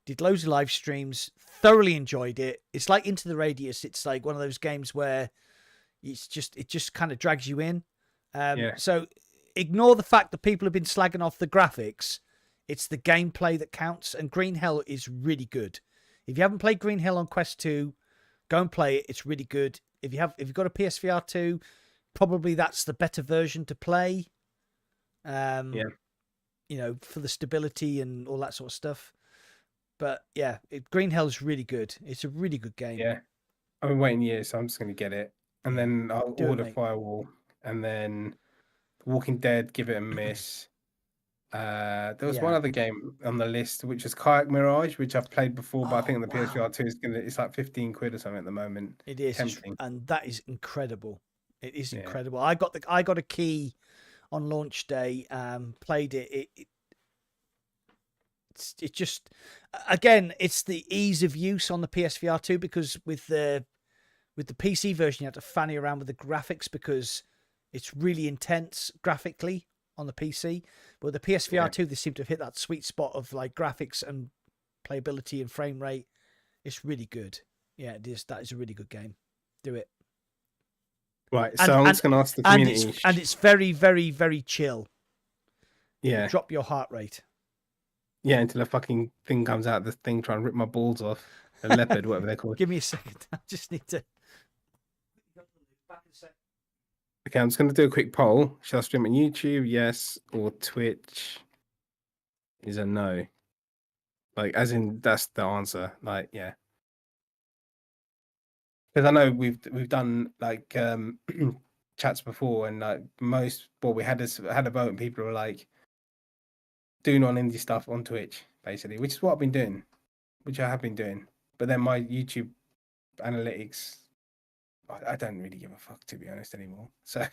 did loads of live streams, thoroughly enjoyed it. It's like Into the Radius. It's like one of those games where it just kind of drags you in. So ignore the fact that people have been slagging off the graphics. It's the gameplay that counts, and Green Hell is really good. If you haven't played Green Hell on Quest 2, go and play it. It's really good. If you've got a PSVR 2, probably that's the better version to play. You know, for the stability and all that sort of stuff. But yeah, Green Hell is really good. It's a really good game. Yeah, I've been waiting years, so I'm just going to get it, and then I'll order Firewall, and then Walking Dead, give it a miss. There was one other game on the list, which is Kayak Mirage, which I've played before, but I think the PSVR 2 it's like 15 quid or something at the moment. It is, and that is incredible. It is incredible. I got a key on launch day, played it. It just, again, it's the ease of use on the PSVR 2, because with the PC version you have to fanny around with the graphics because it's really intense graphically on the PC. But with the PSVR 2, they seem to have hit that sweet spot of like graphics and playability and frame rate. It's really good. Yeah, it is. That is a really good game. Do it. Right, so I'm just going to ask the community. And it's very, very, very chill. Yeah. Drop your heart rate. Yeah, until a fucking thing comes out, this thing trying to rip my balls off. A leopard, whatever they're called. Give me a second. I just need to... Okay, I'm just going to do a quick poll. Shall I stream on YouTube? Yes. Or Twitch? Is a no. Like, as in, that's the answer. Like, yeah. Because I know we've done like chats before, and like we had a vote, and people were like, do non-indie stuff on Twitch, basically, which is what I've been doing, which I have been doing. But then my YouTube analytics, I don't really give a fuck, to be honest, anymore. So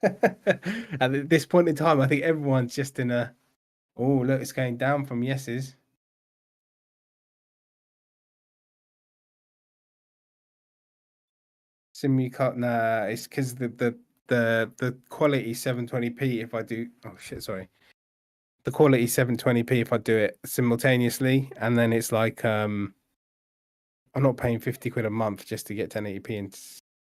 at this point in time, I think everyone's just in a, oh look, it's going down from yeses. Nah, it's because the quality 720p if I do. Oh shit, sorry. The quality 720p if I do it simultaneously, and then it's like I'm not paying 50 quid a month just to get 1080p and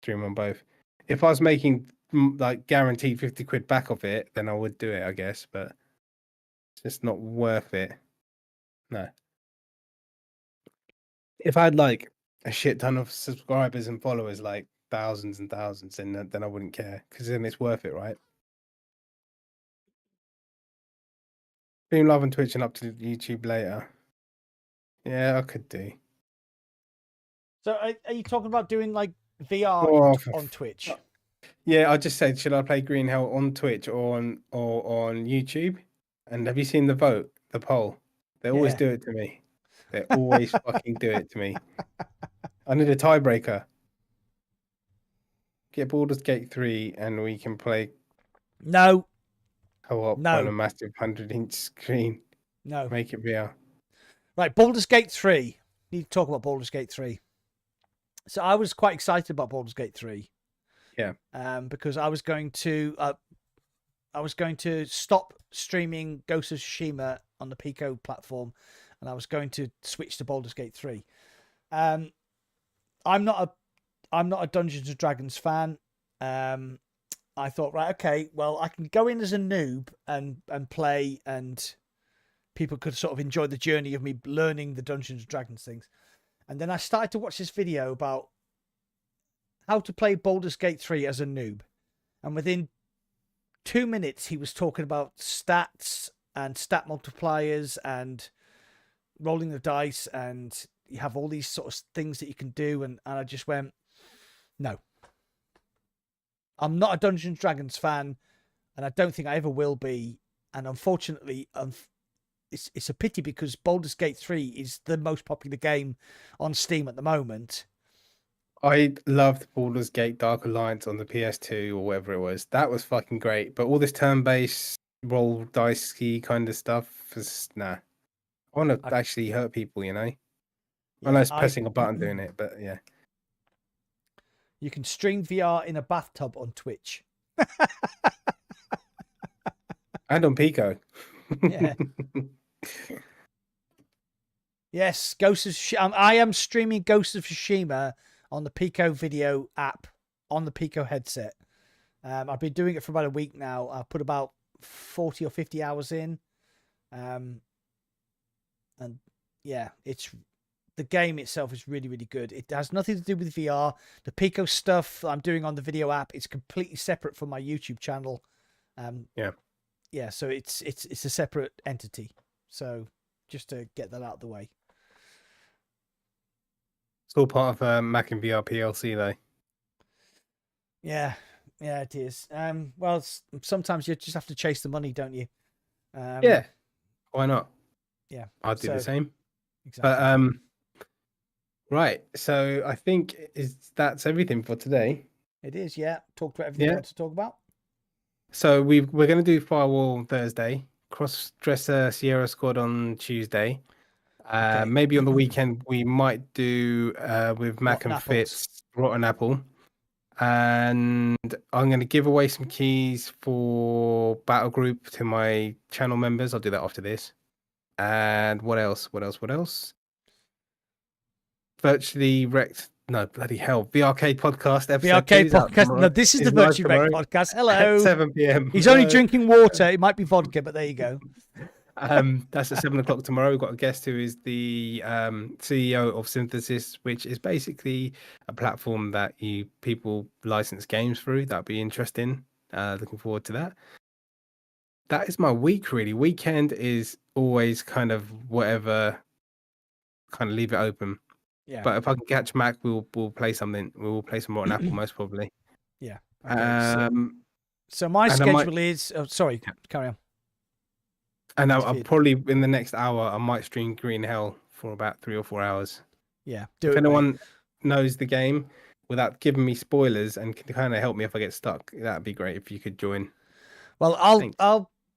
stream on both. If I was making like guaranteed 50 quid back off it, then I would do it, I guess, but it's just not worth it. No. If I had like a shit ton of subscribers and followers, like thousands and thousands, then I wouldn't care, because then it's worth it, right? Stream live on Twitch and up to YouTube later. Yeah, I could do. So are you talking about doing like VR on Twitch? Yeah, I just said, should I play Green Hell on Twitch or on YouTube? And have you seen the vote, the poll? They always do it to me. They always fucking do it to me. I need a tiebreaker. Get Baldur's Gate 3 and we can play No. co-op on a massive 100-inch screen. No. Make it VR. Right, Baldur's Gate 3. Need to talk about Baldur's Gate 3. So I was quite excited about Baldur's Gate 3. Yeah. Because I was going to stop streaming Ghost of Tsushima on the Pico platform, and I was going to switch to Baldur's Gate 3. I'm not a Dungeons and Dragons fan. I thought, right, okay, well, I can go in as a noob and play, and people could sort of enjoy the journey of me learning the Dungeons and Dragons things. And then I started to watch this video about how to play Baldur's Gate 3 as a noob. And within 2 minutes, he was talking about stats and stat multipliers and rolling the dice, and you have all these sort of things that you can do. And I just went, no. I'm not a Dungeons and Dragons fan, and I don't think I ever will be. And unfortunately, it's a pity, because Baldur's Gate 3 is the most popular game on Steam at the moment. I loved Baldur's Gate Dark Alliance on the PS2 or whatever it was. That was fucking great. But all this turn-based roll dice-y kind of stuff is nah. I want to actually hurt people, you know? Yeah, unless pressing a button doing it, but yeah. You can stream VR in a bathtub on Twitch. And on Pico. Yeah. Yes, Ghost of Tsushima. I am streaming Ghost of Tsushima on the Pico video app on the Pico headset. I've been doing it for about a week now. I've put about 40 or 50 hours in. And yeah, the game itself is really, really good. It has nothing to do with VR. The Pico stuff I'm doing on the video app is completely separate from my YouTube channel. Yeah, so it's a separate entity. So just to get that out of the way. It's all part of Mac and VR PLC, though. Yeah, it is. Well, sometimes you just have to chase the money, don't you? Yeah, why not? Yeah, I'd do the same. Exactly. But right. So I think that's everything for today. It is. Yeah, talked about everything I want to talk about. So we're going to do Firewall on Thursday, Cross-Dresser Sierra Squad on Tuesday. Okay. Maybe on the weekend we might do with Mac and Fitz Rotten Apple. And I'm going to give away some keys for Battle Group to my channel members. I'll do that after this. And what else? Virtually Rek't. No, bloody hell. VRK podcast episode. VRK podcast. No, this is the Virtually Rek't podcast. Hello. At 7 p.m. He's only drinking water. It might be vodka, but there you go. That's at 7 o'clock tomorrow. We've got a guest who is the CEO of Synthesis, which is basically a platform that people license games through. That'd be interesting. Looking forward to that. That is my week, really. Weekend is always kind of whatever, kind of leave it open. Yeah. But if I can catch Mac, we'll play something. We will play some Rotten Apple, most probably. Yeah. Okay, so my schedule is... Oh, sorry, carry on. And I'll probably, in the next hour, I might stream Green Hell for about 3 or 4 hours. Yeah. If anyone knows the game without giving me spoilers and can kind of help me if I get stuck, that'd be great if you could join. Well,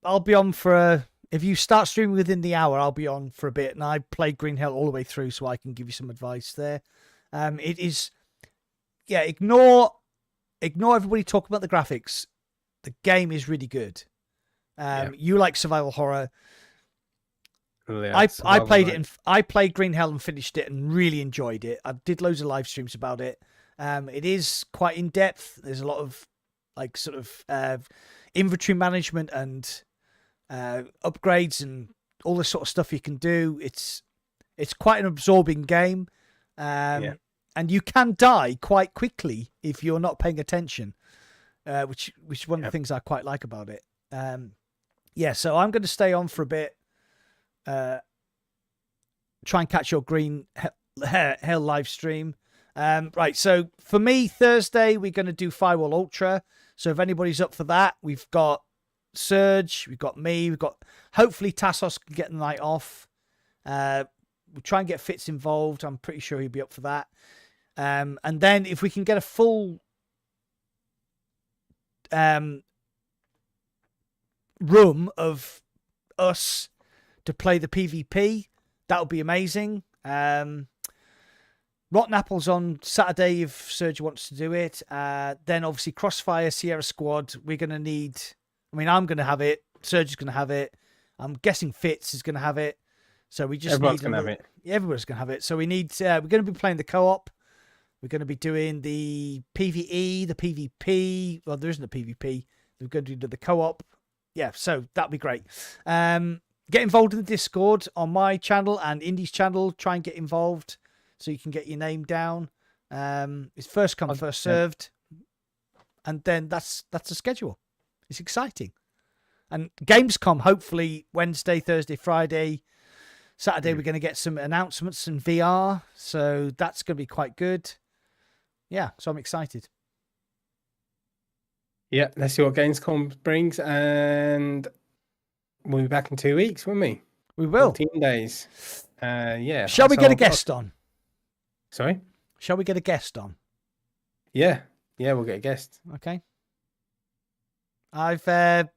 I'll be on for if you start streaming within the hour, I'll be on for a bit, and I played Green Hell all the way through, so I can give you some advice there. It is, ignore everybody talking about the graphics. The game is really good. You like survival horror. Yeah, I played it, and I played Green Hell and finished it and really enjoyed it. I did loads of live streams about it. It is quite in depth. There's a lot of inventory management and upgrades and all the sort of stuff you can do. It's quite an absorbing game. and you can die quite quickly if you're not paying attention, which is one of the things I quite like about it. Yeah, so I'm going to stay on for a bit. Try and catch your green hell live stream. Right, so for me, Thursday, we're going to do Firewall Ultra. So if anybody's up for that, we've got Surge, we've got me, we've got, hopefully Tassos can get the night off. We'll try and get Fitz involved. I'm pretty sure he'll be up for that. And then if we can get a full room of us to play the PvP, that would be amazing. Rotten Apples on Saturday if Serge wants to do it. Then obviously Crossfire, Sierra Squad. We're going to need... I mean, I'm going to have it. Serge is going to have it. I'm guessing Fitz is going to have it. So we just everyone's going to have it. Yeah, everyone's going to have it. So we need... we're going to be playing the co-op. We're going to be doing the PvE, the PvP. Well, there isn't a PvP. We're going to do the co-op. Yeah, so that'd be great. Get involved in the Discord on my channel and Indy's channel. Try and get involved so you can get your name down. It's first come, first served. And then that's the schedule. It's exciting. And Gamescom, hopefully Wednesday, Thursday, Friday. Saturday, we're going to get some announcements in VR. So that's going to be quite good. Yeah, so I'm excited. Yeah, let's see what Gamescom brings. And we'll be back in 2 weeks, won't we? We will. 14 days. Yeah. Shall we get a guest on? Sorry? Shall we get a guest on? Yeah. Yeah, we'll get a guest. Okay. I've got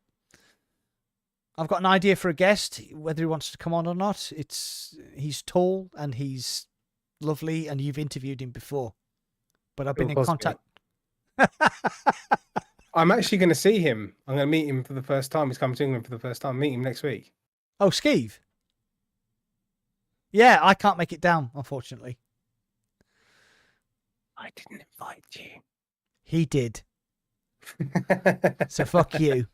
an idea for a guest, whether he wants to come on or not. He's tall and he's lovely, and you've interviewed him before. But I've been in contact. I'm actually going to see him. I'm going to meet him for the first time. He's coming to England for the first time. Meet him next week. Oh, Skeeve? Yeah, I can't make it down, unfortunately. I didn't invite you. He did. So fuck you.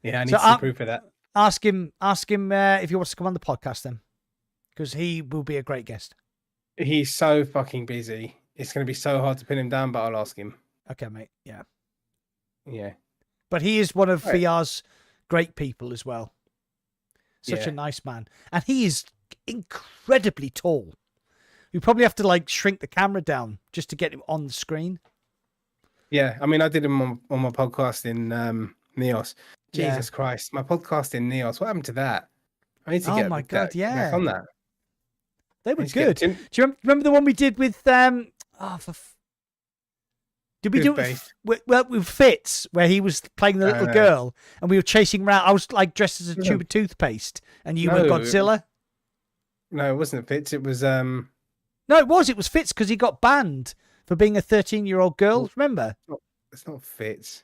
Yeah, I need some proof of that. Ask him if he wants to come on the podcast then, because he will be a great guest. He's so fucking busy. It's going to be so hard to pin him down, but I'll ask him. Okay, mate. Yeah. Yeah. But he is one of VR's great people as well. Such a nice man. And he is incredibly tall. You probably have to like shrink the camera down just to get him on the screen. Yeah, I mean, I did him on my podcast in Neos. Jesus Christ, my podcast in Neos. What happened to that? I need to get back on that. They were good. Do you remember the one we did with did we do it with Fitz, where he was playing the little girl and we were chasing around? I was like dressed as a tube of toothpaste and you were Godzilla. No, it wasn't Fitz. It was No, it was Fitz because he got banned for being a 13-year-old girl. Remember? It's not Fitz.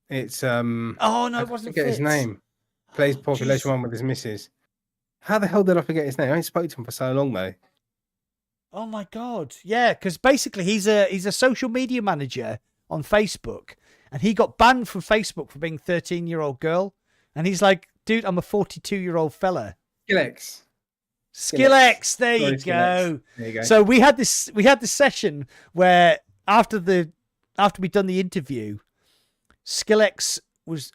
It's Oh no, it wasn't Fitz. Forget his name. Plays Population 1 with his missus. How the hell did I forget his name? I ain't spoke to him for so long though. Oh my god. Yeah, because basically he's a social media manager on Facebook and he got banned from Facebook for being a 13-year-old girl. And he's like, dude, I'm a 42-year-old fella. Skillex, there you go. So we had this session where after we'd done the interview,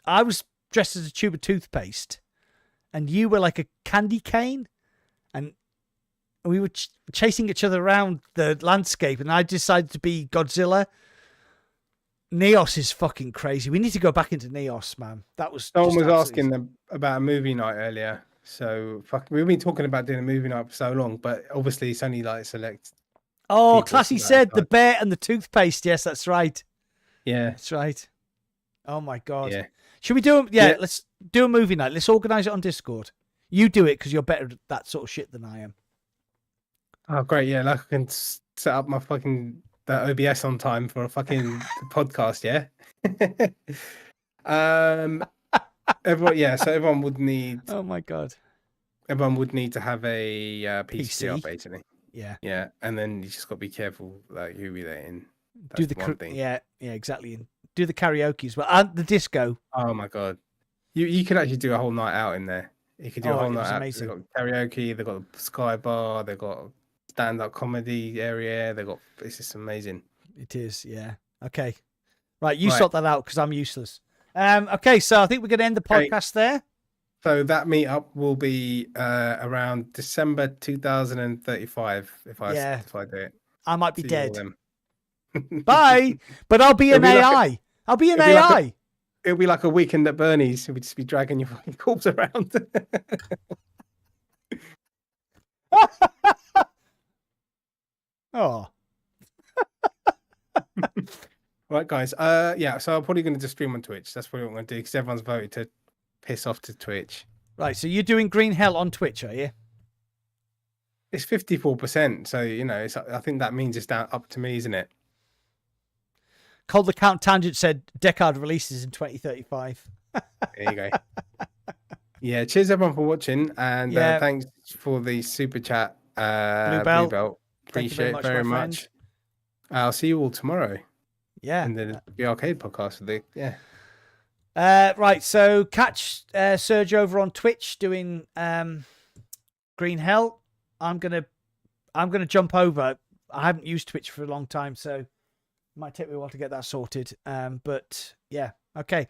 I was dressed as a tube of toothpaste and you were like a candy cane and we were chasing each other around the landscape and I decided to be Godzilla. Neos is fucking crazy. We need to go back into Neos, man. Someone was asking them about a movie night earlier. So we've been talking about doing a movie night for so long, but obviously it's only like select. Oh, Classy said the bear and the toothpaste. Yes, that's right. Yeah, that's right. Oh my god. Yeah. Should we do let's do a movie night. Let's organise it on Discord. You do it because you're better at that sort of shit than I am. Oh great, yeah. Like I can set up my fucking OBS on time for a fucking podcast, yeah. So everyone would need. Oh my god. Everyone would need to have a PC up, basically. Yeah. Yeah, and then you just got to be careful, like who we let in. That's yeah, exactly. And do the karaoke as well, and the disco. Oh my god, you could actually do a whole night out in there. You could do a whole night out. They've got karaoke. They've got a sky bar. They've got stand-up comedy area. They've got, it's just amazing. It is, yeah. Okay. Right, you sort that out because I'm useless. Okay, so I think we're going to end the podcast there. So that meetup will be around December 2035 if I do it. I might be dead. Bye. But I'll be an AI. I'll be an AI. It'll be like a weekend at Bernie's. We'll just be dragging your fucking corpse around. Oh. Right, guys. Yeah, so I'm probably going to just stream on Twitch. That's what I'm going to do because everyone's voted to piss off to Twitch. Right, so you're doing Green Hell on Twitch, are you? It's 54%, so you know, I think that means it's down up to me, isn't it? Cold the Count Tangent said Deckard releases in 2035. There you go. Yeah, cheers everyone for watching, and thanks for the super chat, Blue Belt. Appreciate it very much. I'll see you all tomorrow. Yeah, in the arcade podcast. Right, so catch Serge over on Twitch doing Green Hell. I'm gonna jump over. I haven't used Twitch for a long time, so it might take me a while to get that sorted. But yeah, okay.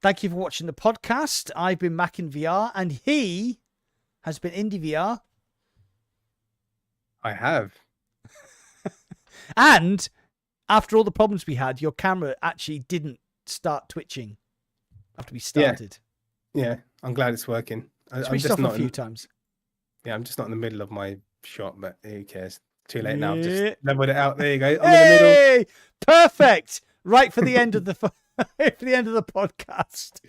Thank you for watching the podcast. I've been Mac in VR, and he has been Indie VR. I have. And after all the problems we had, your camera actually didn't start twitching after we started. Yeah, I'm glad it's working. Switched off a few times. Yeah, I'm just not in the middle of my shot, but who cares? Too late now. I've just leveled it out. There you go. I'm in the middle. Perfect. Right for the end of the podcast.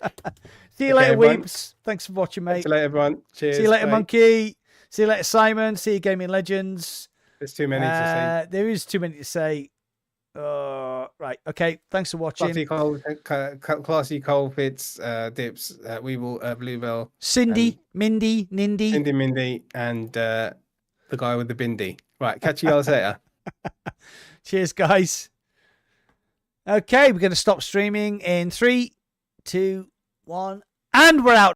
See you later, everyone. Weeps. Thanks for watching, mate. See you later, everyone. Cheers. See you later, Bye. Monkey. See you later, Simon. See you, Gaming Legends. There's too many to say. There is too many to say. Right. Okay. Thanks for watching. Classy Cole Fitz, Dips, Weeble, Bluebell, Cindy, Mindy, Nindy. Cindy, Mindy, and the guy with the bindi. Right. Catch you guys later. Cheers, guys. Okay. We're going to stop streaming in 3, 2, 1. And we're out.